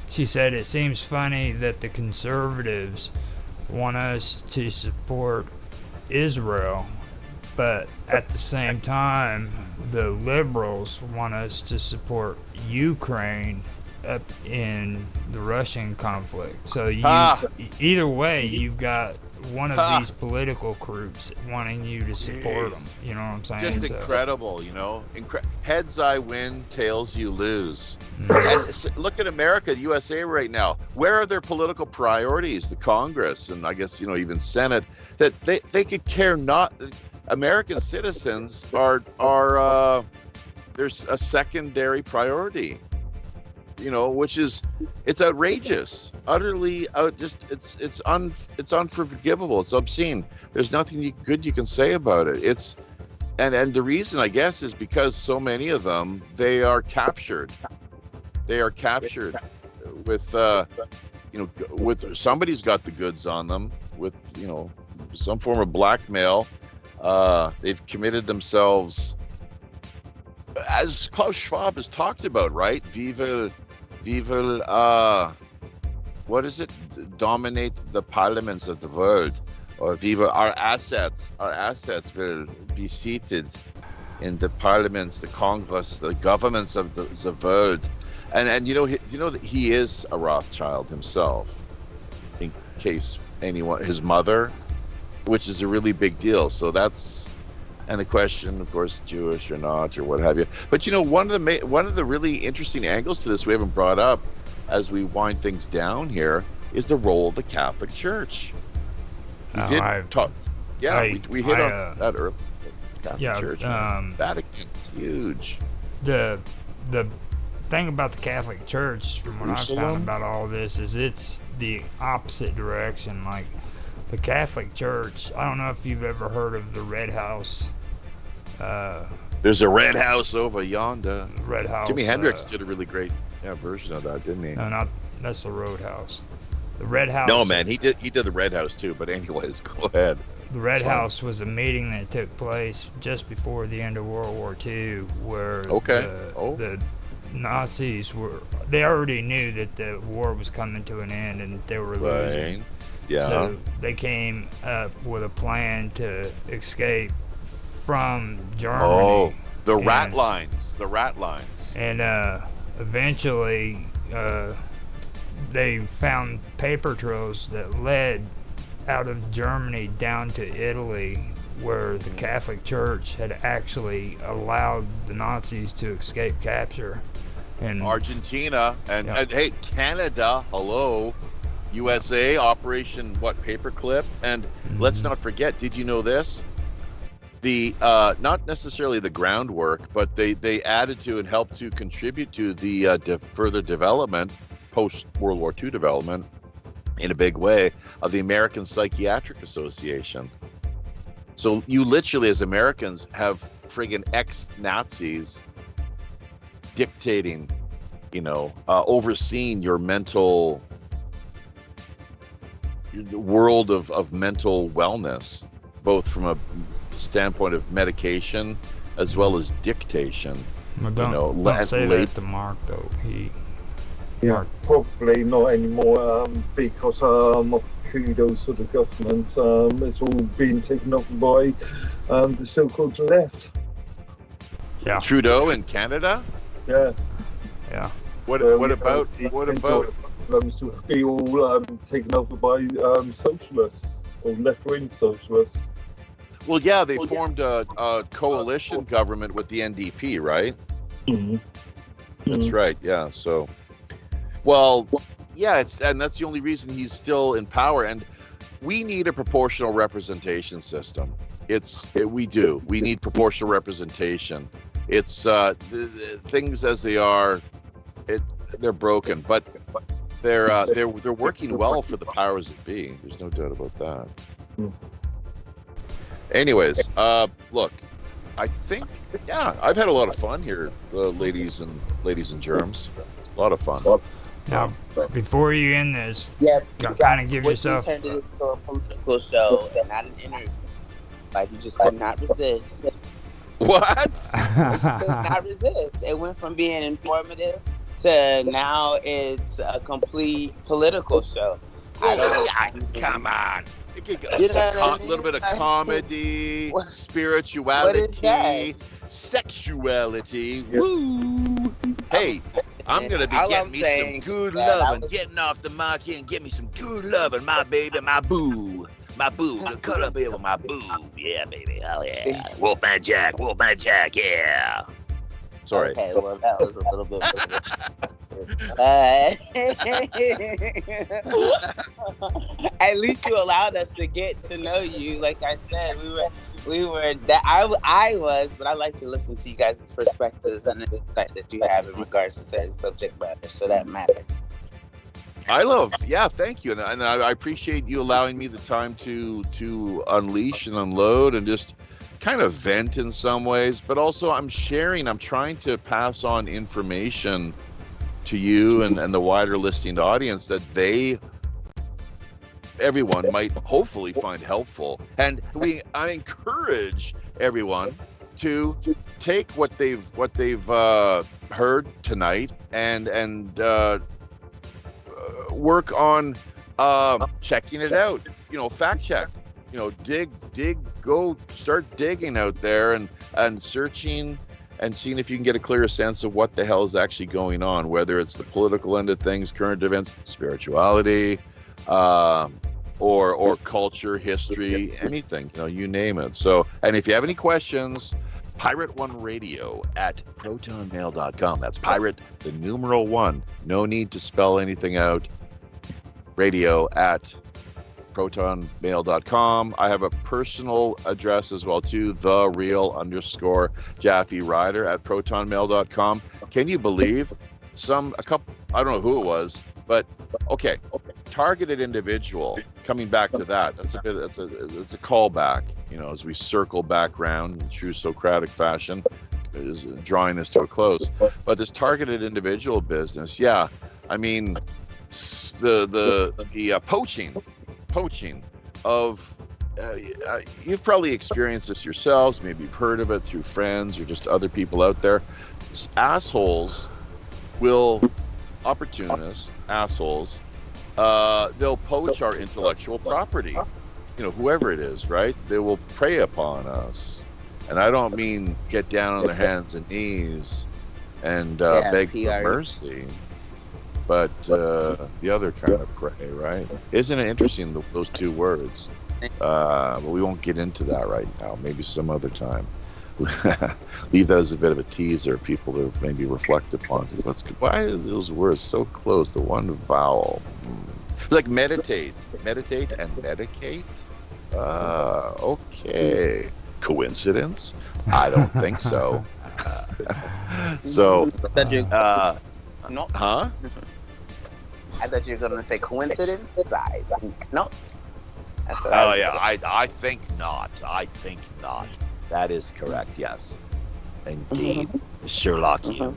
She said it seems funny that the conservatives want us to support Israel, but at the same time, the liberals want us to support Ukraine up in the Russian conflict. So either way, you've got one of these political groups wanting you to support them. You know what I'm saying? Just incredible, you know. Heads I win, tails you lose. And look at America, the USA right now. Where are their political priorities? The Congress and I guess, you know, even Senate, that they could care not. American citizens are there's a secondary priority, you know, which is, it's outrageous, utterly it's unforgivable, it's obscene. There's nothing good you can say about it. And the reason, I guess, is because so many of them, they are captured with with somebody's got the goods on them with, you know, some form of blackmail. They've committed themselves, as Klaus Schwab has talked about, right? What is it? Dominate the parliaments of the world, or our assets will be seated in the parliaments, the Congress, the governments of the world. And you know that he is a Rothschild himself. In case anyone, his mother, which is a really big deal. So that's, and the question, of course, Jewish or not, or what have you. But you know, one of the really interesting angles to this we haven't brought up as we wind things down here is the role of the Catholic Church. We did talk. Yeah, we hit on that earlier. Catholic Church, Vatican's huge. The thing about the Catholic Church, from what I've found about all this, is it's the opposite direction. Like, the Catholic Church, I don't know if you've ever heard of the Red House. There's a Red House over yonder. Red House. Jimi Hendrix did a really great version of that, didn't he? No, that's the Roadhouse. The Red House. No, man, he did the Red House too. But anyways, go ahead. The Red House was a meeting that took place just before the end of World War II, where the Nazis they already knew that the war was coming to an end and they were losing. Yeah. So they came up with a plan to escape from Germany. Oh, the rat lines. And eventually they found paper trails that led out of Germany down to Italy, where the Catholic Church had actually allowed the Nazis to escape capture. And Argentina and hey, Canada, hello. USA, Operation Paperclip, and let's not forget, did you know this? The not necessarily the groundwork, but they added to and helped to contribute to the further development, post World War II development, in a big way, of the American Psychiatric Association. So you literally, as Americans, have friggin' ex-Nazis dictating, overseeing your mental, the world of mental wellness, both from a standpoint of medication as well as dictation. Well, don't say that to Mark, though. Yeah, Mark. probably not anymore because of Trudeau's sort of government. It's all being taken over by the so-called left. Yeah. Trudeau in Canada? Yeah. Yeah. What about to be all taken over by socialists or left-wing socialists? Well, yeah, they formed a coalition government with the NDP, right? Mm-hmm. That's right. Yeah. So, well, yeah, and that's the only reason he's still in power. And we need a proportional representation system. We do. We need proportional representation. It's the things as they are. They're broken, but they're working well for the powers that be. There's no doubt about that. Mm. Anyways, look, I think I've had a lot of fun here, ladies and germs. A lot of fun. Now, before you end this, Yeah, kind of give what yourself. you turned it into a political show and not an interview. Like, you just could not resist. What? You could not resist. It went from being informative to now it's a complete political show. Come on. A little bit of comedy, spirituality, sexuality. Woo! Hey, I'm gonna be getting me some good loving, getting off the mark here and get me some good loving, my baby, my boo. My boo, cut up here with my boo. Yeah, baby, hell yeah. Wolfman Jack, yeah. Sorry. Okay, well, that was a little bit. At least you allowed us to get to know you. Like I said, we were that I was, but I like to listen to you guys' perspectives and the insight that you have in regards to certain subject matter. So that matters. Thank you, and I appreciate you allowing me the time to unleash and unload and just kind of vent in some ways, but also I'm trying to pass on information to you and the wider listening audience that everyone might hopefully find helpful. And I encourage everyone to take what they've heard tonight and work on checking it out. Fact check. Go start digging out there and searching and seeing if you can get a clearer sense of what the hell is actually going on, whether it's the political end of things, current events, spirituality, or culture, history, anything, you name it. So, and if you have any questions, Pirate One Radio at protonmail.com. That's pirate, the numeral 1. No need to spell anything out. Radio at protonmail.com. I have a personal address as well too, _Japhy Ryder at protonmail.com. Can you believe a couple, I don't know who it was, but okay, targeted individual, coming back to that, it's a callback, as we circle back around in true Socratic fashion, is drawing this to a close. But this targeted individual business, the poaching of you've probably experienced this yourselves, maybe you've heard of it through friends or just other people out there. Opportunists, assholes, they'll poach our intellectual property, whoever it is, right? They will prey upon us, and I don't mean get down on their hands and knees and beg for mercy, but the other kind of prey, right? Isn't it interesting, those two words? But we won't get into that right now. Maybe some other time. Leave that as a bit of a teaser, people to maybe reflect upon. Why are those words so close? The one vowel. It's like meditate and medicate. Okay. Coincidence? I don't think so. No. Huh? I thought you were going to say coincidence. I think no. Oh yeah, I think not. That is correct. Yes, indeed. Sherlockian.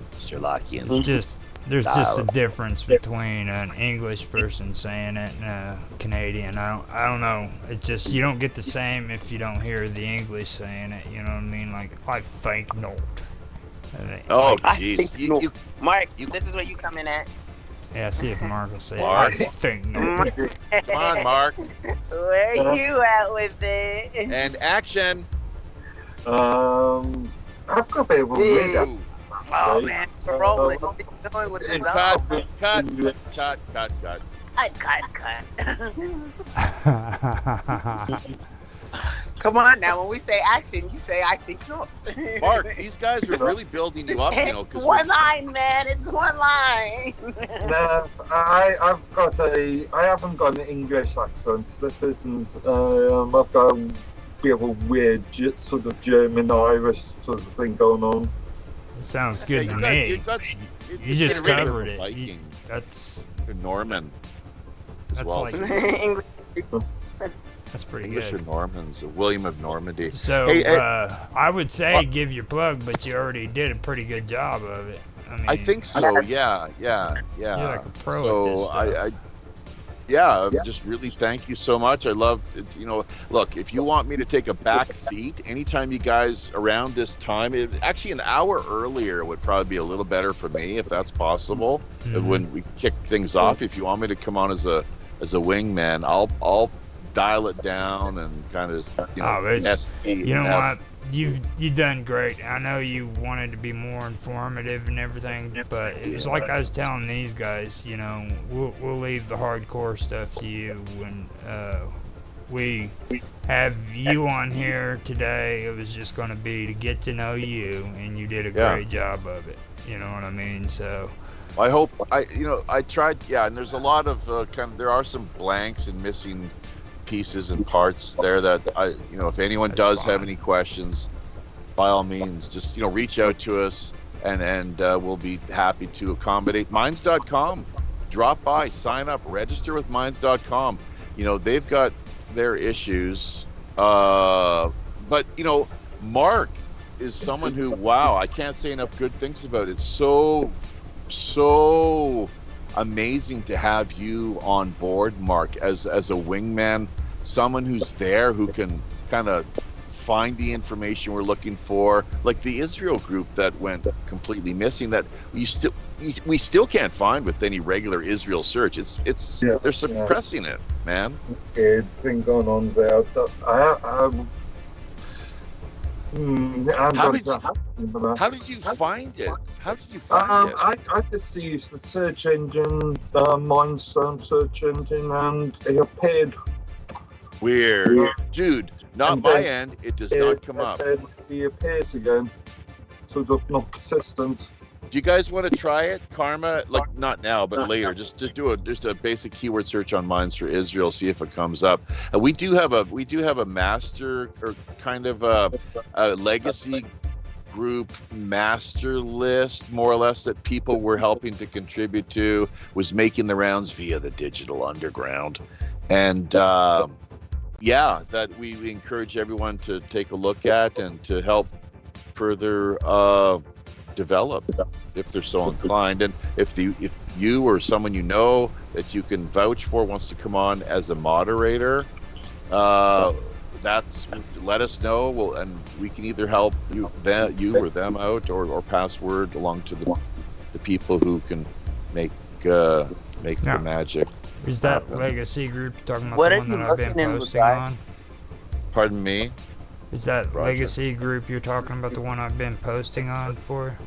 There's just a difference between an English person saying it and a Canadian. I don't know. It just, you don't get the same if you don't hear the English saying it. You know what I mean? Like, I think not. Oh, jeez. Mark, this is where you come in at. Yeah, see if Mark will say Mark? I think no. Come on, Mark. Where you at with it? And action. I've got a bit of a weird Woo. Oh man, we're rolling. What are you doing with this? Cut, Oh, cut. come on now. When we say action, you say I think not. Mark, these guys are really building you up, you know, because one line, man. It's one line. No, I haven't got an English accent. This isn't. I've got a bit of a weird sort of German Irish sort of thing going on. It sounds good to you me. got, You just covered it. Viking. That's Norman as That's well. like- English. that's pretty English good. or Normans, William of Normandy. So Hey, I would say give your plug, but you already did a pretty good job of it. I mean, I think so. Yeah. You're like a pro so at this stuff. Just really thank you so much. I love it, you know. Look, if you want me to take a back seat anytime you guys around this time, actually an hour earlier would probably be a little better for me if that's possible. Mhm. When we kick things off, if you want me to come on as a wingman, I'll dial it down and kind of You know what? You've done great. I know you wanted to be more informative and everything, but it was like I was telling these guys. You know, we'll leave the hardcore stuff to you when we have you on here today. It was just going to be to get to know you, and you did a great job of it. You know what I mean? So. I hope I tried. Yeah, and there's a lot of there are some blanks and missing pieces and parts there that if anyone does have any questions, by all means, just reach out to us and we'll be happy to accommodate. Minds.com, drop by, sign up, register with Minds.com. They've got their issues, but Mark is someone who, wow, I can't say enough good things about it. So amazing to have you on board, Mark, as a wingman, someone who's there who can kind of find the information we're looking for, like the Israel group that went completely missing, that we still can't find with any regular Israel search. They're suppressing it, man. Weird thing going on there. How did you find it? How did you find it? I just used the search engine, Mindstone search engine, and it appeared. Weird. Dude, not my end. It does not come up. It appears again. Sort of not consistent. Do you guys want to try it, Karma? Like not now, but later. Just to do just a basic keyword search on Minds for Israel, see if it comes up. We do have a master or kind of a legacy group master list, more or less, that people were helping to contribute to, was making the rounds via the digital underground, and that we encourage everyone to take a look at and to help further develop if they're so inclined. And if you or someone you know that you can vouch for wants to come on as a moderator, let us know. And we can either help you or them out, or pass word along to the people who can make the magic. Is that legacy group talking about What the are one you that I've been looking in posting regard- on? Pardon me? Is that Roger. legacy group you're talking about the one I've been posting on for?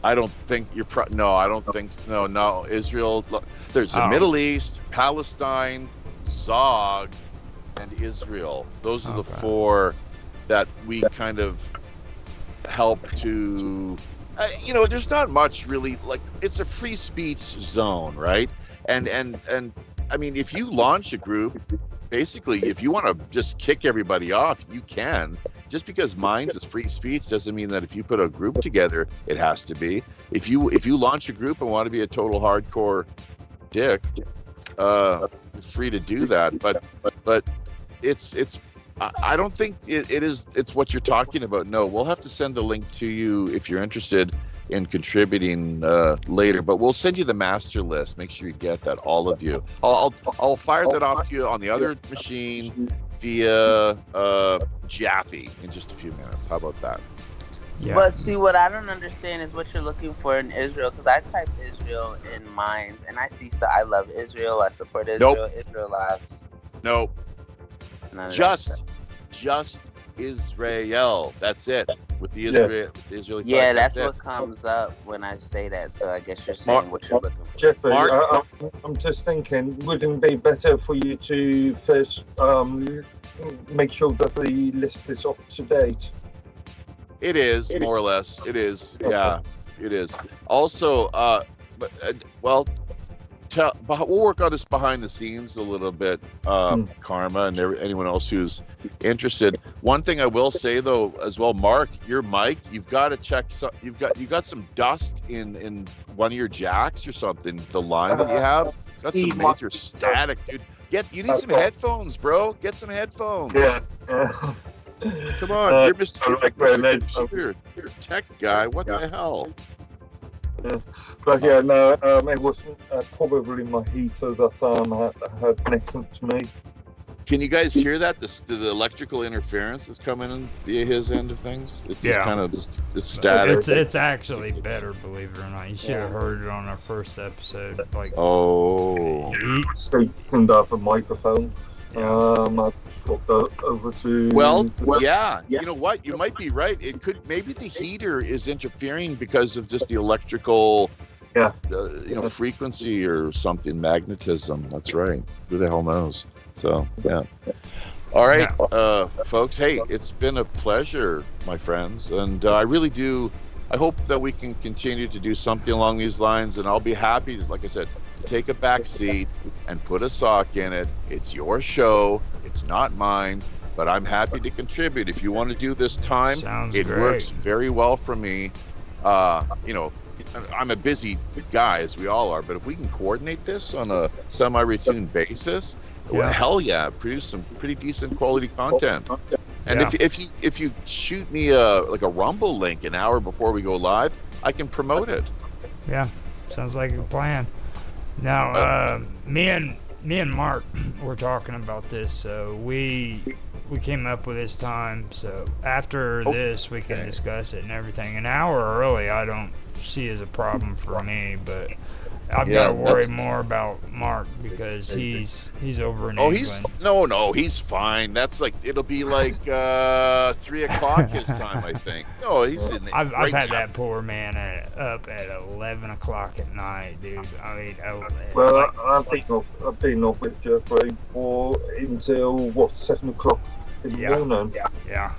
I don't think you're no Israel. Look, there's the Middle East, Palestine, Zog, and Israel. Those are the four that we kind of help to there's not much really, like, it's a free speech zone, right? And I mean, if you launch a group, basically, if you want to just kick everybody off, you can. Just because Minds is free speech doesn't mean that if you put a group together, it has to be. If you launch a group and want to be a total hardcore dick, you're free to do that. But it's I don't think it's what you're talking about. No, we'll have to send the link to you if you're interested in contributing later, but we'll send you the master list. Make sure you get that, all of you. I'll fire that off to you on the other machine via Japhy in just a few minutes. How about that? Yeah. But see, what I don't understand is what you're looking for in Israel. Because I type Israel in mine, and I see stuff. I love Israel. I support Israel. Israel lives. Nope. None of that stuff. Just Israel. That's it. With the Israeli Yeah, flag. that's what comes up when I say that. So I guess you're saying what you're looking for. Japhy, Mark? I'm just thinking, wouldn't it be better for you to first make sure that the list is up to date? It is, more or less. It is. Yeah, it is. Also, we'll work on this behind the scenes a little bit, Karma, and anyone else who's interested. One thing I will say though, as well, Mark, your mic, you've got to check. You got some dust in one of your jacks or something. The line that you have, it's got some major static, dude. You need some headphones, bro. Get some headphones. Yeah. Come on, you're Mr. You're a tech guy. What the hell? But yeah, no, it was probably my heater that had connected to me. Can you guys hear that? The electrical interference that's coming in via his end of things? It's just kind of it's static. It's actually better, believe it or not. You should have heard it on our first episode. Like, Speaking off a microphone. I swapped that over to. Well, yeah. You know what? You might be right. It could maybe the heater is interfering because of just the electrical, frequency or something, magnetism. That's right. Who the hell knows? So yeah. All right, folks. Hey, it's been a pleasure, my friends, and I really do. I hope that we can continue to do something along these lines, and I'll be happy, like I said, to take a back seat and put a sock in it. It's your show. It's not mine, but I'm happy to contribute. If you want to do this time, it works very well for me. I'm a busy guy, as we all are, but if we can coordinate this on a semi-routine basis, hell yeah, produce some pretty decent quality content. And if you shoot me a Rumble link an hour before we go live, I can promote it. Yeah, sounds like a plan. Now, me and Mark were talking about this, so we came up with this time. So after this, we can discuss it and everything. An hour early, I don't see as a problem for me, but I've got to worry more about Mark because he's over in England. He's fine. That's it'll be 3 o'clock his time, I think. No, he's in there. I've had that poor man up at 11 o'clock at night, dude. I mean, I've been off with Japhy until 7 o'clock in the morning. Yeah.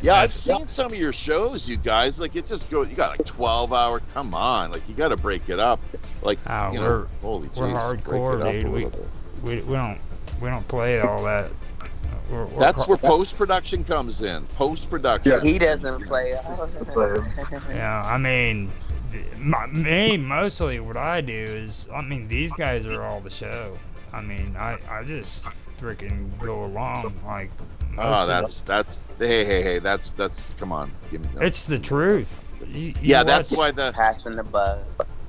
Yeah, I've seen some of your shows, you guys. It just goes. You got 12-hour. Come on, you got to break it up. We're hardcore, dude. We don't play all that. That's where post-production comes in. Post-production. Yeah. He doesn't play. Yeah, I mean, mostly what I do is, these guys are all the show. I mean, I just freaking go along hey, that's come on. It's the truth. That's why the passing the bug.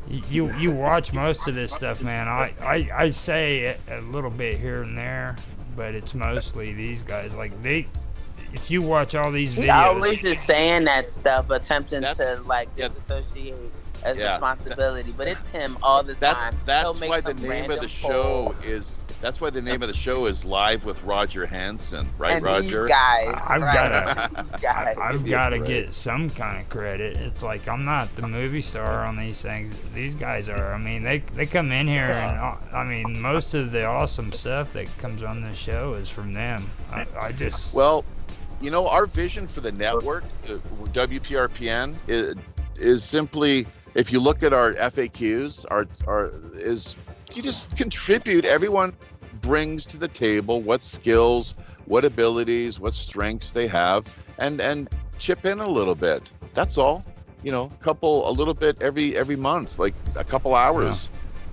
You watch most of this stuff, man. I say a little bit here and there, but it's mostly these guys. If you watch all these videos, he always is saying that stuff, attempting to disassociate as responsibility, but it's him all the time. That's why the name of the show is. That's why the name of the show is Live with Roger Hansen, right, and Roger? These guys, I've got to get some kind of credit. It's I'm not the movie star on these things. These guys are. They come in here and most of the awesome stuff that comes on this show is from them. Our vision for the network, WPRPN, is simply, if you look at our FAQs, is you just contribute. Everyone brings to the table what skills, what abilities, what strengths they have, and chip in a little bit. That's all. A little bit every month, a couple hours,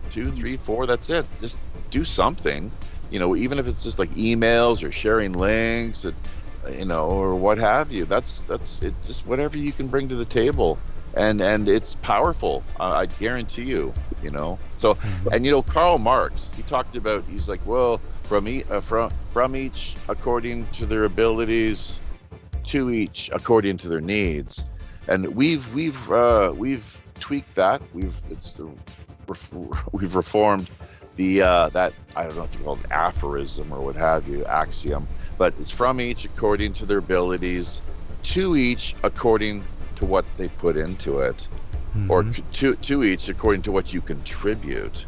2, 3, 4. That's it. Just do something. Even if it's just emails or sharing links, or what have you. That's it. Just whatever you can bring to the table. And it's powerful. I guarantee you. So, and Karl Marx, he talked about. He's from each according to their abilities, two each according to their needs, and we've tweaked that. We've reformed the that, I don't know if you call it aphorism or what have you, axiom, but it's from each according to their abilities, to each according to what they put into it, or to each according to what you contribute.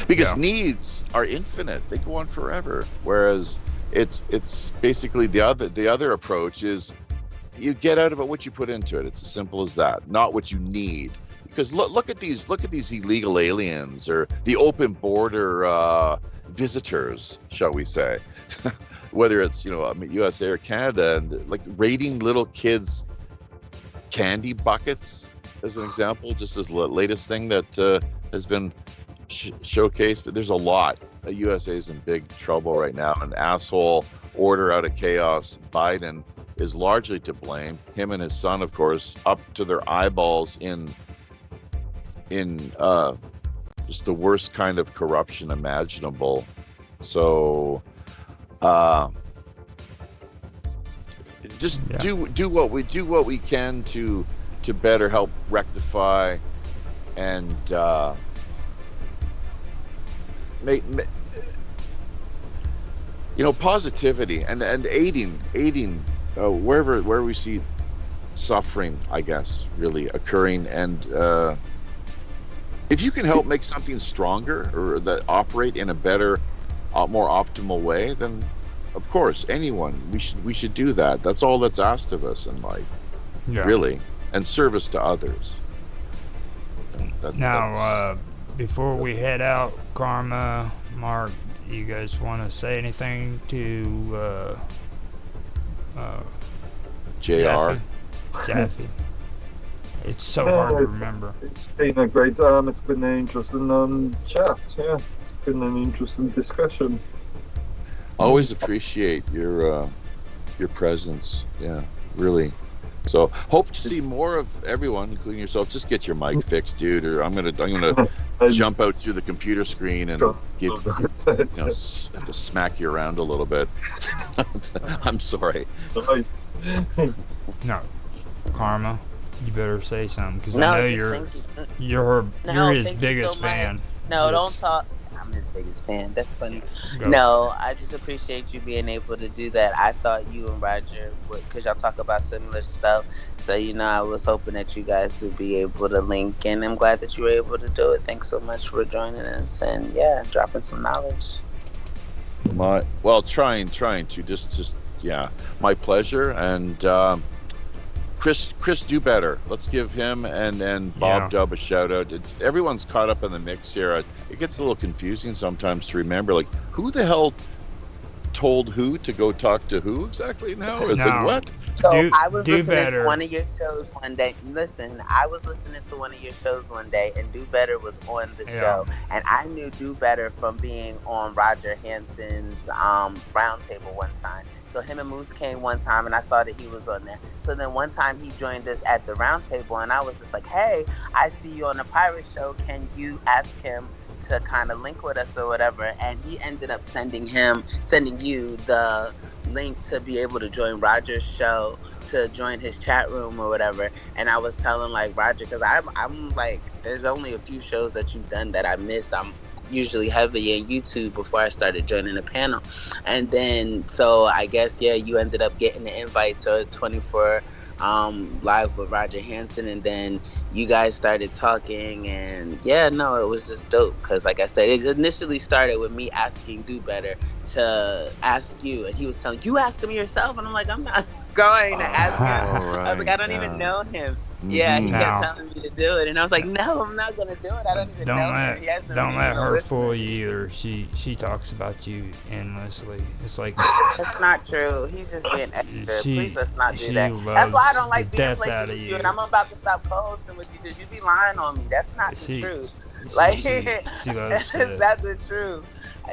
Because needs are infinite; they go on forever. Whereas it's basically the other approach is you get out of it what you put into it. It's as simple as that, not what you need. Because look at these illegal aliens or the open border visitors, shall we say, whether it's USA or Canada, and like raiding little kids' candy buckets as an example, just as the latest thing that has been showcased. But there's a lot. The USA is in big trouble right now. An asshole order out of chaos. Biden is largely to blame. Him and his son, of course, up to their eyeballs in just the worst kind of corruption imaginable. So just do what we can to better help rectify and make positivity and aiding wherever we see suffering, I guess, really occurring. And if you can help make something stronger or that operate in a better, more optimal way, then of course anyone we should do that. That's all that's asked of us in life, really, and service to others. Before we head out, Karma, Mark, you guys want to say anything to JR? Japhy. It's so hard to remember. It's been a great it's been an interesting chat. Yeah, it's been an interesting discussion. Always appreciate your presence. Yeah, really. So hope to see more of everyone, including yourself. Just get your mic fixed, dude, or I'm gonna jump out through the computer screen and have to smack you around a little bit. I'm sorry. Nice. No, Karma, you better say something, because I know you're his biggest fan. No, don't talk. I'm his biggest fan. That's funny. No, I just appreciate you being able to do that. I thought you and Ryder would, because y'all talk about similar stuff. So, I was hoping that you guys would be able to link, and I'm glad that you were able to do it. Thanks so much for joining us, and dropping some knowledge. Trying to just my pleasure. And Chris do better. Let's give him and Bob Dub a shout out. Everyone's caught up in the mix here. It gets a little confusing sometimes to remember, like, who the hell told who to go talk to who exactly now? It's like, what? So I was listening to one of your shows one day. I was listening to one of your shows one day, and Do Better was on the show. And I knew Do Better from being on Roger Hansen's Roundtable one time. So him and Moose came one time, and I saw that he was on there. So then one time he joined us at the Roundtable, and I was just like, hey, I see you on the Pirate Show. Can you ask him to kind of link with us or whatever? And he ended up sending you the link to be able to join Roger's show, to join his chat room or whatever. And I was telling like Roger, because I'm like, there's only a few shows that you've done that I missed. I'm usually heavy in YouTube before I started joining the panel. And then so I guess you ended up getting the invite to 24 live with Roger Hansen, and then you guys started talking, and it was just dope, because like I said, it initially started with me asking Do Better to ask you, and he was telling you ask him yourself, and I'm like, I'm not going to ask him. I was like, I don't even know him. Yeah, he kept telling me to do it, and I was like, no, I'm not gonna do it. I don't even know him. Don't let her fool you either. She talks about you endlessly. It's like, that's not true. He's just being extra. Please, let's not do that. That's why I don't like being places with you, and I'm about to stop co-hosting with you because you be lying on me. That's not the truth. Like, that's not the truth.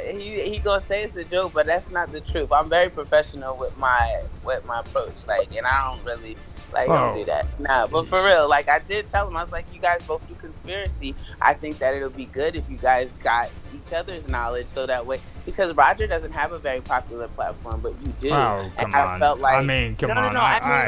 He gonna say it's a joke, but that's not the truth. I'm very professional with my approach, like, and I don't really Like, don't do that. Nah, but for real, like, I did tell him, I was like, you guys both do conspiracy. I think that it'll be good if you guys got each other's knowledge so that way, because Roger doesn't have a very popular platform, but you do. Oh, And come I on. felt like, I mean, come on. I mean,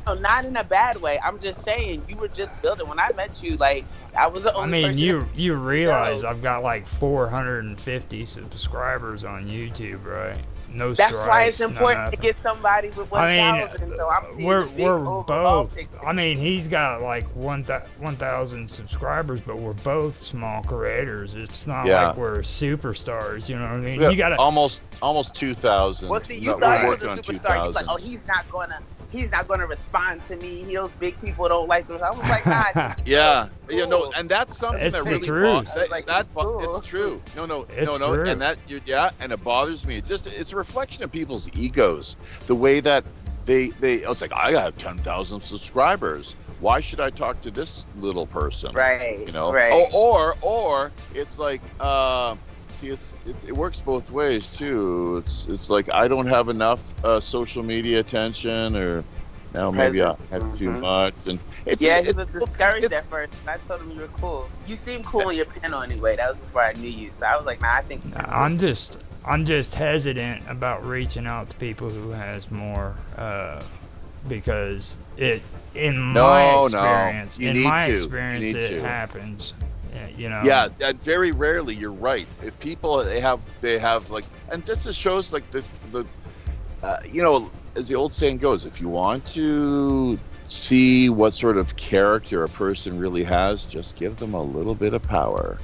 no, not in a bad way. I'm just saying, you were just building. When I met you, like, I was the I only mean, person. you realize I've got like 450 subscribers on YouTube, right? No strikes. That's why it's no important to nothing. get somebody with 1,000. So I'm seeing we're the big overall both. picture. I mean, he's got like 1,000 subscribers, but we're both small creators. It's not like we're superstars. You know what I mean? Yeah, You gotta almost 2,000. Well, see, you We're thought he was working a on superstar. You 2,000. was like, oh, he's not gonna respond to me. Those big people don't like those. I was like, nah. Yeah, cool. you know, and that's something It's that the really truth. it's true. No, It's true. and and it bothers me. It's a reflection of people's egos. The way that they it's like, I have 10,000 subscribers. Why should I talk to this little person? Right. You know, Right. or it's like, see, it works both ways too. It's like, I don't have enough social media attention, or now maybe I have too much, and he was discouraged at first. And I told him you were cool. You seemed cool in your panel anyway. That was before I knew you, so I was like, nah, I think. I'm just hesitant about reaching out to people who has more, because in my experience, it happens. You know. Yeah, and very rarely, you're right. If people they have like, and this just shows like the you know, as the old saying goes, if you want to see what sort of character a person really has, just give them a little bit of power,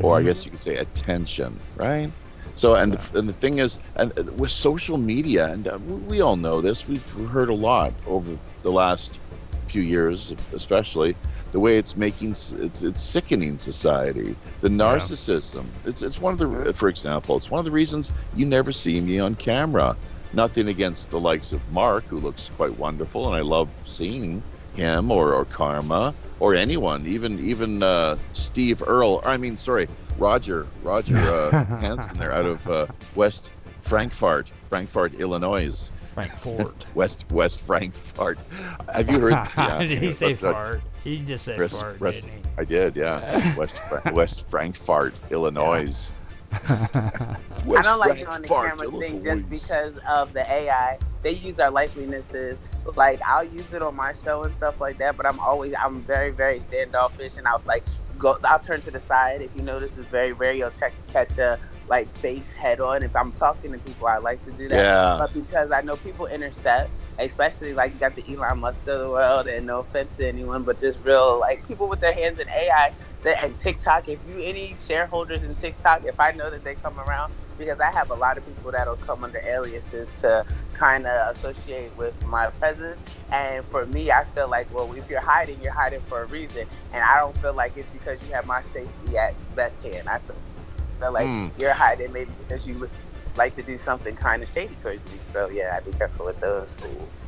or I guess you could say attention, right? So, and the thing is, and with social media, and we all know this, we've heard a lot over the last few years, especially the way it's sickening society. The narcissism. It's one of the, for example, it's one of the reasons you never see me on camera. Nothing against the likes of Mark, who looks quite wonderful, and I love seeing him, or Karma, or anyone, even Steve Earl. Roger Hansen there, out of West Frankfort, Illinois. Frankfort. West Frankfort. Have you heard? Yeah, Did he say fart? He just said fart, didn't he? I did, yeah. West Frankfort, Illinois. I don't like you on the camera thing just because of the AI. They use our likenesses. Like, I'll use it on my show and stuff like that, but I'm very, very standoffish, and I was like, I'll turn to the side. If you notice, it's very rare you'll catch a like face head on. If I'm talking to people, I like to do that. Yeah. But because I know people intercept, especially like you got the Elon Musk of the world, and no offense to anyone, but just real like people with their hands in AI and TikTok. If you any shareholders in TikTok, if I know that they come around, because I have a lot of people that'll come under aliases to kind of associate with my presence. And for me, I feel like, well, if you're hiding for a reason. And I don't feel like it's because you have my safety at best hand. I feel like you're hiding maybe because you would like to do something kind of shady towards me. So yeah, I'd be careful with those.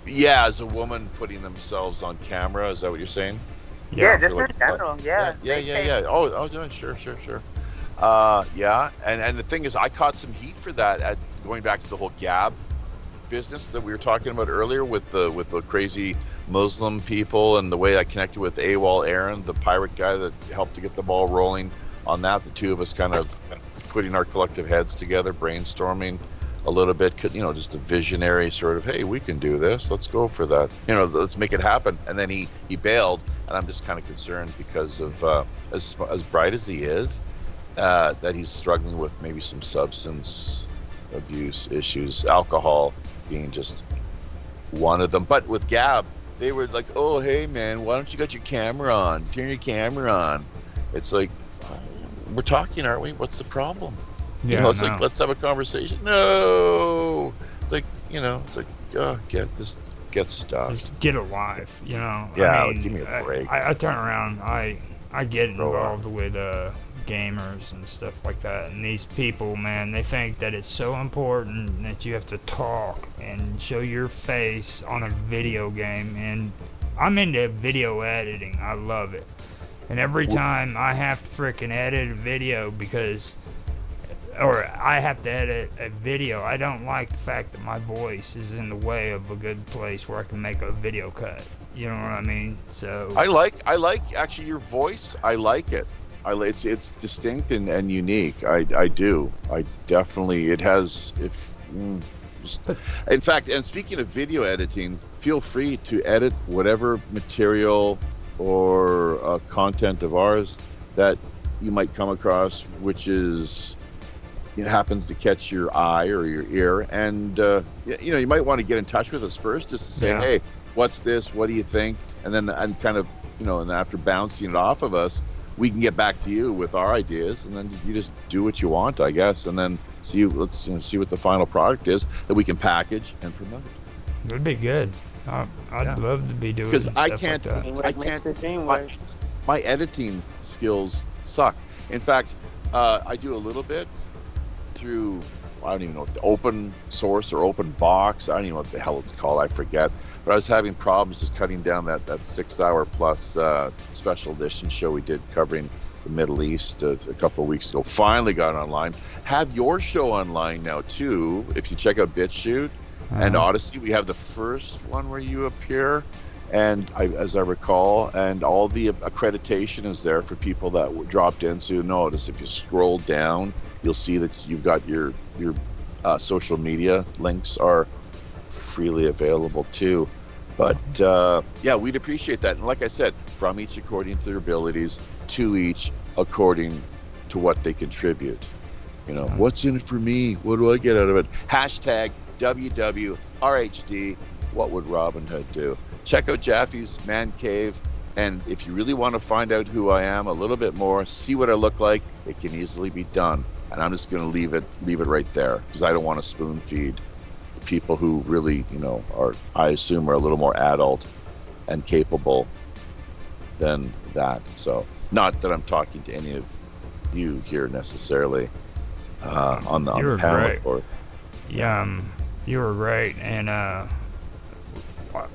Yeah, as a woman putting themselves on camera, is that what you're saying? Yeah, just in general. Yeah. Oh, sure. Yeah, and the thing is, I caught some heat for that at going back to the whole Gab business that we were talking about earlier with the crazy Muslim people, and the way I connected with AWOL Aaron, the pirate guy that helped to get the ball rolling on that. The two of us kind of putting our collective heads together, brainstorming a little bit, you know, just a visionary sort of, hey, we can do this, let's go for that, you know, let's make it happen. And then he bailed, and I'm just kind of concerned because of as bright as he is, that he's struggling with maybe some substance abuse issues, alcohol being just one of them. But with Gab, they were like, oh, hey man, why don't you got your camera on, turn your camera on. It's like, we're talking, aren't we? What's the problem? Yeah, you know, it's like, let's have a conversation. No, it's like, you know, it's like, oh, get stuff. Just get a life, you know. Yeah, I mean, give me a break. I turn around, I get involved with gamers and stuff like that, and these people, man, they think that it's so important that you have to talk and show your face on a video game, and I'm into video editing. I love it. And every time I have to freaking edit a video or I have to edit a video, I don't like the fact that my voice is in the way of a good place where I can make a video cut. You know what I mean? So I like actually your voice. I like it. It's distinct and unique. I do. I definitely. It has. Just, in fact, and speaking of video editing, feel free to edit whatever material or content of ours that you might come across, which is happens to catch your eye or your ear, and you might want to get in touch with us first, just to say, hey, what's this? What do you think? And then and kind of and after bouncing it off of us, we can get back to you with our ideas, and then you just do what you want, I guess, and then see what the final product is that we can package and promote. It would be good. I'd love to be doing because stuff I can't. My editing skills suck. In fact, I do a little bit through, I don't even know, the open source or open box. I don't even know what the hell it's called. I forget. But I was having problems just cutting down that 6 hour plus special edition show we did covering the Middle East a couple of weeks ago. Finally got it online. Have your show online now too. If you check out BitChute and Odyssey, we have the first one where you appear. And as I recall, and all the accreditation is there for people that dropped in. So you notice if you scroll down, you'll see that you've got your social media links are freely available too. But we'd appreciate that. And like I said, from each according to their abilities, to each according to what they contribute. What's in it for me? What do I get out of it? Hashtag WWRHD. What would Robin Hood do? Check out Japhy's Man Cave, and if you really want to find out who I am a little bit more, see what I look like, it can easily be done. And I'm just going to leave it right there, because I don't want to spoon feed people who really, I assume are a little more adult and capable than that. So, not that I'm talking to any of you here necessarily on the panel. Great. You were great, and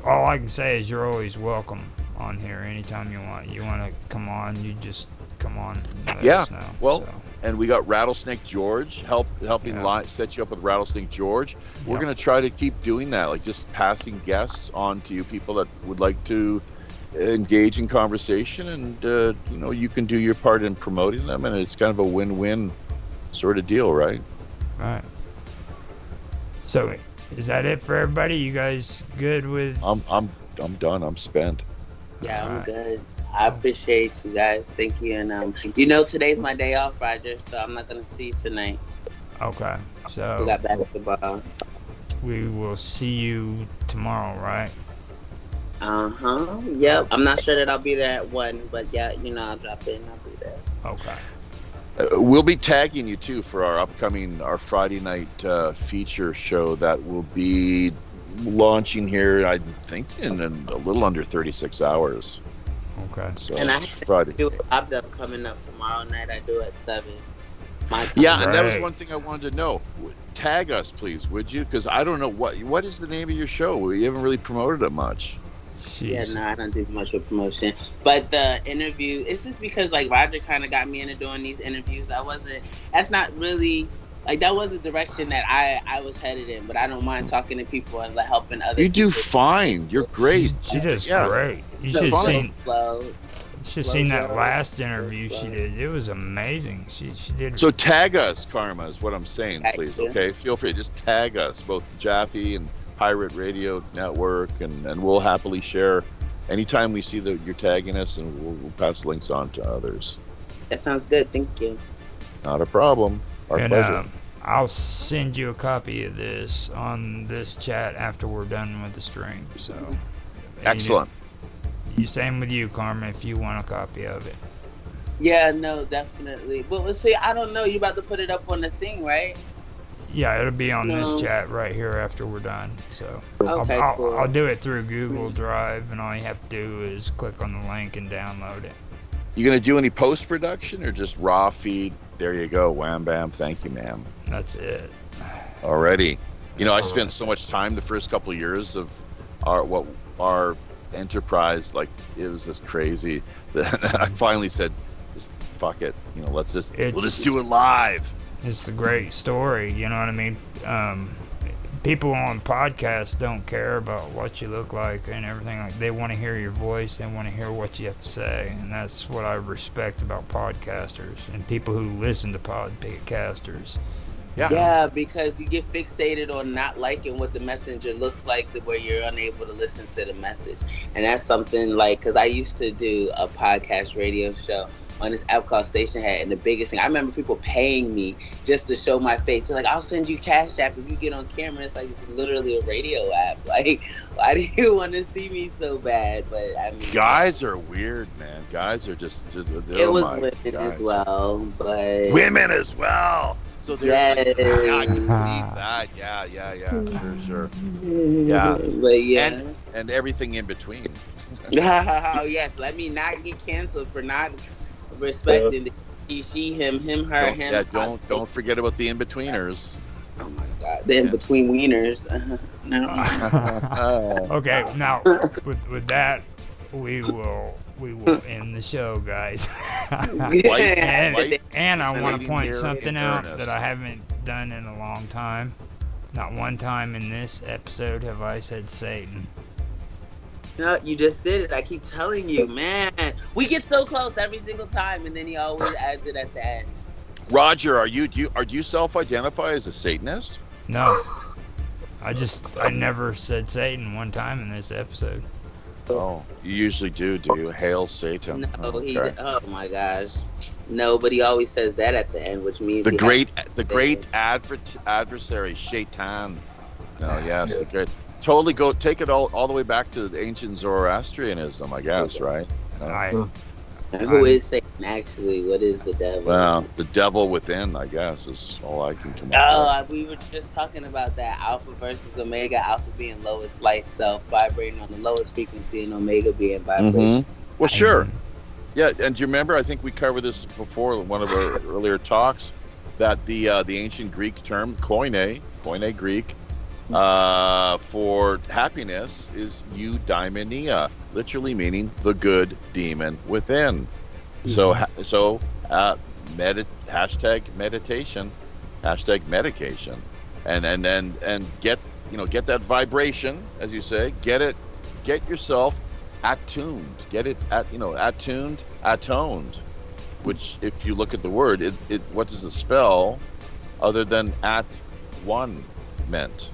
all I can say is you're always welcome on here anytime you want. You want to come on, you just come on and let us know. Well, and we got Rattlesnake George helping set you up with Rattlesnake George. We're going to try to keep doing that, like just passing guests on to you, people that would like to engage in conversation, and you can do your part in promoting them, and it's kind of a win-win sort of deal, right? Right. So is that it for everybody? You guys good with? I'm done. I'm spent. Yeah, I'm good. I appreciate you guys. Thank you. And today's my day off, Ryder, so I'm not gonna see you tonight. Okay. So we got basketball. We will see you tomorrow, right? Yep. I'm not sure that I'll be there at 1, but yeah, I'll drop in. I'll be there. Okay. We'll be tagging you too for our Friday night feature show that will be launching here, I think, in a little under 36 hours. Okay. So and I Friday. do a coming up tomorrow night. I do at 7. Yeah, and that was one thing I wanted to know. Tag us, please, would you? Because I don't know what is the name of your show. We haven't really promoted it much. Jeez. Yeah, no, I don't do much with promotion. But the interview, it's just because Roger kind of got me into doing these interviews. That was the direction that I was headed in. But I don't mind talking to people and helping others. You do fine. You're great. She does great. You should have seen that last interview she did. It was amazing. She did. So tag us, Karma, is what I'm saying, please. Okay, feel free. Just tag us, both Japhy and Pirate Radio Network, and we'll happily share anytime we see that you're tagging us, and we'll pass links on to others. That sounds good. Thank you. Not a problem. Our pleasure. I'll send you a copy of this on this chat after we're done with the stream. So excellent. Same with you, Karma, if you want a copy of it. Yeah, no, definitely. But let's see, I don't know. You about to put it up on the thing, right? Yeah, it'll be on this chat right here after we're done. So okay, cool. I'll do it through Google Drive, and all you have to do is click on the link and download it. You gonna do any post-production or just raw feed? There you go. Wham bam. Thank you, ma'am. That's it. Already. I spent so much time the first couple of years of our enterprise, it was just crazy. I finally said, just fuck it. We'll just do it live. It's a great story, you know what I mean? people on podcasts don't care about what you look like and everything. Like, they want to hear your voice. They want to hear what you have to say, and that's what I respect about podcasters and people who listen to podcasters. Yeah, because you get fixated on not liking what the messenger looks like, where you're unable to listen to the message. And that's something like, because I used to do a podcast radio show on this app called Station Head, and the biggest thing, I remember people paying me just to show my face. They're like, I'll send you Cash App if you get on camera. It's like, it's literally a radio app. Like, why do you want to see me so bad? But I mean, guys are weird, man. Guys are just it was women as well, but women as well. So they're yes. Yeah, I can believe that. Yeah, sure. Yeah, but yeah, and everything in between. Oh yes, let me not get canceled for not respecting the he, she, him, her, him. Yeah, don't forget about the in-betweeners. Oh my God, the in-between wieners. No. Okay, now with that, we will end the show, guys. And I want to point something out that I haven't done in a long time. Not one time in this episode have I said Satan. No, you just did it. I keep telling you, man. We get so close every single time, and then he always adds it at the end. Roger, do you self-identify as a Satanist? No. I never said Satan one time in this episode. Oh, you usually do you? Hail Satan. No, okay. Oh my gosh. No, but he always says that at the end, which means the great adversary, Shaitan. No, yes, the great. Totally take it all the way back to ancient Zoroastrianism, I guess, right? Who is Satan actually? What is the devil? Well, the devil within, I guess, is all I can come up with. We were just talking about that. Alpha versus Omega. Alpha being lowest light self, vibrating on the lowest frequency, and Omega being vibration. Well, sure. Yeah, and do you remember, I think we covered this before in one of our earlier talks, that the ancient Greek term, koine Greek, for happiness is eudaimonia, literally meaning the good demon within. Mm-hmm. So hashtag meditation, hashtag medication, and get that vibration, as you say, get yourself attuned, atoned, which, if you look at the word, it what does it spell other than at one meant?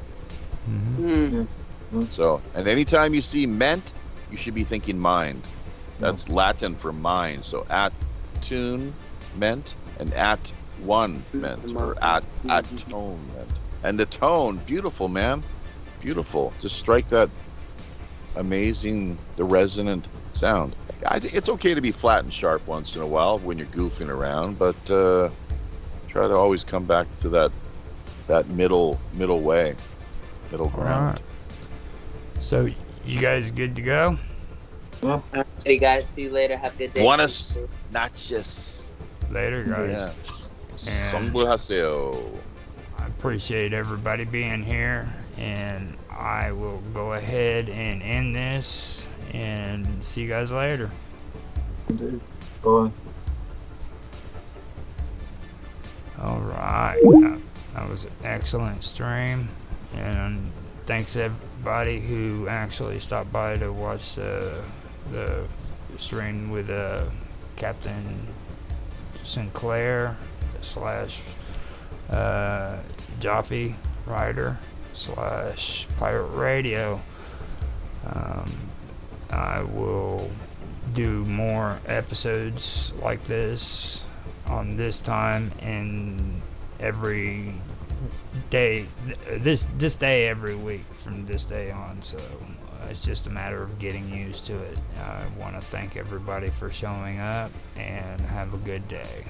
Mm-hmm. So, and anytime you see ment, you should be thinking mind. That's Latin for mind. So attune meant and at one meant, or atonement. And the tone, beautiful, man, beautiful. Just strike that amazing, the resonant sound. I think it's okay to be flat and sharp once in a while when you're goofing around, but try to always come back to that middle way. Middle ground. Right. So, you guys good to go? Yeah. Hey guys, see you later. Have a good day. Buenas noches. Later, guys. Yeah. I appreciate everybody being here, and I will go ahead and end this, and see you guys later. Indeed. Bye. All right. That was an excellent stream. And thanks everybody who actually stopped by to watch the stream with Captain Sinclair / Japhy, Ryder / Pirate Radio. I will do more episodes like this on this time and every day, this day every week from this day on. So it's just a matter of getting used to it. I want to thank everybody for showing up, and have a good day.